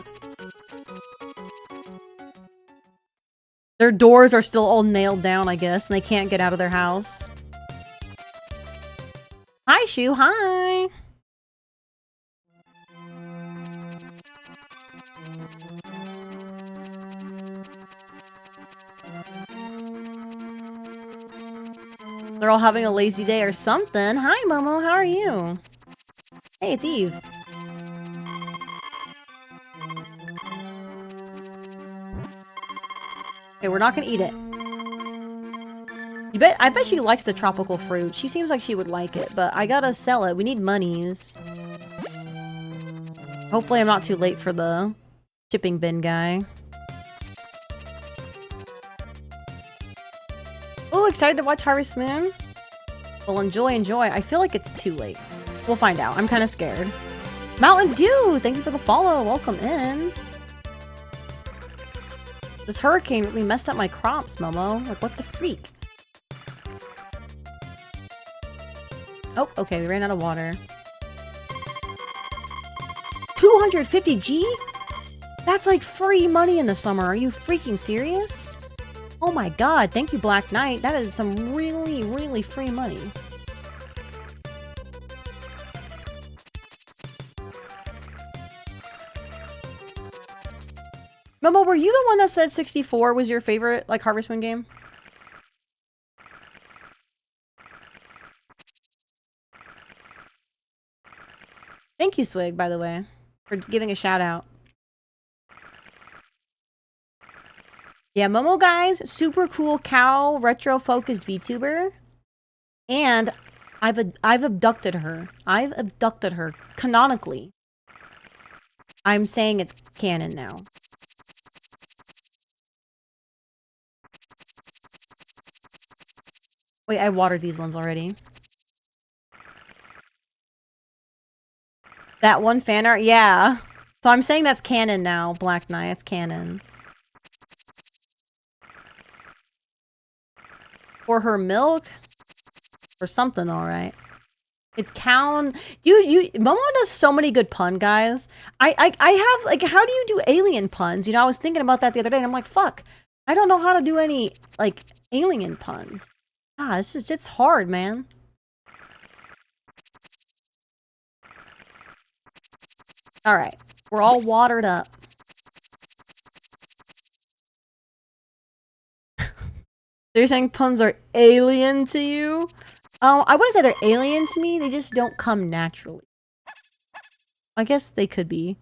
Their doors are still all nailed down, I guess, and they can't get out of their house. Hi, Shu. Hi. They're all having a lazy day or something. Hi, Momo. How are you? Hey, it's Eve. Okay, we're not gonna eat it. I bet she likes the tropical fruit. She seems like she would like it, but I gotta sell it. We need monies. Hopefully I'm not too late for the shipping bin guy. Oh, excited to watch Harvest Moon? Well, enjoy. I feel like it's too late. We'll find out. I'm kind of scared. Mountain Dew, thank you for the follow. Welcome in. This hurricane really messed up my crops, Momo. Like, what the freak? Oh, okay, we ran out of water. 250 G? That's like free money in the summer. Are you freaking serious? Oh my god, thank you, Black Knight. That is some really, really free money. Momo, were you the one that said 64 was your favorite, like, Harvest Moon game? Thank you, Swig, by the way, for giving a shout out. Yeah, Momo, guys, super cool cow retro-focused VTuber. And I've abducted her. I've abducted her canonically. I'm saying it's canon now. Wait, I watered these ones already. That one fan art? Yeah. So I'm saying that's canon now, Black Knight. It's canon. For her milk? Or something, alright. It's count. Momo does so many good pun, guys. I have, like, how do you do alien puns? You know, I was thinking about that the other day, and I'm like, fuck. I don't know how to do any, like, alien puns. Ah, it's hard, man. Alright. We're all watered up. They're saying puns are alien to you? Oh, I wouldn't say they're alien to me. They just don't come naturally. I guess they could be.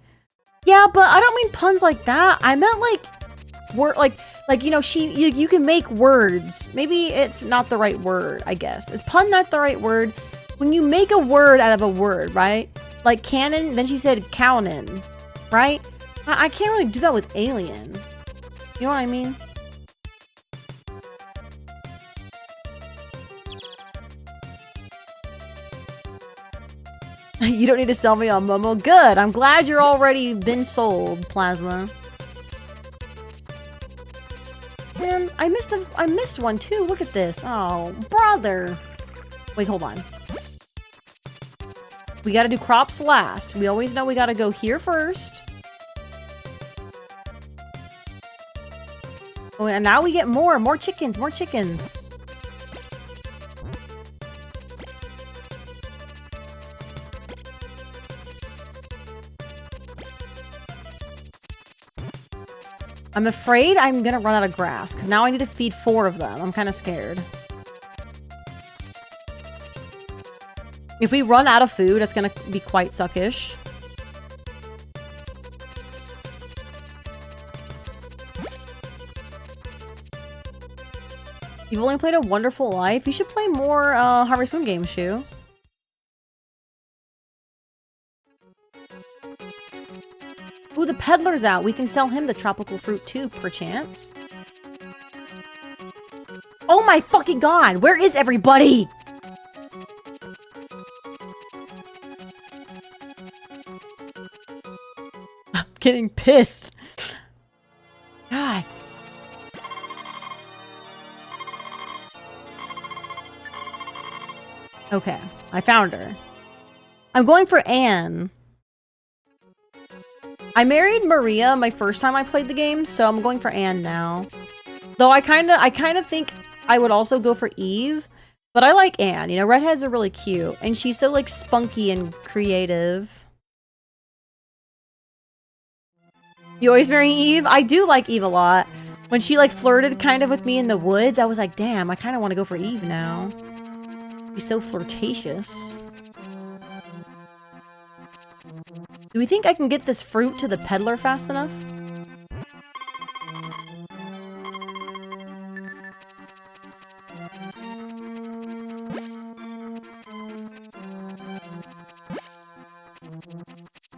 Yeah, but I don't mean puns like that. I meant like word, like you know, you can make words. Maybe it's not the right word. I guess is pun not the right word? When you make a word out of a word, right? Like canon. Then she said cownin, right? I can't really do that with alien. You know what I mean? You don't need to sell me on Momo. Good. I'm glad you're already been sold, Plasma. Man, I missed one too. Look at this. Oh, brother. Wait, hold on. We gotta do crops last. We always know we gotta go here first. Oh, and now we get more chickens, more chickens. I'm afraid I'm gonna run out of grass, because now I need to feed 4 of them. I'm kind of scared. If we run out of food, it's gonna be quite suckish. You've only played A Wonderful Life? You should play more Harvest Moon games, Shu. Ooh, the peddler's out. We can sell him the tropical fruit too, perchance. Oh my fucking god! Where is everybody? I'm getting pissed. God. Okay, I found her. I'm going for Anne. I married Maria my first time I played the game, so I'm going for Anne now. Though I kind of think I would also go for Eve, but I like Anne. You know, redheads are really cute, and she's so like spunky and creative. You always marry Eve? I do like Eve a lot. When she like flirted kind of with me in the woods, I was like, damn, I kind of want to go for Eve now. She's so flirtatious. Do we think I can get this fruit to the peddler fast enough?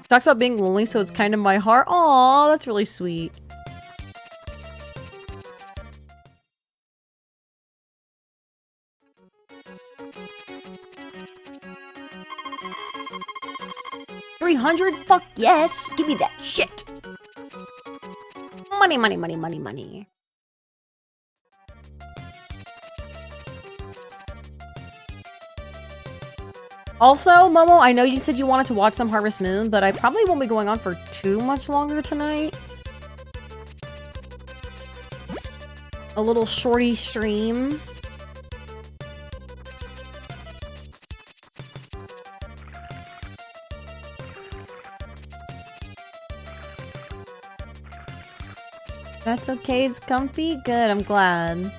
Talks about being lonely, so it's kind of my heart. Aw, that's really sweet. $300? Fuck yes! Give me that shit! Money, money, money, money, money. Also, Momo, I know you said you wanted to watch some Harvest Moon, but I probably won't be going on for too much longer tonight. A little shorty stream. That's okay, it's comfy? Good, I'm glad.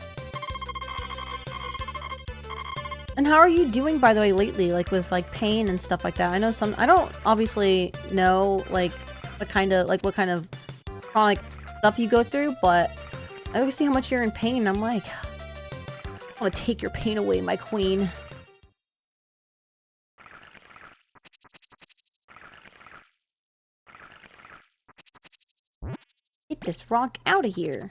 And how are you doing, by the way, lately? Like, with, like, pain and stuff like that? I know I don't obviously know, like, what kind of chronic stuff you go through, but I always see how much you're in pain, and I'm like, I want to take your pain away, my queen. Get this rock out of here.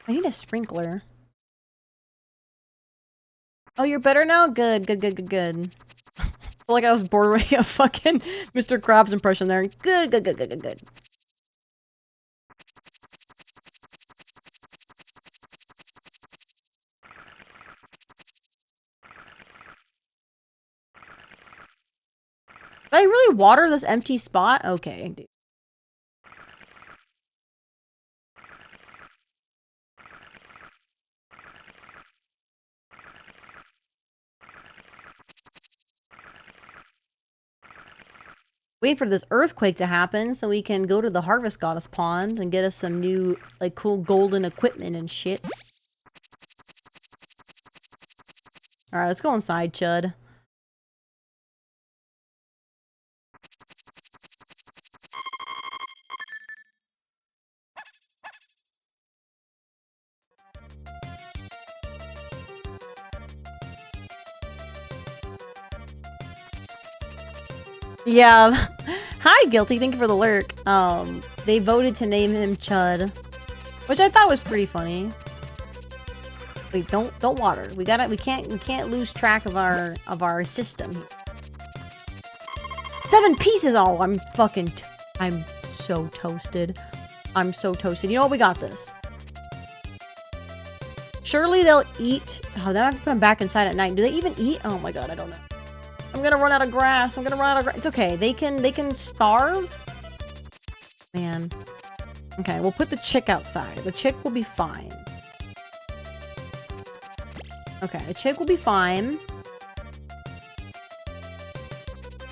I need a sprinkler. Oh, you're better now? Good, good, good, good, good. I feel like I was bordering a fucking Mr. Krabs impression there. Good, good, good, good, good, good. Did I really water this empty spot? Okay, dude. Wait for this earthquake to happen so we can go to the Harvest Goddess Pond and get us some new, like, cool golden equipment and shit. Alright, let's go inside, Chud. Yeah. Hi, Guilty. Thank you for the lurk. They voted to name him Chud, which I thought was pretty funny. Wait, don't water. We can't lose track of our system. 7 pieces. Oh, I'm so toasted. I'm so toasted. You know what? We got this. Surely they'll eat. Oh, then I have to put them back inside at night. Do they even eat? Oh my god, I don't know. I'm gonna run out of grass. I'm gonna run out of grass. It's okay. They can starve. Man. Okay, we'll put the chick outside. The chick will be fine. Okay, the chick will be fine.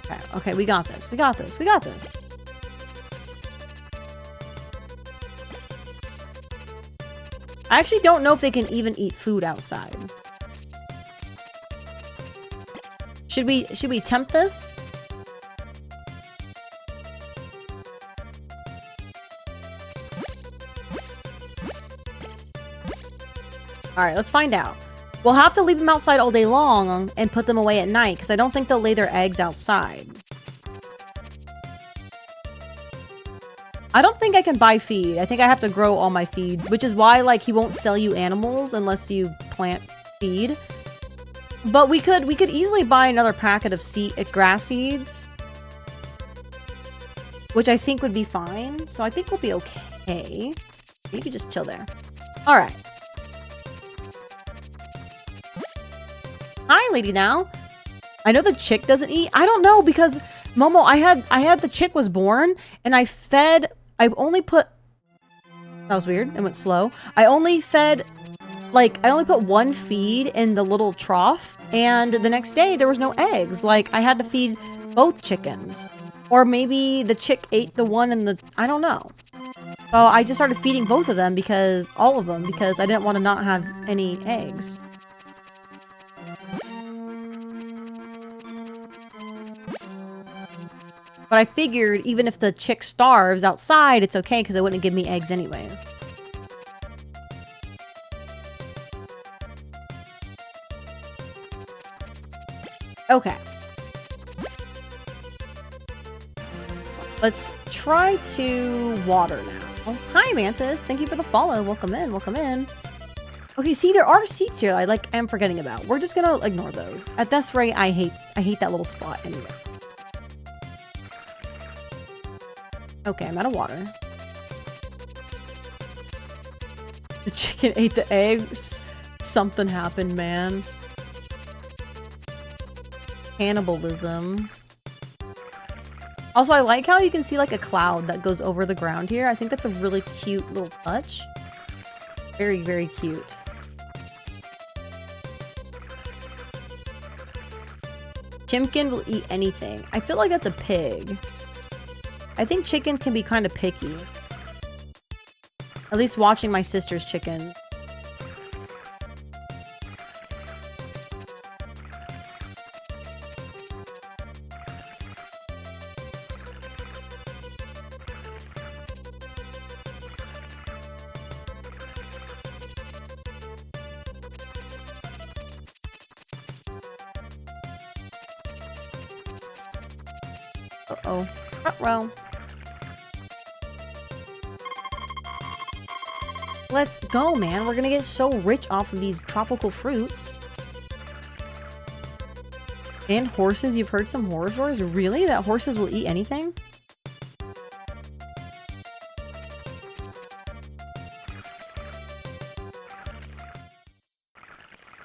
Okay, okay, we got this. We got this. We got this. I actually don't know if they can even eat food outside. Should we tempt this? Alright, let's find out. We'll have to leave them outside all day long and put them away at night, because I don't think they'll lay their eggs outside. I don't think I can buy feed. I think I have to grow all my feed, which is why, like, he won't sell you animals unless you plant feed. But we could easily buy another packet of grass seeds, which I think would be fine. So I think we'll be okay. You can just chill there. All right. Hi, Lady Now. I know the chick doesn't eat. I don't know because Momo, I had the chick was born and I only put. That was weird. It went slow. I only put one feed in the little trough, and the next day there was no eggs. Like, I had to feed both chickens. Or maybe the chick ate the one in the... I don't know. So I just started feeding both of them all of them, because I didn't want to not have any eggs. But I figured even if the chick starves outside, it's okay, because it wouldn't give me eggs anyways. Okay. Let's try to water now. Oh, hi, Mantis. Thank you for the follow. Welcome in. Welcome in. Okay, see, there are seats here I am forgetting about. We're just gonna ignore those. At this rate, I hate that little spot anyway. Okay, I'm out of water. The chicken ate the eggs. Something happened, man. Cannibalism. Also, I like how you can see like a cloud that goes over the ground here. I think that's a really cute little touch. Very, very cute. Chimkin will eat anything. I feel like that's a pig. I think chickens can be kind of picky. At least watching my sister's chicken. Uh-oh. Uh-oh. Let's go, man. We're gonna get so rich off of these tropical fruits. And horses. You've heard some horror stories? Really? That horses will eat anything?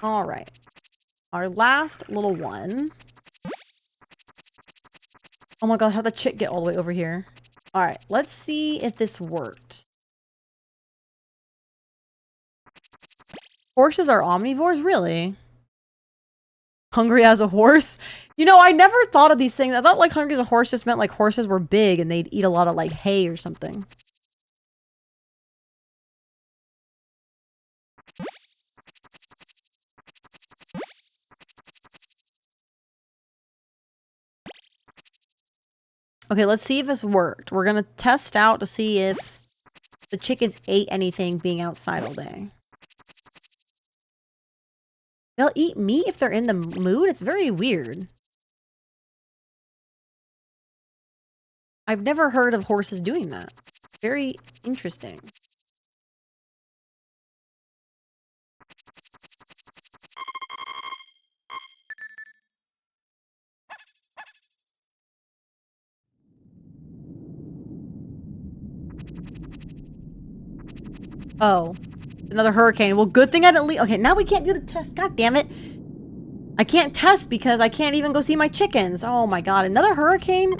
Alright. Our last little one. Oh my god, how'd the chick get all the way over here? Alright, let's see if this worked. Horses are omnivores? Really? Hungry as a horse? You know, I never thought of these things. I thought like hungry as a horse just meant like horses were big and they'd eat a lot of like hay or something. Okay, let's see if this worked. We're gonna test out to see if the chickens ate anything being outside all day. They'll eat meat if they're in the mood? It's very weird. I've never heard of horses doing that. Very interesting. Oh. Another hurricane. Well, good thing I didn't leave. Okay, now we can't do the test. God damn it. I can't test because I can't even go see my chickens. Oh my god, another hurricane?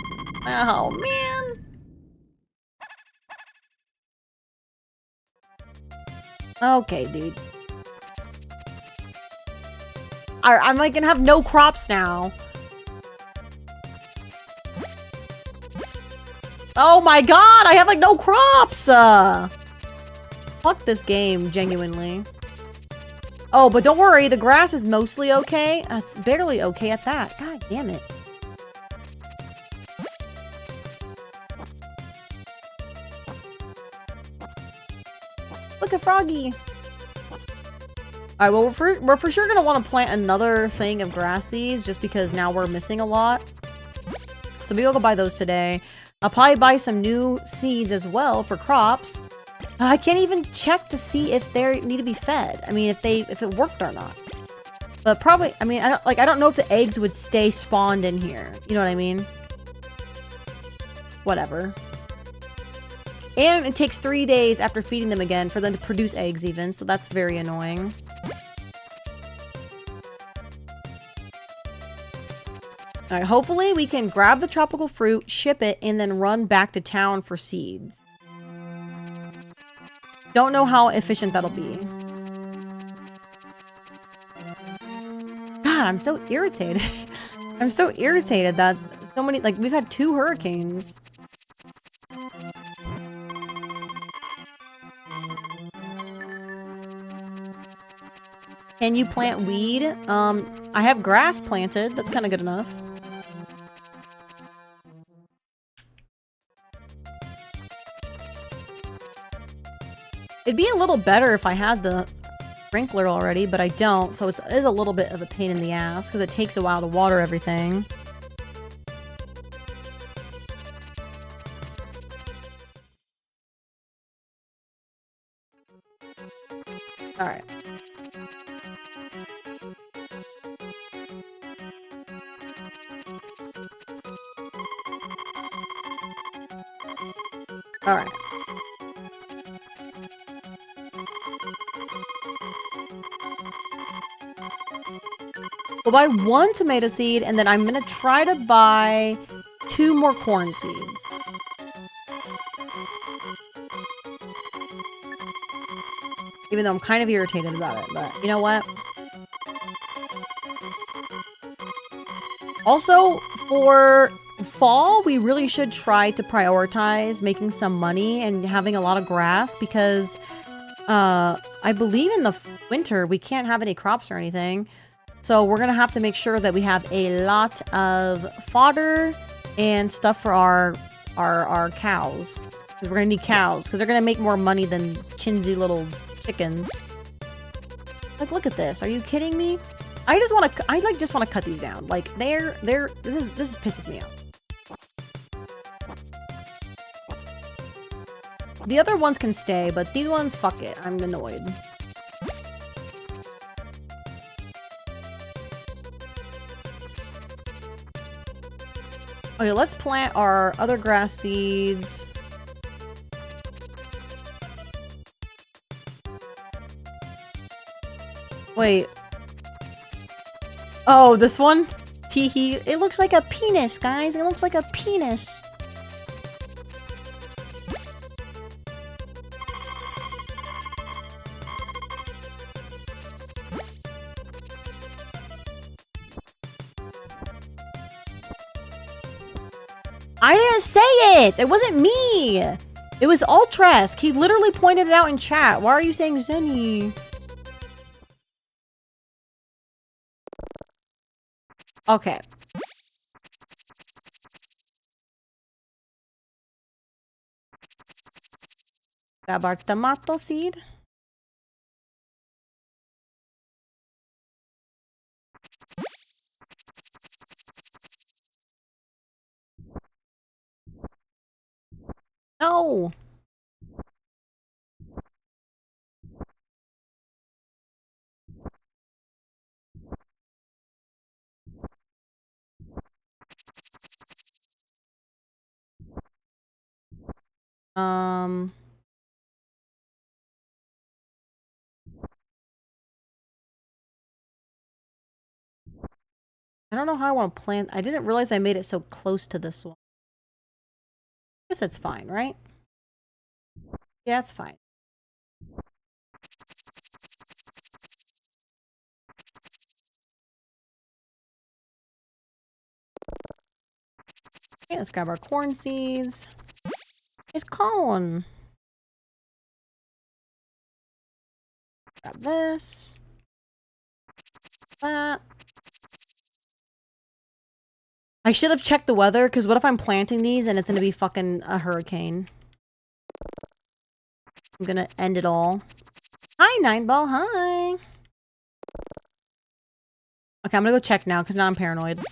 Oh, man. Okay, dude. I'm like gonna have no crops now. Oh my god, I have like no crops! Fuck this game, genuinely. Oh, but don't worry, the grass is mostly okay. It's barely okay at that. God damn it. Look at Froggy. Alright, well, we're for sure gonna want to plant another thing of grass seeds just because now we're missing a lot. So maybe I'll go buy those today. I'll probably buy some new seeds as well for crops. I can't even check to see if they need to be fed. I mean, if it worked or not. But probably, I mean, I don't know if the eggs would stay spawned in here. You know what I mean? Whatever. And it takes 3 days after feeding them again for them to produce eggs even, so that's very annoying. Alright, hopefully we can grab the tropical fruit, ship it, and then run back to town for seeds. Don't know how efficient that'll be. God, I'm so irritated. I'm so irritated that so many, like, we've had 2 hurricanes. Can you plant weed? I have grass planted. That's kind of good enough. It'd be a little better if I had the sprinkler already, but I don't, so it is a little bit of a pain in the ass because it takes a while to water everything. Alright. Alright. We'll buy 1 tomato seed, and then I'm gonna try to buy 2 more corn seeds. Even though I'm kind of irritated about it, but you know what? Also, for fall, we really should try to prioritize making some money and having a lot of grass because I believe in the winter we can't have any crops or anything. So we're gonna have to make sure that we have a lot of fodder and stuff for our cows. Because we're gonna need cows, because they're gonna make more money than chinsy little chickens. Like, look at this. Are you kidding me? I just want to cut these down. Like, this pisses me off. The other ones can stay, but these ones, fuck it. I'm annoyed. Okay, let's plant our other grass seeds. Wait. Oh, this one? Teehee. It looks like a penis, guys. It looks like a penis. I didn't say it! It wasn't me! It was Ultresk. He literally pointed it out in chat. Why are you saying Zenny? Okay. Grab our tomato seed. No! I don't know how I want to plant. I didn't realize I made it so close to this one. I guess it's fine, right? Yeah, it's fine. Okay, let's grab our corn seeds. It's corn. Grab this. That. I should have checked the weather, because what if I'm planting these and it's going to be fucking a hurricane? I'm going to end it all. Hi, Nineball. Hi. Okay, I'm going to go check now, because now I'm paranoid.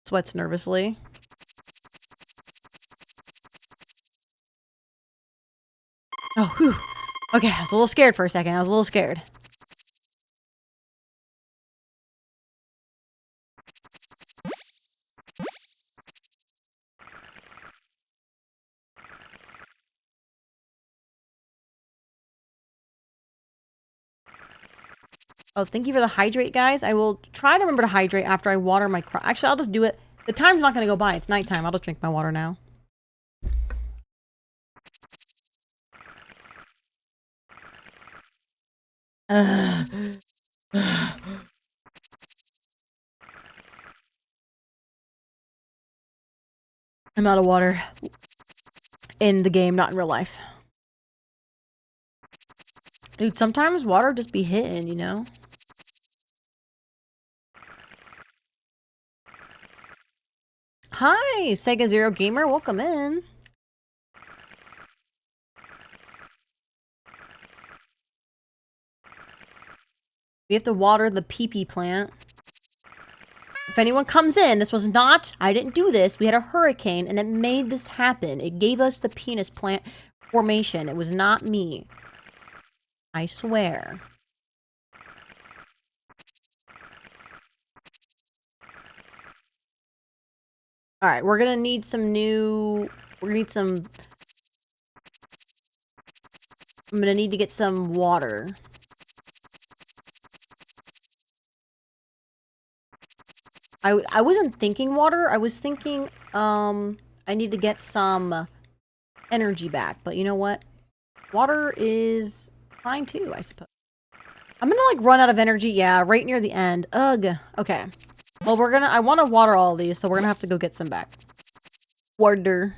Sweats nervously. Oh, whew. Okay, I was a little scared for a second. I was a little scared. Oh, thank you for the hydrate, guys. I will try to remember to hydrate after I water my crop. Actually, I'll just do it. The time's not going to go by. It's nighttime. I'll just drink my water now. I'm out of water. In the game, not in real life. Dude, sometimes water just be hitting, you know? Hi, Sega Zero Gamer. Welcome in. We have to water the pee-pee plant. If anyone comes in, this was not... I didn't do this. We had a hurricane, and it made this happen. It gave us the penis plant formation. It was not me. I swear. Alright, we're gonna need some new... We're gonna need some... I'm gonna need to get some water. I wasn't thinking water. I was thinking, I need to get some energy back. But you know what? Water is fine too, I suppose. I'm gonna, like, run out of energy. Yeah, right near the end. Ugh. Okay. Well, I want to water all these, so we're gonna have to go get some back. Water.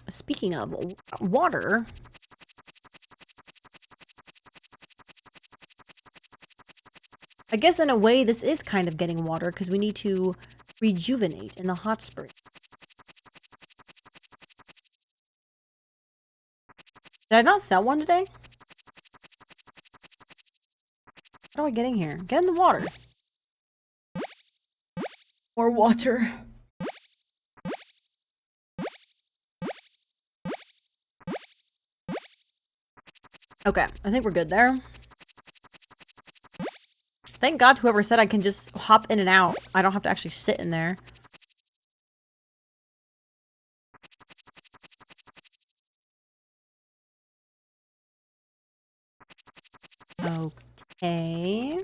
Speaking of water... I guess in a way this is kind of getting water, because we need to rejuvenate in the hot spring. Did I not sell one today? How do do I get in here? Get in the water. More water. Okay, I think we're good there. Thank God whoever said I can just hop in and out. I don't have to actually sit in there. Okay.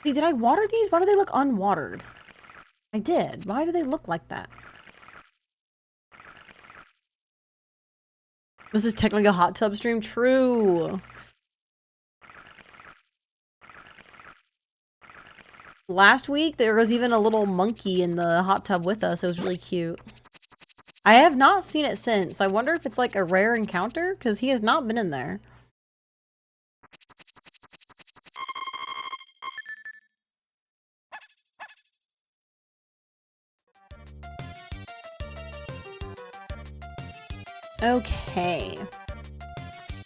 See, did I water these? Why do they look unwatered? I did. Why do they look like that? This is technically a hot tub stream? True. Last week, there was even a little monkey in the hot tub with us. It was really cute. I have not seen it since. I wonder if it's like a rare encounter, because he has not been in there. Okay.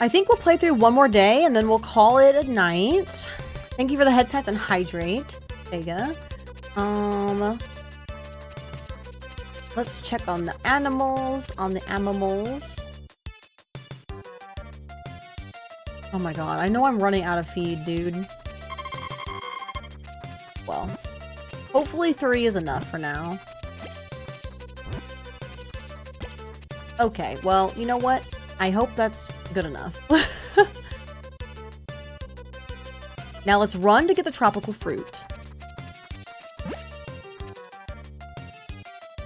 I think we'll play through one more day and then we'll call it a night. Thank you for the head pats and hydrate. There you go. Let's check on the animals. Oh my god, I know I'm running out of feed, dude. Well, hopefully 3 is enough for now. Okay, well, you know what? I hope that's good enough. Now let's run to get the tropical fruit.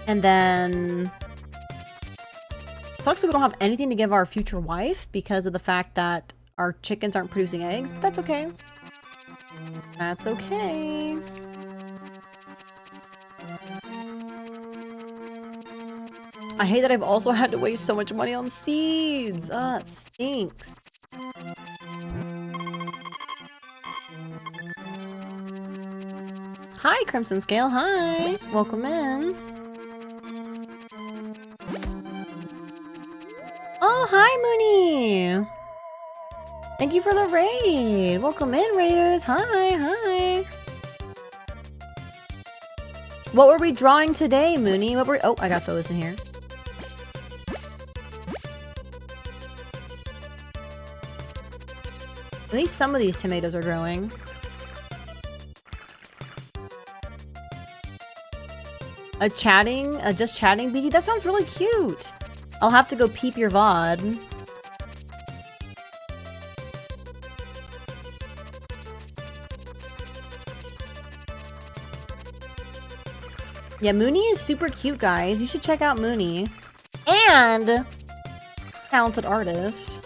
And then... It sucks that we don't have anything to give our future wife because of the fact that our chickens aren't producing eggs, but that's okay. That's okay. I hate that I've also had to waste so much money on seeds. It stinks. Hi, Crimson Scale. Hi. Welcome in. Oh, hi, Mooney. Thank you for the raid. Welcome in, raiders. Hi. What were we drawing today, Mooney? Oh, I got those in here. At least some of these tomatoes are growing. Just chatting BG? That sounds really cute. I'll have to go peep your VOD. Yeah, Mooney is super cute, guys. You should check out Mooney. And talented artist.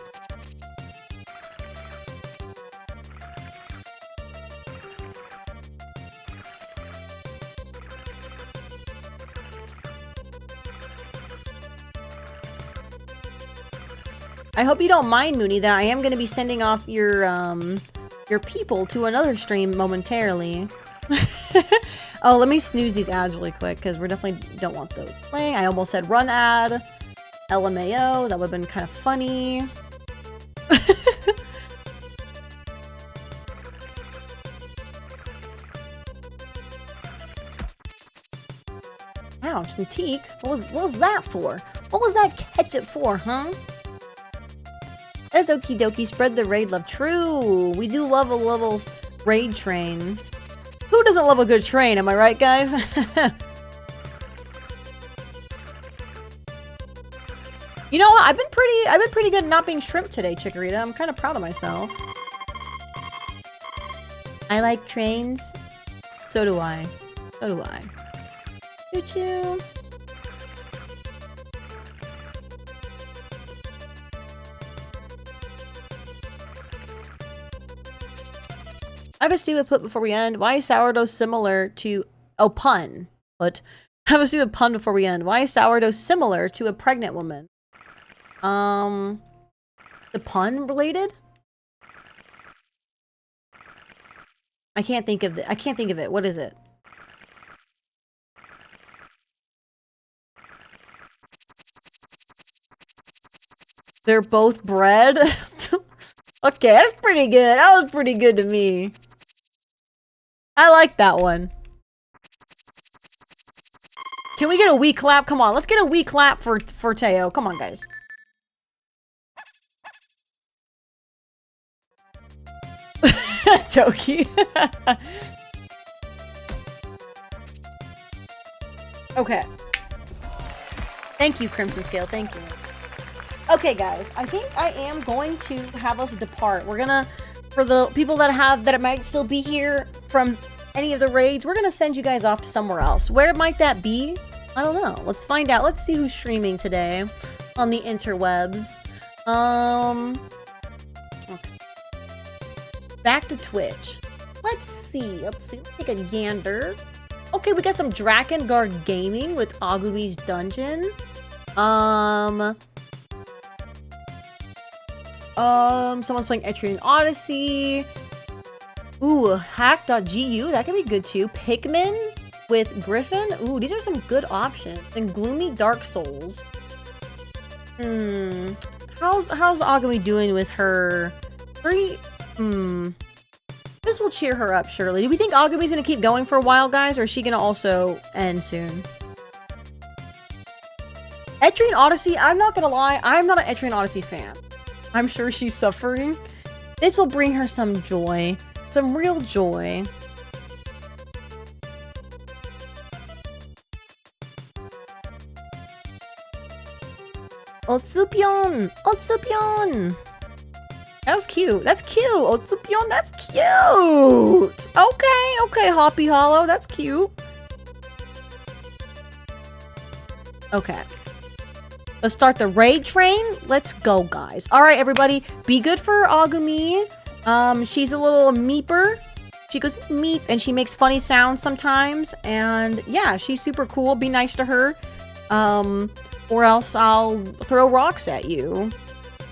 I hope you don't mind, Mooney, that I am going to be sending off your people to another stream momentarily. Oh, let me snooze these ads really quick, because we definitely don't want those playing. I almost said run ad. LMAO, that would have been kind of funny. Ouch, Natique. What was that for? What was that ketchup for, huh? That's okie dokie, spread the raid love. True, we do love a little raid train. Who doesn't love a good train, am I right, guys? You know what, I've been pretty good at not being shrimp today, Chikorita. I'm kind of proud of myself. I like trains. So do I. Choo-choo. I have a stupid put before we end. Why is sourdough similar to... Oh, pun. What? I have a stupid pun before we end. Why is sourdough similar to a pregnant woman? The pun related? I can't think of it. What is it? They're both bread. Okay, that's pretty good. That was pretty good to me. I like that one. Can we get a wee clap? Come on, let's get a wee clap for Teo. Come on, guys. Toki. Okay. Thank you, Crimson Scale. Thank you. Okay, guys. I think I am going to have us depart. We're gonna, for the people that might still be here from any of the raids, we're gonna send you guys off to somewhere else. Where might that be? I don't know. Let's find out. Let's see who's streaming today on the interwebs. Okay. Back to Twitch. Let's see. Let's take a gander. Okay, we got some Drakengard Gaming with Agumi's Dungeon. Someone's playing Etrian Odyssey. Ooh, hack.gu. That could be good too. Pikmin with Griffin. Ooh, these are some good options. And Gloomy Dark Souls. How's Agami doing with her? This will cheer her up, surely. Do we think Agami's gonna keep going for a while, guys, or is she gonna also end soon? Etrian Odyssey, I'm not gonna lie, I'm not an Etrian Odyssey fan. I'm sure she's suffering. This will bring her some joy. Some real joy. Otsupyeon! Otsupyeon! That was cute. That's cute. Otsupyeon, that's cute. Okay, Hoppy Hollow, that's cute. Okay. Let's start the raid train. Let's go, guys. All right, everybody. Be good for Agumi. She's a little meeper. She goes meep, and she makes funny sounds sometimes. And yeah, she's super cool. Be nice to her. Or else I'll throw rocks at you.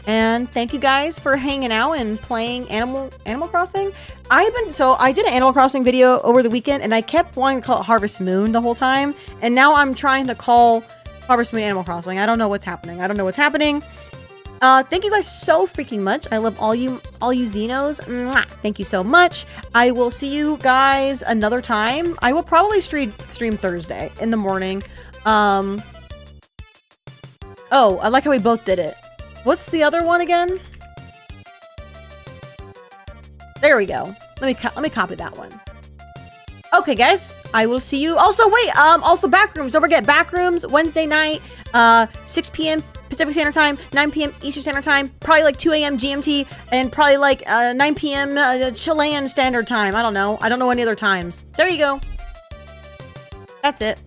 And thank you guys for hanging out and playing Animal Crossing. I did an Animal Crossing video over the weekend, and I kept wanting to call it Harvest Moon the whole time. And now I'm trying to call Harvest Moon Animal Crossing. I don't know what's happening. Thank you guys so freaking much. I love all you Xenos. Mwah. Thank you so much. I will see you guys another time. I will probably stream Thursday in the morning. Oh, I like how we both did it. What's the other one again? There we go. Let me copy that one. Okay, guys. I will see you. Also, wait. Also Backrooms. Don't forget Backrooms Wednesday night, 6 p.m. Pacific Standard Time, 9 p.m. Eastern Standard Time, probably like 2 a.m. GMT, and probably like 9 p.m. Chilean Standard Time. I don't know any other times. So there you go. That's it.